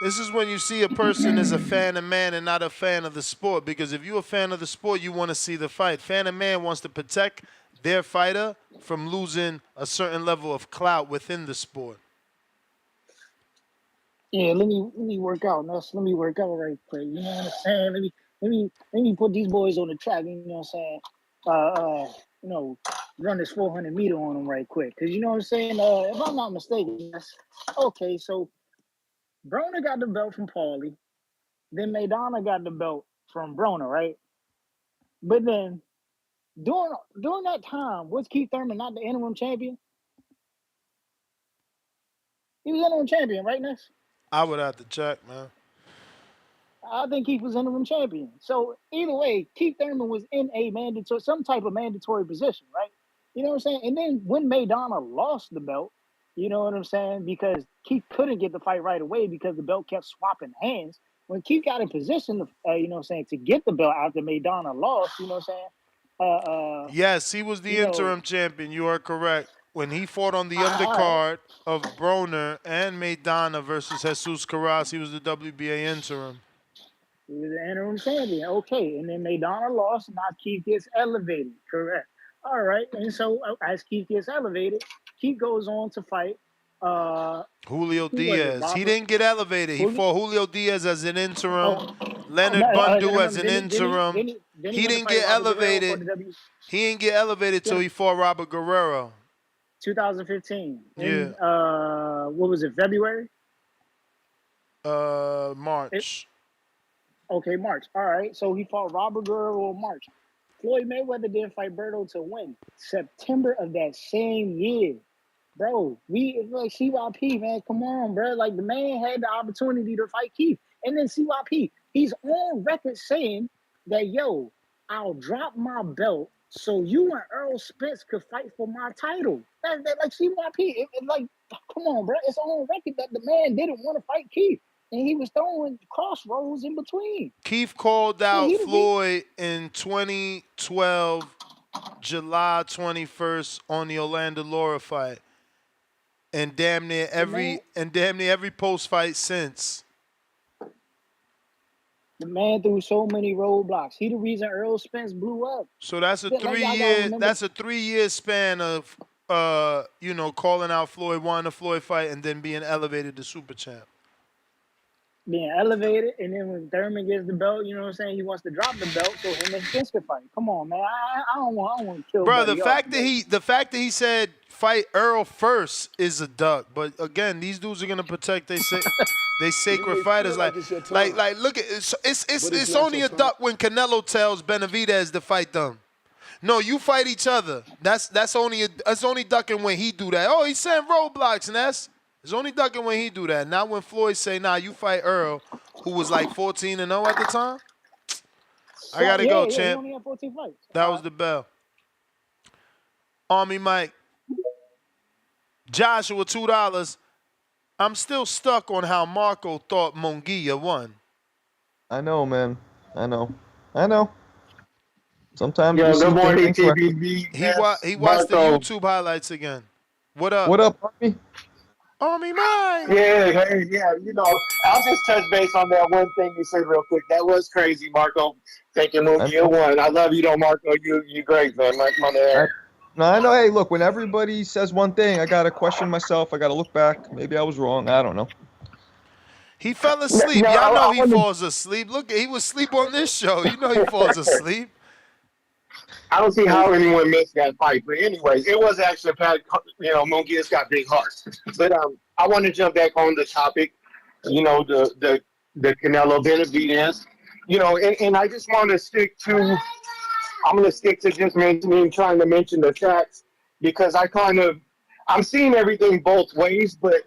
This is when you see a person is a fan of man and not a fan of the sport. Because if you're a fan of the sport, you want to see the fight. Fan of man wants to protect their fighter from losing a certain level of clout within the sport. Yeah, let me work out. Let me work out right quick. You know what I'm saying? Let me put these boys on the track. You know what I'm saying? Uh, uh, you know, run this 400 meter on them right quick. Cause you know what I'm saying? If I'm not mistaken, yes. Okay, so Broner got the belt from Paulie. Then Maidana got the belt from Broner, right? But then during that time, was Keith Thurman not the interim champion? He was interim champion, right, Ness? I would have to check, man. I think Keith was interim champion. So either way, Keith Thurman was in a mandatory, some type of mandatory position, right? You know what I'm saying? And then when Maidana lost the belt, you know what I'm saying? Because Keith couldn't get the fight right away because the belt kept swapping hands. When Keith got in position, you know what I'm saying, to get the belt after Maidana lost, you know what I'm saying? Yes, he was the You know, interim champion. You are correct. When he fought on the all right. undercard of Broner and Maidana versus Jesus Carras, he was the WBA interim. He was the interim champion. Okay. And then Maidana lost. Now Keith gets elevated. Correct. All right. And so as Keith gets elevated, Keith goes on to fight Julio who was it? Diaz. He Robert? didn't get elevated. He fought Julio Diaz as an interim, Oh, Leonard no, Bundu as remember, an didn't interim. he He went to didn't fight get Robert Guerrero for elevated. the W? He didn't get elevated till he fought Robert Guerrero. 2015. Yeah. In what was it? February? March. Okay, March. All right. So he fought Robert Guerrero in March. Floyd Mayweather didn't fight Berto to win. September of that same year. Bro, we like CYP, man. Come on, bro. Like the man had the opportunity to fight Keith. And then CYP, he's on record saying that, yo, I'll drop my belt so you and Earl Spence could fight for my title. That like CYP. Like, come on, bro. It's on record that the man didn't want to fight Keith. And he was throwing crossroads in between. Keith called Yeah, out he the Floyd in 2012, July 21st on the Orlando Laura fight. And damn near every post fight since. The man threw so many roadblocks. He the reason Earl Spence blew up. So that's a Like, y'all gotta remember, 3-year span of calling out Floyd, wanting a Floyd fight, and then being elevated to super champ. being elevated, and then when Thurman gets the belt, you know what I'm saying, he wants to drop the belt so him and Spence can fight. Come on, man. I don't want to kill Bro, Buddy the fact that he said fight Earl first is a duck. But again, these dudes are gonna protect they sacred fighters. Like look at it's only a duck when Canelo tells Benavidez to fight them. No, you fight each other. That's only ducking when he do that. Oh, he's setting roadblocks, Ness. It's only ducking when he do that. Not when Floyd say, nah, you fight Earl, who was like 14-0 at the time. I got to go, Yeah, he champ. only had 14 fights. That was the bell. Army Mike. Joshua, $2. I'm still stuck on how Marco thought Munguia won. I know, man. I know. Sometimes you Yo, see good things morning, incorrectly. TBV. He watched the Marco. YouTube highlights again. What up? What up, Army? Army Mike. Yeah, hey, yeah. I'll just touch base on that one thing you said real quick. That was crazy, Marco. Taking I Mookie know. one. I love you, though, Marco. You great, man. My man. No, I know. Hey, look, when everybody says one thing, I gotta question myself. I gotta look back. Maybe I was wrong. I don't know. He fell asleep. No, Y'all know I he want to. falls asleep. Look, he was asleep on this show. You know he falls asleep. I don't see how anyone missed that fight, but anyways, it was actually Pat. Mookie has got big hearts. But I want to jump back on the topic. The Canelo Benavidez. And I just want to stick to. I'm going to stick to just trying to mention the facts because I'm seeing everything both ways, but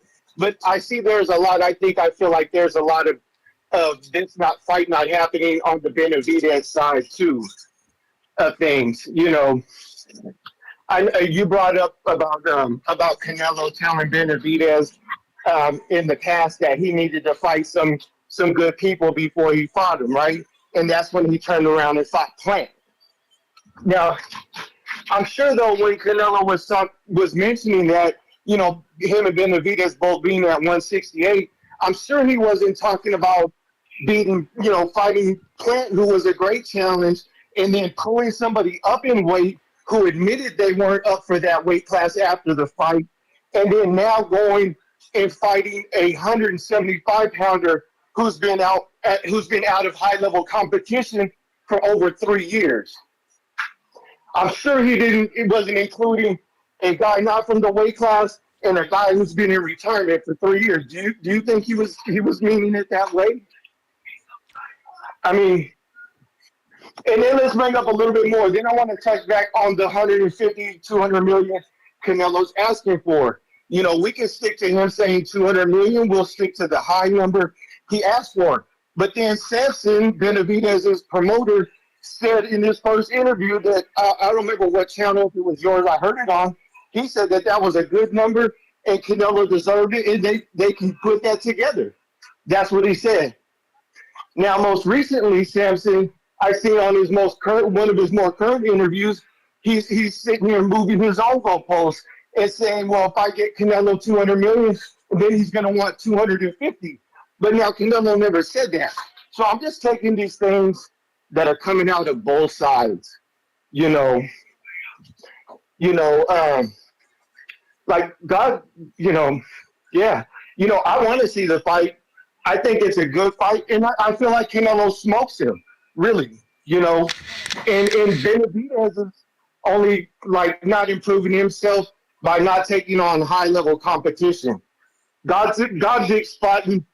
I see there's a lot. I feel like there's a lot of this fight not happening on the Benavidez side too of things. You brought up about Canelo telling Benavidez in the past that he needed to fight some good people before he fought him, right? And that's when he turned around and fought Plant. Now, I'm sure though when Canelo was mentioning that, him and Benavidez both being at 168, I'm sure he wasn't talking about fighting Cant, who was a great challenge, and then pulling somebody up in weight who admitted they weren't up for that weight class after the fight, and then now going and fighting a 175-pounder who's been out of high-level competition for over 3 years. I'm sure it wasn't including a guy not from the weight class and a guy who's been in retirement for 3 years. Do you think he was meaning it that way? I mean, and then let's bring up a little bit more. Then I want to touch back on the 150, 200 million Canelo's asking for. We can stick to him saying 200 million. We'll stick to the high number he asked for. But then Samson, Benavidez's promoter, said in his first interview that I don't remember what channel, if it was yours, I heard it on. He said that was a good number and Canelo deserved it, and they can put that together. That's what he said. Now, most recently, Samson, I seen on one of his more current interviews, he's sitting here moving his own goalposts and saying, well, if I get Canelo 200 million, then he's going to want 250. But now Canelo never said that. So I'm just taking these things that are coming out of both sides, like God, yeah, I want to see the fight. I think it's a good fight, and I feel like Canelo smokes him, really, and Benavidez is only like not improving himself by not taking on high level competition. God's spotting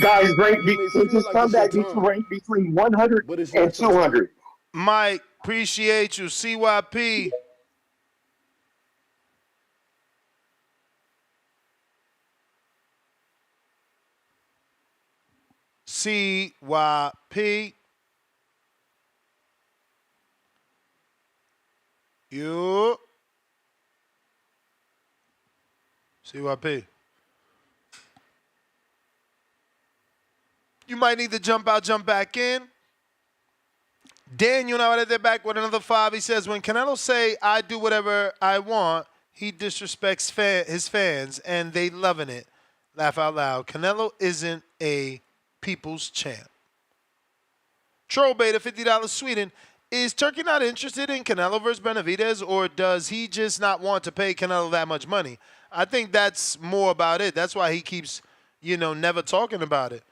guys ranked his comeback ranked between 100 and 200. Mike, appreciate you. CYP. CYP. You. CYP. You might need to jump out, jump back in. Daniel now they're back with another 5. He says, when Canelo say, I do whatever I want, he disrespects his fans, and they loving it. Laugh out loud. Canelo isn't a people's champ. Troll Beta, $50 Sweden. Is Turkey not interested in Canelo versus Benavidez, or does he just not want to pay Canelo that much money? I think that's more about it. That's why he keeps, never talking about it.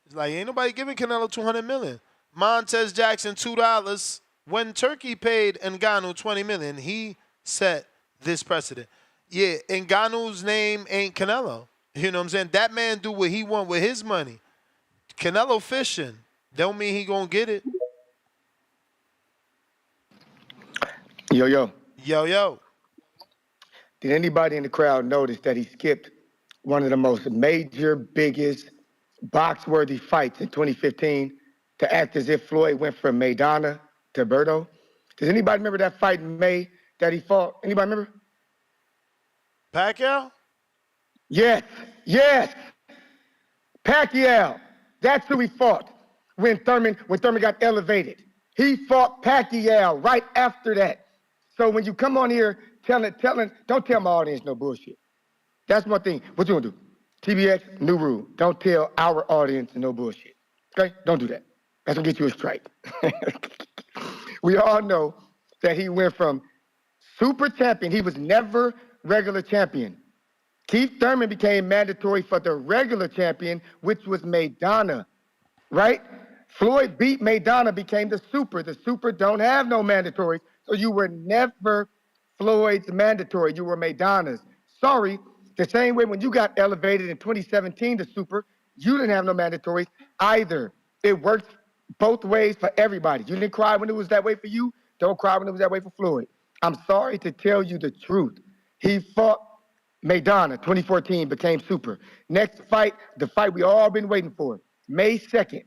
It's like, ain't nobody giving Canelo 200 million. Montez Jackson, $2. When Turkey paid Ngannou 20 million, he set this precedent. Yeah, Ngannou's name ain't Canelo. You know what I'm saying? That man do what he want with his money. Canelo fishing. Don't mean he gonna get it. Yo. Yo. Did anybody in the crowd notice that he skipped one of the most major, biggest, box-worthy fights in 2015 to act as if Floyd went from Maidana to Berto. Does anybody remember that fight in May that he fought? Anybody remember? Pacquiao? Yes. Pacquiao. That's who he fought when Thurman got elevated. He fought Pacquiao right after that. So when you come on here telling, don't tell my audience no bullshit. That's one thing. What you gonna do? TBX, new rule. Don't tell our audience no bullshit. Okay? Don't do that. That's gonna get you a strike. We all know that he went from super champion. He was never regular champion. Keith Thurman became mandatory for the regular champion, which was Maidana, right? Floyd beat Maidana, became the super. The super don't have no mandatory, so you were never Floyd's mandatory. You were Maidana's. Sorry, the same way when you got elevated in 2017 to super, you didn't have no mandatories either. It worked both ways for everybody. You didn't cry when it was that way for you. Don't cry when it was that way for Floyd. I'm sorry to tell you the truth. He fought Maidana, 2014, became super. Next fight, the fight we all been waiting for, May 2nd,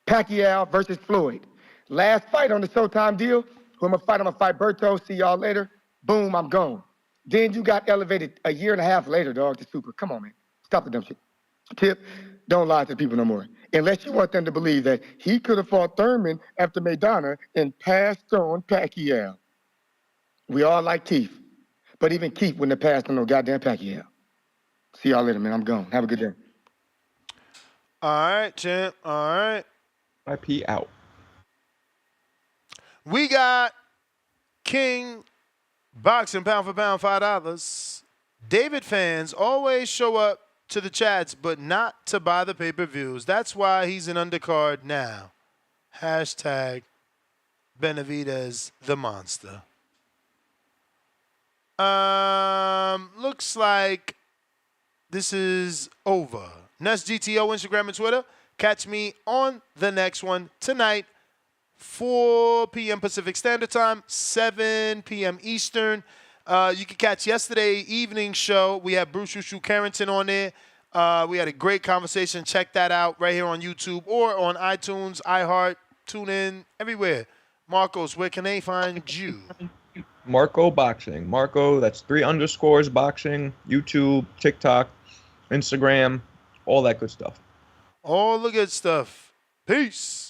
Pacquiao versus Floyd. Last fight on the Showtime deal, who I'm gonna fight Berto, see y'all later. Boom, I'm gone. Then you got elevated a year and a half later, dog, to super. Come on, man. Stop the dumb shit. Tip, don't lie to people no more. Unless you want them to believe that he could have fought Thurman after Maidana and passed on Pacquiao. We all like Keith. But even Keith wouldn't have passed on no goddamn Pacquiao. See y'all later, man. I'm gone. Have a good day. All right, champ. All right. IP out. We got King boxing pound for pound $5. David fans always show up to the chats, but not to buy the pay-per-views. That's why he's an undercard now. Hashtag Benavidez the monster. Looks like this is over. Nest GTO, Instagram and Twitter. Catch me on the next one tonight, 4 p.m. Pacific Standard Time, 7 p.m. Eastern. You can catch yesterday evening show. We had Bruce Shushu Carrington on there. We had a great conversation. Check that out right here on YouTube or on iTunes, iHeart, TuneIn, everywhere. Marcos, where can they find you? Marco Boxing. Marco, that's 3_ boxing, YouTube, TikTok, Instagram, all that good stuff. All the good stuff. Peace.